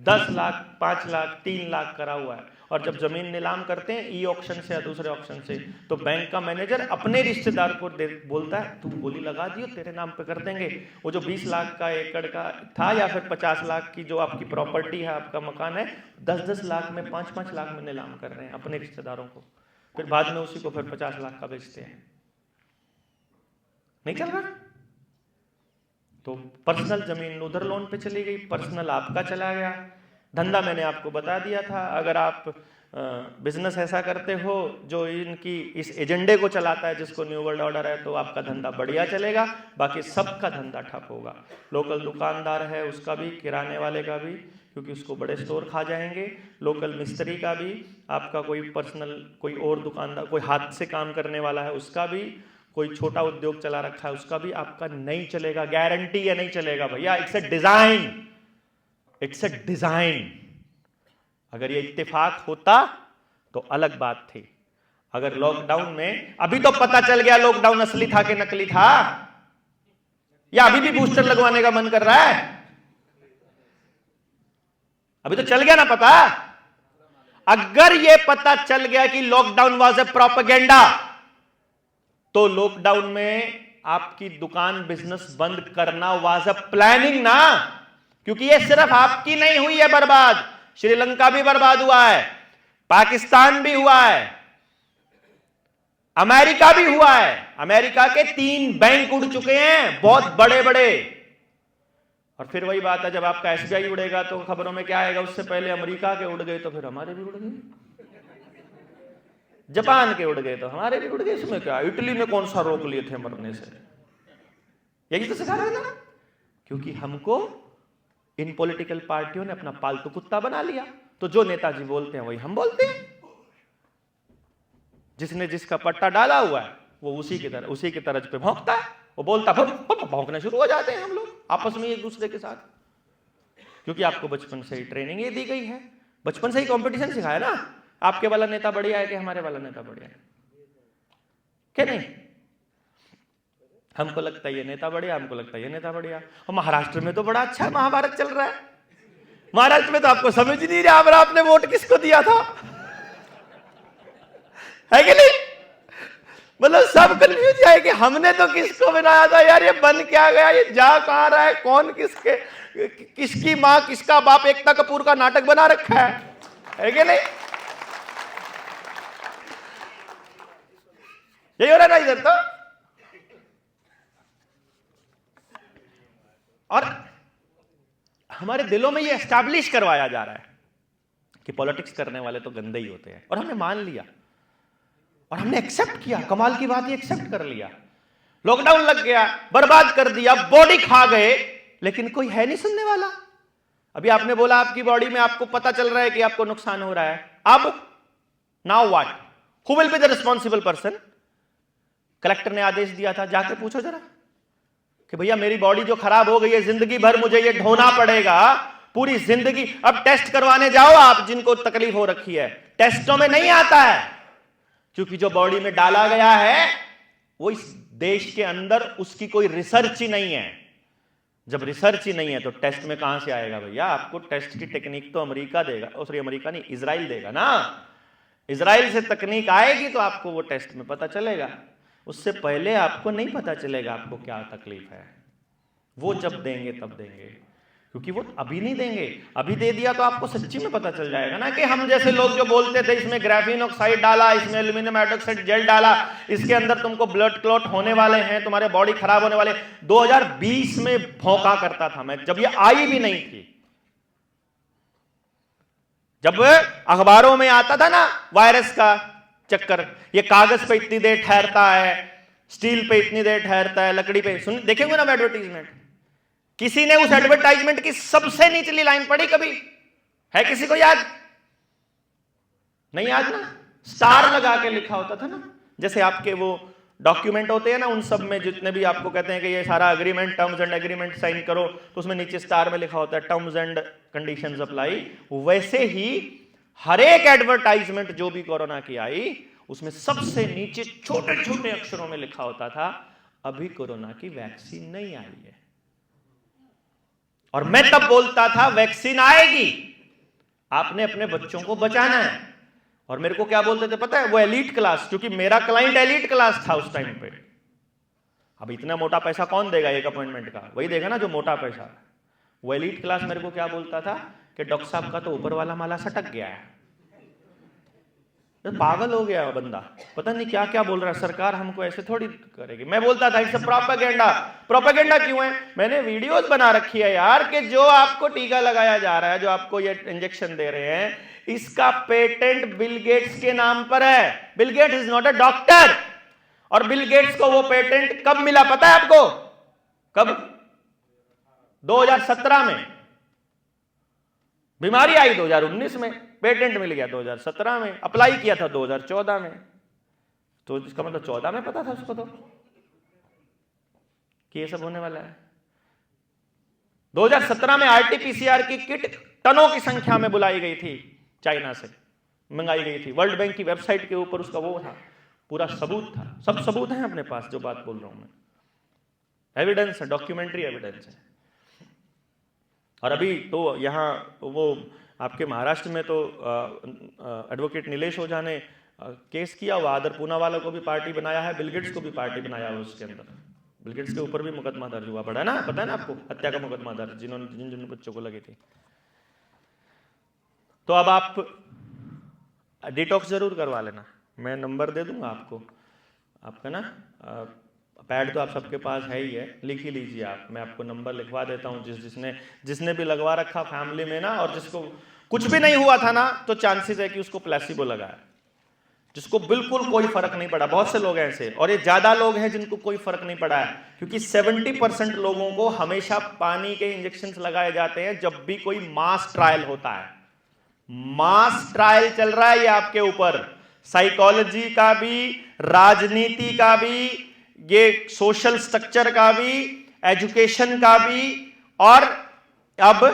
10 लाख, 5 लाख, 3 लाख करा हुआ है। और जब जमीन नीलाम करते हैं ई ऑक्शन से या दूसरे ऑक्शन से, तो बैंक का मैनेजर अपने रिश्तेदार को बोलता है तू बोली लगा दियो, तेरे नाम पे कर देंगे। वो जो 20 लाख का एकड़ का था या फिर 50 लाख की जो आपकी प्रॉपर्टी है, आपका मकान है, 10-10 लाख में, 5-5 लाख में नीलाम कर रहे हैं अपने रिश्तेदारों को। फिर बाद में उसी को फिर 50 लाख का बेचते हैं। नहीं चल रहा? तो पर्सनल जमीन उधर लोन पे चली गई, पर्सनल आपका चला गया। धंधा मैंने आपको बता दिया था। अगर आप बिजनेस ऐसा करते हो जो इनकी इस एजेंडे को चलाता है, जिसको न्यू वर्ल्ड ऑर्डर है, तो आपका धंधा बढ़िया चलेगा, बाकी सबका धंधा ठप होगा। लोकल दुकानदार है उसका भी, किराने वाले का भी, क्योंकि उसको बड़े स्टोर खा जाएंगे, लोकल मिस्त्री का भी, आपका कोई पर्सनल कोई और दुकानदार, कोई हाथ से काम करने वाला है उसका भी, कोई छोटा उद्योग चला रखा है उसका भी, आपका नहीं चलेगा। गारंटी है नहीं चलेगा भैया। It's a design, it's a design. अगर ये इत्तेफाक होता तो अलग बात थी। अगर लॉकडाउन में, अभी तो पता चल गया लॉकडाउन असली था कि नकली था, या अभी भी बूस्टर लगवाने का मन कर रहा है? अभी तो चल गया ना पता। अगर ये पता चल गया कि लॉकडाउन वाज ए प्रोपेगेंडा, तो लॉकडाउन में आपकी दुकान, बिजनेस बंद करना वाज ए प्लानिंग ना। क्योंकि ये सिर्फ आपकी नहीं हुई है बर्बाद, श्रीलंका भी बर्बाद हुआ है, पाकिस्तान भी हुआ है, अमेरिका भी हुआ है। अमेरिका के 3 बैंक उड़ चुके हैं, बहुत बड़े बड़े। और फिर वही बात है, जब आपका एसबीआई उड़ेगा तो खबरों में क्या आएगा? उससे पहले अमेरिका के उड़ गए तो फिर हमारे भी उड़ गए, जापान के उड़ गए तो हमारे भी उड़ गए। इसमें क्या? इटली ने कौन सा रोक लिए थे मरने से? यही तो सिखा रहे हैं ना। क्योंकि हमको इन पॉलिटिकल पार्टियों ने अपना पालतू कुत्ता बना लिया। तो जो नेताजी बोलते हैं वही हम बोलते हैं। जिसने जिसका पट्टा डाला हुआ है वो उसी की तरज पे भौंकता है। वो बोलता भौंकने शुरू हो जाते हैं हम लोग आपस में एक दूसरे के साथ। क्योंकि आपको बचपन से ही ट्रेनिंग ये दी गई है, बचपन से ही कंपटीशन सिखाया ना। आपके वाला नेता बढ़िया है कि हमारे वाला नेता बढ़िया है, क्या नहीं? हमको लगता है ये नेता बढ़िया, हमको लगता है ये नेता बढ़िया। और महाराष्ट्र में तो बड़ा अच्छा महाभारत चल रहा है। महाराष्ट्र में तो आपको समझ नहीं रहा अब आपने वोट किसको दिया था, है कि नहीं? मतलब सब कंफ्यूज है कि हमने तो किसको बनाया था यार, ये बन क्या गया, ये जा कहां रहा है, कौन किसके, किसकी मां किसका बाप, एकता कपूर का नाटक बना रखा है कि नहीं? यही हो रहा है ना इधर तो। और हमारे दिलों में ये एस्टैब्लिश करवाया जा रहा है कि पॉलिटिक्स करने वाले तो गंदे ही होते हैं। और हमने मान लिया और हमने एक्सेप्ट किया। कमाल की बात, ये एक्सेप्ट कर लिया। लॉकडाउन लग गया, बर्बाद कर दिया, बॉडी खा गए, लेकिन कोई है नहीं सुनने वाला। अभी आपने बोला आपकी बॉडी में आपको पता चल रहा है कि आपको नुकसान हो रहा है, अब now what? Who will be the responsible person? Collector ने आदेश दिया था, जाके पूछो जरा कि भैया मेरी बॉडी जो खराब हो गई है, जिंदगी भर मुझे ये ढोना पड़ेगा, पूरी जिंदगी। अब टेस्ट करवाने जाओ आप, जिनको तकलीफ हो रखी है, टेस्टों में नहीं आता है, क्योंकि जो बॉडी में डाला गया है वो इस देश के अंदर उसकी कोई रिसर्च ही नहीं है। जब रिसर्च ही नहीं है तो टेस्ट में कहां से आएगा भैया? आपको टेस्ट की टेक्निक तो अमेरिका देगा, सॉरी अमेरिका नहीं, इजराइल देगा ना। इजराइल से तकनीक आएगी तो आपको वो टेस्ट में पता चलेगा। उससे पहले आपको नहीं पता चलेगा आपको क्या तकलीफ है। वो जब देंगे तब देंगे, क्योंकि वो अभी नहीं देंगे। अभी दे दिया तो आपको सच्ची में पता चल जाएगा ना कि हम जैसे लोग जो बोलते थे इसमें ग्राफीन ऑक्साइड डाला, इसमें एल्यूमिनियम हाइड्रोक्साइड जेल डाला, इसके अंदर तुमको ब्लड क्लॉट होने वाले हैं, तुम्हारे बॉडी खराब होने वाले। 2020 में भौंका करता था मैं, जब ये आई भी नहीं थी। जब अखबारों में आता था ना वायरस का चक्कर। ये कागज पे इतनी देर ठहरता है, स्टील पे इतनी देर ठहरता है, लकड़ी पे। सुन देखेंगे ना एडवर्टीजमेंट, किसी ने उस एडवर्टाइजमेंट की सबसे निचली लाइन पढ़ी कभी? है किसी को याद? नहीं याद ना? स्टार लगा के लिखा होता था ना, जैसे आपके वो डॉक्यूमेंट होते हैं ना, उन सब में जितने भी आपको कहते हैं कि ये सारा agreement, terms and agreement sign करो, तो उसमें नीचे स्टार में लिखा होता है टर्म्स एंड कंडीशंस अप्लाई। वैसे ही हर एक एडवर्टाइजमेंट जो भी कोरोना की आई, उसमें सबसे नीचे छोटे छोटे अक्षरों में लिखा होता था अभी कोरोना की वैक्सीन नहीं आई है। और मैं तब बोलता था वैक्सीन आएगी, आपने अपने बच्चों को बचाना है। और मेरे को क्या बोलते थे पता है? वो एलीट क्लास, क्योंकि मेरा क्लाइंट एलीट क्लास था उस टाइम पे। अब इतना मोटा पैसा कौन देगा एक अपॉइंटमेंट का? वही देगा ना जो मोटा पैसा। वो एलीट क्लास मेरे को क्या बोलता था कि डॉक्टर साहब का तो ऊपर वाला माला सटक गया है। पागल हो गया बंदा, पता नहीं क्या क्या बोल रहा है, सरकार हमको ऐसे थोड़ी करेगी। मैं बोलता था इट्स प्रोपेगेंडा। प्रोपेगेंडा क्यों है? मैंने वीडियोस बना रखी है यार कि जो आपको टीका लगाया जा रहा है, जो आपको ये इंजेक्शन दे रहे हैं, इसका पेटेंट बिल गेट्स के नाम पर है। Bill Gates is not a doctor. और बिल गेट्स को वो पेटेंट कब मिला पता है आपको? कब? 2017 में। बीमारी आई 2019 में, पेटेंट मिल गया 2017 में, अप्लाई किया था 2014 में। तो इसका मतलब 14 में पता था उसको तो कि ये सब होने वाला है। 2017 में आरटीपीसीआर की किट टनों की संख्या में बुलाई गई थी, चाइना से मंगाई गई थी। वर्ल्ड बैंक की वेबसाइट के ऊपर उसका वो था, पूरा सबूत था। सब सबूत हैं अपने पास, जो बात बोल रहा हूं मैं, एविडेंस है, डॉक्यूमेंट्री एविडेंस है। और अभी तो यहाँ वो आपके महाराष्ट्र में तो एडवोकेट नीलेश ओझा ने केस किया हुआ, आदर पूनावाला को भी पार्टी बनाया है, बिल गेट्स को भी पार्टी बनाया हुआ उसके अंदर। बिल गेट्स के ऊपर भी मुकदमा दर्ज हुआ पड़ा है ना, पता है ना आपको? हत्या का मुकदमा दर्ज, जिन जिन बच्चों को लगी थी। तो अब आप डिटॉक्स जरूर करवा लेना, मैं नंबर दे दूंगा आपको, आपका ना पैड तो आप सबके पास है ही है, लिख ही लीजिए आप। मैं आपको नंबर लिखवा देता हूँ, जिसने भी लगवा रखा फैमिली में ना, और जिसको कुछ भी नहीं हुआ था ना, तो चांसेस है कि उसको प्लेसिबो लगा है, जिसको बिल्कुल कोई फर्क नहीं पड़ा। बहुत से लोग हैं ऐसे, और ये ज्यादा लोग हैं जिनको कोई फर्क नहीं पड़ा है, क्योंकि 70% लोगों को हमेशा पानी के इंजेक्शन लगाए जाते हैं जब भी कोई मास ट्रायल होता है। मास ट्रायल चल रहा है ये आपके ऊपर, साइकोलॉजी का भी, राजनीति का भी, ये सोशल स्ट्रक्चर का भी, एजुकेशन का भी, और अब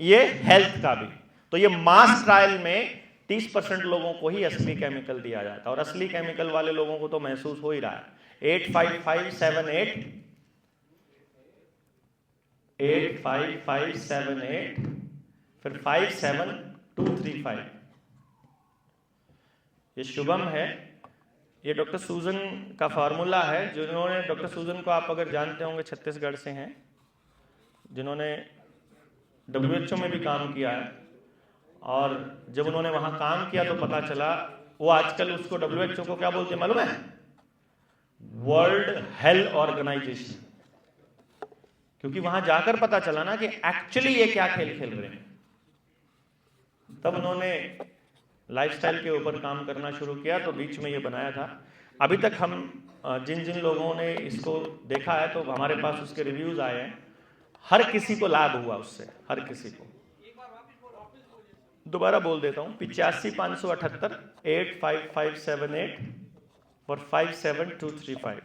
ये हेल्थ का भी। तो ये मास ट्रायल में 30% लोगों को ही असली केमिकल दिया जाता है, और असली केमिकल वाले लोगों को तो महसूस हो ही रहा है। 85578 85578 फिर 57235। ये शुभम है, ये डॉक्टर सूजन का फार्मूला है, जिन्होंने, डॉक्टर सूजन को आप अगर जानते होंगे, छत्तीसगढ़ से हैं, जिन्होंने WHO में भी काम किया है। और जब उन्होंने वहां काम किया तो पता चला, वो आजकल उसको WHO को क्या बोलते हैं मालूम है? World Health Organization. क्योंकि वहां जाकर पता चला ना कि एक्चुअली ये क्या खेल खेल रहे हैं। तब उन्होंने लाइफस्टाइल के ऊपर काम करना शुरू किया, तो बीच में ये बनाया था। अभी तक हम जिन जिन लोगों ने इसको देखा है, तो हमारे पास उसके रिव्यूज आए हैं, हर किसी को लाभ हुआ उससे, हर किसी को। दोबारा बोल देता हूं, 85,578 85578 और 57235।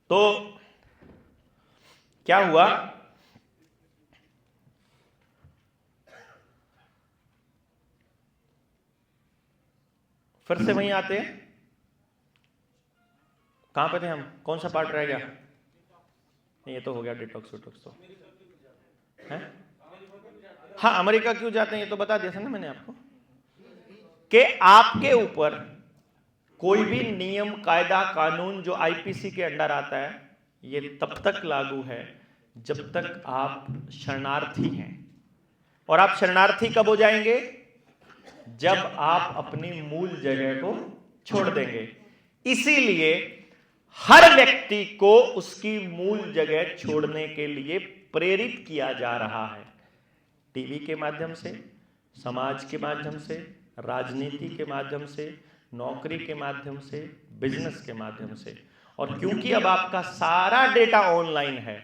तो क्या हुआ, फिर से वहीं आते हैं। कहां पे थे हम? कौन सा पार्ट रह गया? नहीं, ये तो हो गया डिटॉक्स विटॉक्स तो है। हाँ, अमेरिका क्यों जाते हैं ये तो बता दिया था ना मैंने आपको, कि आपके ऊपर कोई भी नियम, कायदा, कानून जो आईपीसी के अंडर आता है, ये तब तक लागू है जब तक आप शरणार्थी हैं। और आप शरणार्थी कब हो जाएंगे? जब आप अपनी मूल जगह को छोड़ देंगे। इसीलिए हर व्यक्ति को उसकी मूल जगह छोड़ने के लिए प्रेरित किया जा रहा है, टीवी के माध्यम से, समाज के माध्यम से, राजनीति के माध्यम से, नौकरी के माध्यम से, बिजनेस के माध्यम से। और क्योंकि अब आपका सारा डेटा ऑनलाइन है,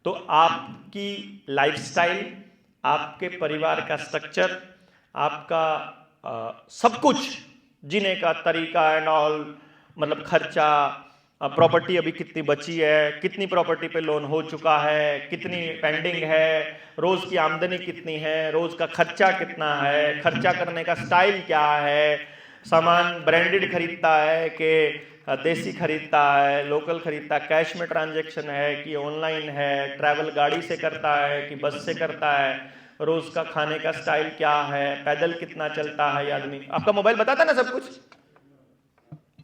तो आपकी लाइफस्टाइल, आपके परिवार का स्ट्रक्चर, आपका सब कुछ जीने का तरीका एंड ऑल, मतलब खर्चा, प्रॉपर्टी अभी कितनी बची है, कितनी प्रॉपर्टी पे लोन हो चुका है, कितनी पेंडिंग है, रोज की आमदनी कितनी है, रोज का खर्चा कितना है, खर्चा करने का स्टाइल क्या है, सामान ब्रांडेड खरीदता है कि देसी खरीदता है, लोकल खरीदता, कैश में ट्रांजैक्शन है कि ऑनलाइन है, ट्रैवल गाड़ी से करता है कि बस से करता है, रोज का खाने का स्टाइल क्या है, पैदल कितना चलता है ये आदमी। आपका मोबाइल बताता ना सब कुछ,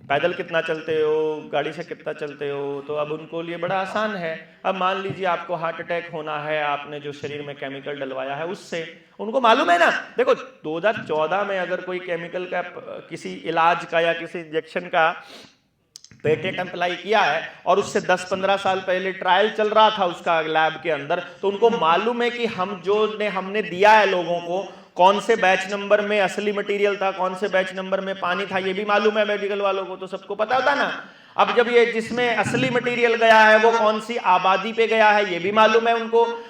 पैदल कितना चलते हो, गाड़ी से कितना चलते हो। तो अब उनको लिए बड़ा आसान है। अब मान लीजिए आपको हार्ट अटैक होना है, आपने जो शरीर में केमिकल डलवाया है उससे, उनको मालूम है ना। देखो 2014 में अगर कोई केमिकल का किसी इलाज का या किसी इंजेक्शन का पेटेंट अप्लाई किया है और उससे 10-15 साल पहले ट्रायल चल रहा था उसका लैब के अंदर, तो उनको मालूम है कि हमने दिया है लोगों को, कौन से बैच नंबर में असली मटेरियल था, कौन से बैच नंबर में पानी था, ये भी मालूम है मेडिकल वालों को, तो सबको पता होता ना। अब जब ये जिसमें असली मटेरियल गया है वो कौन सी आबादी पे गया है ये भी मालूम है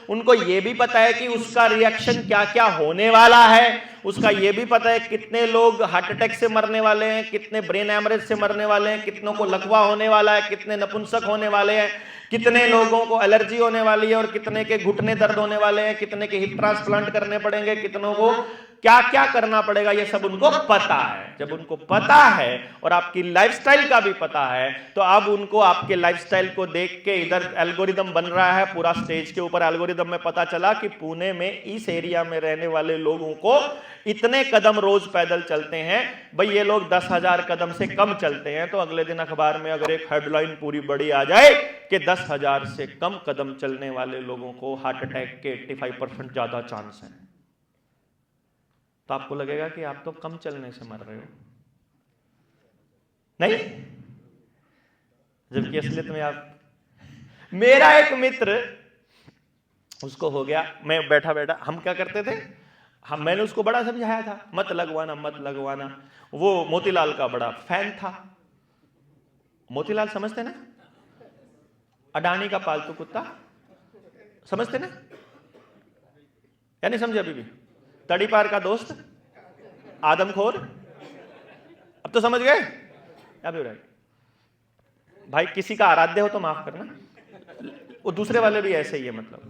उनको ये भी पता है कि उसका रिएक्शन क्या क्या होने वाला है, उसका ये भी पता है कितने लोग हार्ट अटैक से मरने वाले हैं, कितने ब्रेन हैमरेज से मरने वाले हैं, कितनों को लकवा होने वाला है, कितने नपुंसक होने वाले हैं, कितने लोगों को एलर्जी होने वाली है और कितने के घुटने दर्द होने वाले हैं, कितने के हिप ट्रांसप्लांट करने पड़ेंगे, कितनों को क्या क्या करना पड़ेगा, ये सब उनको पता है। जब उनको पता है और आपकी लाइफस्टाइल का भी पता है, तो अब उनको आपके लाइफस्टाइल को देख के इधर एल्गोरिदम बन रहा है पूरा स्टेज के ऊपर। एल्गोरिदम में पता चला कि पुणे में इस एरिया में रहने वाले लोगों को इतने कदम रोज पैदल चलते हैं, भाई ये लोग 10,000 कदम से कम चलते हैं, तो अगले दिन अखबार में अगर एक हेडलाइन पूरी बड़ी आ जाए कि 10,000 से कम कदम चलने वाले लोगों को हार्ट अटैक के 85% ज्यादा चांस है, तो आपको लगेगा कि आप तो कम चलने से मर रहे हो, नहीं? जबकि असलियत में आप, मेरा एक मित्र, उसको हो गया, मैं बैठा बैठा, हम क्या करते थे, मैंने उसको बड़ा समझाया था मत लगवाना मत लगवाना। वो मोतीलाल का बड़ा फैन था। मोतीलाल समझते ना, अडानी का पालतू कुत्ता, समझते ना या नहीं समझे? अभी भी तड़ीपार का दोस्त, आदमखोर, अब तो समझ गए? अभी भाई किसी का आराध्य हो तो माफ करना, वो दूसरे वाले भी ऐसे ही है, मतलब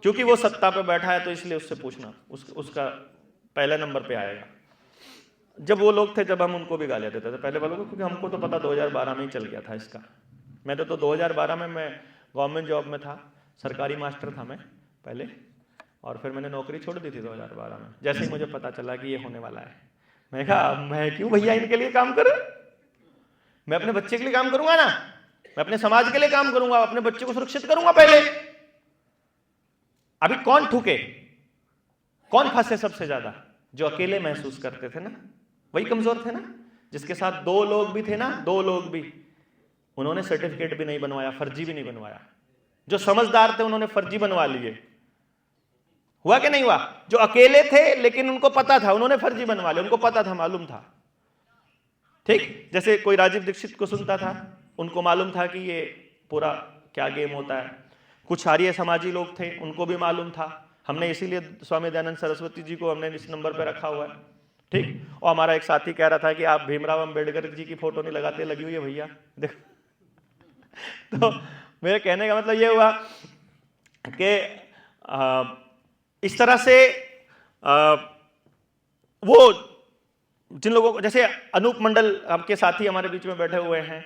क्योंकि वो सत्ता पे बैठा है तो इसलिए उससे पूछना, उसका पहले नंबर पे आएगा। जब वो लोग थे, जब हम उनको भी गालियां देते थे पहले वालों को, क्योंकि हमको तो पता 2012 में ही चल गया था इसका। मैं तो 2012 में मैं गवर्नमेंट जॉब में था, सरकारी मास्टर था मैं पहले, और फिर मैंने नौकरी छोड़ दी थी 2012 में। जैसे ही मुझे पता चला कि ये होने वाला है, मैं कहा मैं क्यों भैया इनके लिए काम करूं, मैं अपने बच्चे के लिए काम करूंगा ना, मैं अपने समाज के लिए काम करूंगा, अपने बच्चे को सुरक्षित करूंगा पहले। अभी कौन ठुके, कौन फंसे सबसे ज्यादा? जो अकेले महसूस करते थे ना, वही कमजोर थे ना। जिसके साथ 2 लोग भी थे ना, 2 लोग भी, उन्होंने सर्टिफिकेट भी नहीं बनवाया, फर्जी भी नहीं बनवाया। जो समझदार थे उन्होंने फर्जी बनवा लिए। हुआ कि नहीं हुआ? जो अकेले थे लेकिन उनको पता था, उन्होंने फर्जी बनवा लिया, उनको पता था, मालूम था। ठीक, जैसे कोई राजीव दीक्षित को सुनता था, उनको मालूम था कि ये पूरा क्या गेम होता है। कुछ आर्य समाजी लोग थे, उनको भी मालूम था। हमने इसीलिए स्वामी दयानंद सरस्वती जी को हमने इस नंबर पे रखा हुआ है। ठीक, और हमारा एक साथी कह रहा था कि आप भीमराव अंबेडकर जी की फोटो नहीं लगाते, लगी हुई है भैया देखो। तो मेरे कहने का मतलब ये हुआ कि इस तरह से वो जिन लोगों को, जैसे अनूप मंडल आपके साथी हमारे बीच में बैठे हुए हैं,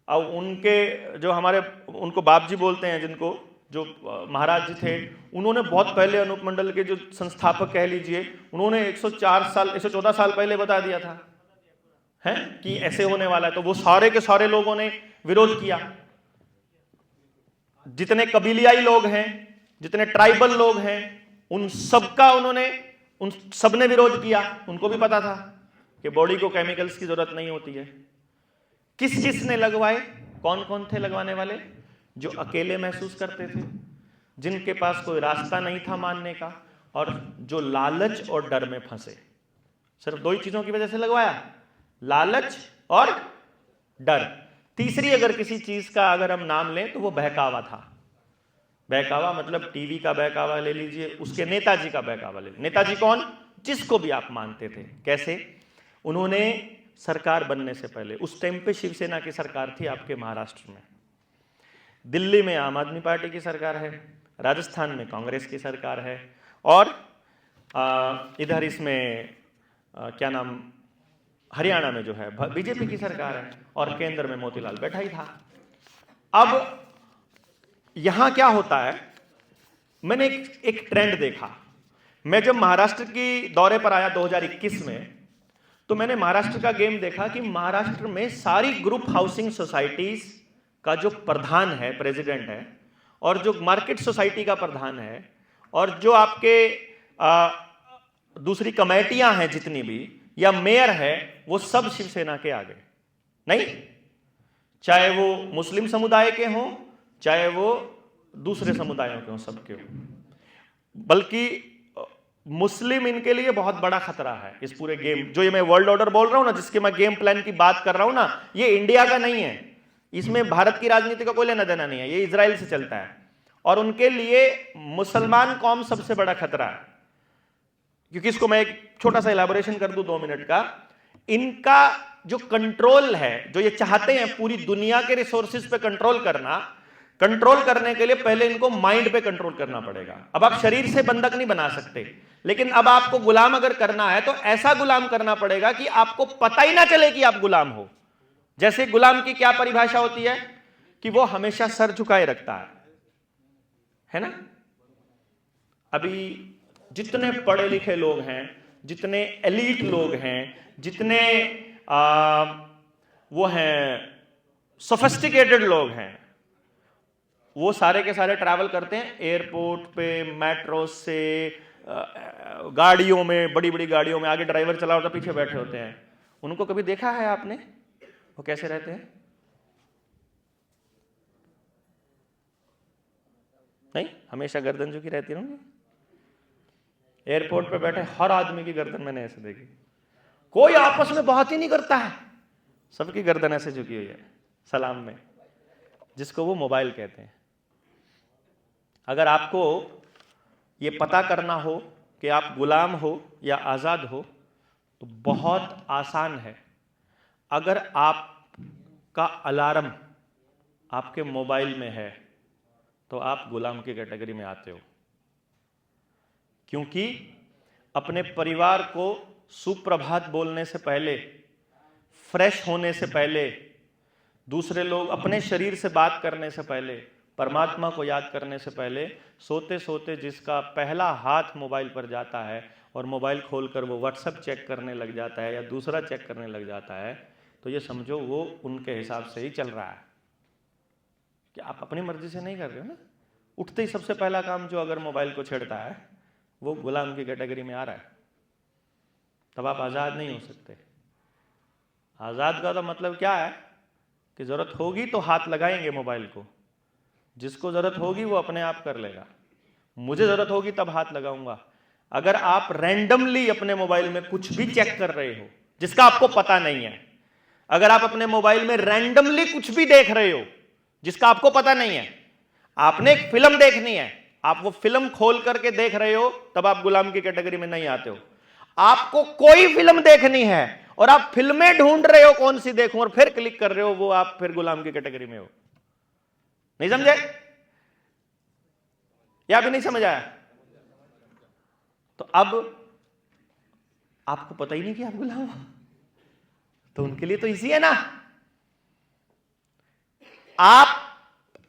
और उनके जो हमारे, उनको बाप जी बोलते हैं, जिनको जो महाराज जी थे, उन्होंने बहुत पहले, अनूप मंडल के जो संस्थापक कह लीजिए, उन्होंने 114 साल पहले बता दिया था है कि ऐसे होने वाला है। तो वो सारे के सारे लोगों ने विरोध किया। जितने कबीलियाई लोग हैं, जितने ट्राइबल लोग हैं, उन सबका उन सबने विरोध किया। उनको भी पता था कि बॉडी को केमिकल्स की जरूरत नहीं होती है। किसने लगवाए? कौन कौन थे लगवाने वाले? जो अकेले महसूस करते थे, जिनके पास कोई रास्ता नहीं था मानने का, और जो लालच और डर में फंसे। सिर्फ दो ही चीजों की वजह से लगवाया, लालच और डर। तीसरी अगर किसी चीज का अगर हम नाम लें तो वो बहकावा था। बहकावा मतलब टीवी का बहकावा ले लीजिए, उसके नेताजी का बहकावा ले लीजिए। नेताजी कौन? जिसको भी आप मानते थे। कैसे? उन्होंने सरकार बनने से पहले, उस टाइम पे शिवसेना की सरकार थी आपके महाराष्ट्र में, दिल्ली में आम आदमी पार्टी की सरकार है, राजस्थान में कांग्रेस की सरकार है, और इधर इसमें क्या नाम, हरियाणा में जो है बीजेपी की सरकार है, और केंद्र में मोतीलाल बैठा ही था। अब यहां क्या होता है, मैंने एक ट्रेंड देखा। मैं जब महाराष्ट्र की दौरे पर आया 2021 में, तो मैंने महाराष्ट्र का गेम देखा कि महाराष्ट्र में सारी ग्रुप हाउसिंग सोसाइटीज का जो प्रधान है, प्रेसिडेंट है, और जो मार्केट सोसाइटी का प्रधान है, और जो आपके दूसरी कमेटियां हैं जितनी भी, या मेयर है, वो सब शिवसेना के आगे। नहीं, चाहे वो मुस्लिम समुदाय के हों, चाहे वो दूसरे समुदायों के हों, सबके हों। बल्कि मुस्लिम इनके लिए बहुत बड़ा खतरा है। इस पूरे गेम, जो ये मैं वर्ल्ड ऑर्डर बोल रहा हूं ना, जिसके मैं गेम प्लान की बात कर रहा हूं ना, ये इंडिया का नहीं है। इसमें भारत की राजनीति का कोई लेना देना नहीं है, ये इजराइल से चलता है। और उनके लिए मुसलमान कौम सबसे बड़ा खतरा है। क्योंकि इसको मैं एक छोटा सा इलैबोरेशन कर दूं 2 मिनट का। इनका जो कंट्रोल है, जो ये चाहते हैं पूरी दुनिया के रिसोर्सेज पे कंट्रोल करना, कंट्रोल करने के लिए पहले इनको माइंड पे कंट्रोल करना पड़ेगा। अब आप शरीर से बंधक नहीं बना सकते, लेकिन अब आपको गुलाम अगर करना है तो ऐसा गुलाम करना पड़ेगा कि आपको पता ही ना चले कि आप गुलाम हो। जैसे गुलाम की क्या परिभाषा होती है कि वो हमेशा सर झुकाए रखता है ना। अभी जितने पढ़े लिखे लोग हैं, जितने एलीट लोग हैं, जितने वो हैं सोफिस्टिकेटेड लोग हैं, वो सारे के सारे ट्रैवल करते हैं एयरपोर्ट पे, मेट्रो से, गाड़ियों में, बड़ी बड़ी गाड़ियों में। आगे ड्राइवर चला होता, पीछे बैठे होते हैं। उनको कभी देखा है आपने वो कैसे रहते हैं? नहीं, हमेशा गर्दन झुकी रहती है ना। एयरपोर्ट पे बैठे हर आदमी की गर्दन मैंने ऐसे देखी। कोई आपस में बात ही नहीं करता है, सबकी गर्दन ऐसे झुकी हुई है सलाम में, जिसको वो मोबाइल कहते हैं। अगर आपको ये पता करना हो कि आप गुलाम हो या आजाद हो, तो बहुत आसान है। अगर आपका अलार्म आपके मोबाइल में है तो आप गुलाम की कैटेगरी में आते हो। क्योंकि अपने परिवार को सुप्रभात बोलने से पहले, फ्रेश होने से पहले, दूसरे लोग अपने शरीर से बात करने से पहले, परमात्मा को याद करने से पहले, सोते सोते जिसका पहला हाथ मोबाइल पर जाता है और मोबाइल खोलकर वो व्हाट्सएप चेक करने लग जाता है या दूसरा चेक करने लग जाता है, तो ये समझो वो उनके हिसाब से ही चल रहा है। कि आप अपनी मर्जी से नहीं कर रहे हो ना। उठते ही सबसे पहला काम जो अगर मोबाइल को छेड़ता है वो गुलाम की कैटेगरी में आ रहा है, तब आप आज़ाद नहीं हो सकते। आज़ाद का तो मतलब क्या है कि ज़रूरत होगी तो हाथ लगाएंगे मोबाइल को, जिसको ज़रूरत होगी वो अपने आप कर लेगा। मुझे ज़रूरत होगी तब हाथ लगाऊंगा। अगर आप रैंडमली अपने मोबाइल में कुछ भी चेक कर रहे हो जिसका आपको पता नहीं है, अगर आप अपने मोबाइल में रैंडमली कुछ भी देख रहे हो जिसका आपको पता नहीं है, आपने एक फिल्म देखनी है, आप वो फिल्म खोल करके देख रहे हो, तब आप गुलाम की कैटेगरी में नहीं आते हो। आपको कोई फिल्म देखनी है और आप फिल्में ढूंढ रहे हो कौन सी देखूं और फिर क्लिक कर रहे हो, वो आप फिर गुलाम की कैटेगरी में हो। नहीं समझे? या भी नहीं समझ आया? तो अब आपको पता ही नहीं कि आप गुलाम हो, तो उनके लिए तो इजी है ना। आप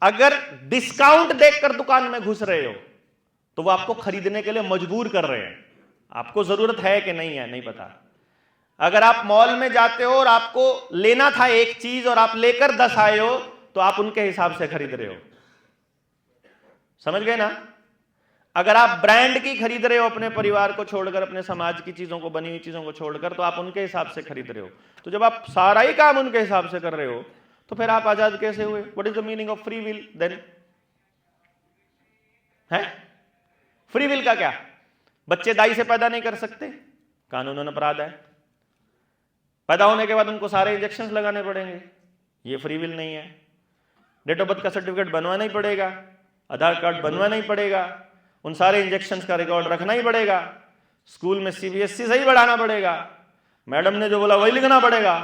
अगर डिस्काउंट देखकर दुकान में घुस रहे हो तो वो आपको खरीदने के लिए मजबूर कर रहे हैं। आपको जरूरत है कि नहीं है नहीं पता। अगर आप मॉल में जाते हो और आपको लेना था एक चीज और आप लेकर 10 आए हो, तो आप उनके हिसाब से खरीद रहे हो। समझ गए ना? अगर आप ब्रांड की खरीद रहे हो अपने परिवार को छोड़कर, अपने समाज की चीजों को, बनी हुई चीजों को छोड़कर, तो आप उनके हिसाब से खरीद रहे हो। तो जब आप सारा ही काम उनके हिसाब से कर रहे हो तो फिर आप आजाद कैसे हुए? What is the meaning of free will then? है? फ्री विल का क्या? बच्चे दाई से पैदा नहीं कर सकते, कानूनन अपराध है। पैदा होने के बाद उनको सारे इंजेक्शन लगाने पड़ेंगे, ये फ्री विल नहीं है। डेट ऑफ बर्थ का सर्टिफिकेट बनवाना ही पड़ेगा, आधार कार्ड बनवाना ही पड़ेगा, उन सारे इंजेक्शंस का रिकॉर्ड रखना ही पड़ेगा, स्कूल में सीबीएसई से ही बढ़ाना पड़ेगा, मैडम ने जो बोला वही लिखना पड़ेगा,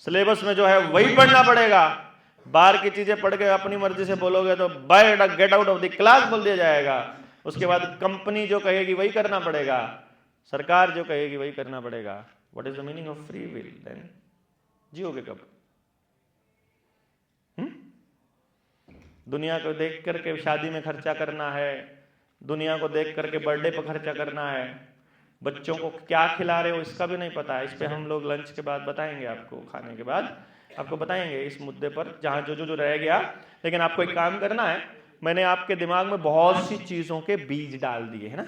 सिलेबस में जो है वही पढ़ना पड़ेगा। बाहर की चीजें पढ़ के अपनी मर्जी से बोलोगे तो get out of the class बोल दिया जाएगा। उसके बाद कंपनी जो कहेगी वही करना पड़ेगा, सरकार जो कहेगी वही करना पड़ेगा। What is the meaning of free will then? जियोगे कब? दुनिया को देख करके शादी में खर्चा करना है, दुनिया को देख करके बर्थडे पर खर्चा करना है, बच्चों को क्या खिला रहे हो इसका भी नहीं पता है। इस पे हम लोग लंच के बाद बताएंगे आपको, खाने के बाद आपको बताएंगे इस मुद्दे पर, जहां जो रह गया। लेकिन आपको एक काम करना है, मैंने आपके दिमाग में बहुत सी चीजों के बीज डाल दिए है ना।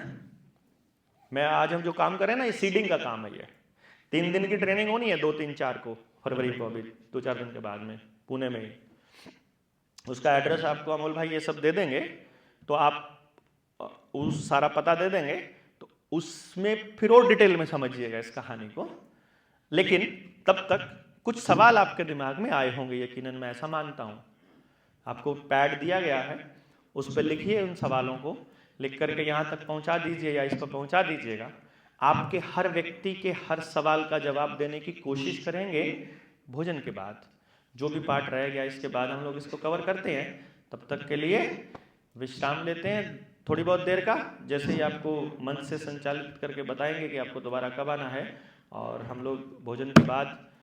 मैं आज हम जो काम करें ना, ये सीडिंग का काम है। ये 3 दिन की ट्रेनिंग होनी है, 2, 3, 4 को फरवरी को, अभी 2-4 दिन के बाद में पुणे में ही। उसका एड्रेस आपको अमोल भाई ये सब दे देंगे, तो आप उस सारा पता दे देंगे, तो उसमें फिर और डिटेल में समझिएगा इस कहानी को। लेकिन तब तक कुछ सवाल आपके दिमाग में आए होंगे, यकीनन मैं ऐसा मानता हूं। आपको पैड दिया गया है, उस पर लिखिए, उन सवालों को लिख करके यहां तक पहुंचा दीजिए या इस पर पहुंचा दीजिएगा। आपके हर व्यक्ति के हर सवाल का जवाब देने की कोशिश करेंगे। भोजन के बाद जो भी पार्ट रह गया, इसके बाद हम लोग इसको कवर करते हैं। तब तक के लिए विश्राम लेते हैं थोड़ी बहुत देर का, जैसे ही आपको मन से संचालित करके बताएंगे कि आपको दोबारा कब आना है। और हम लोग भोजन के बाद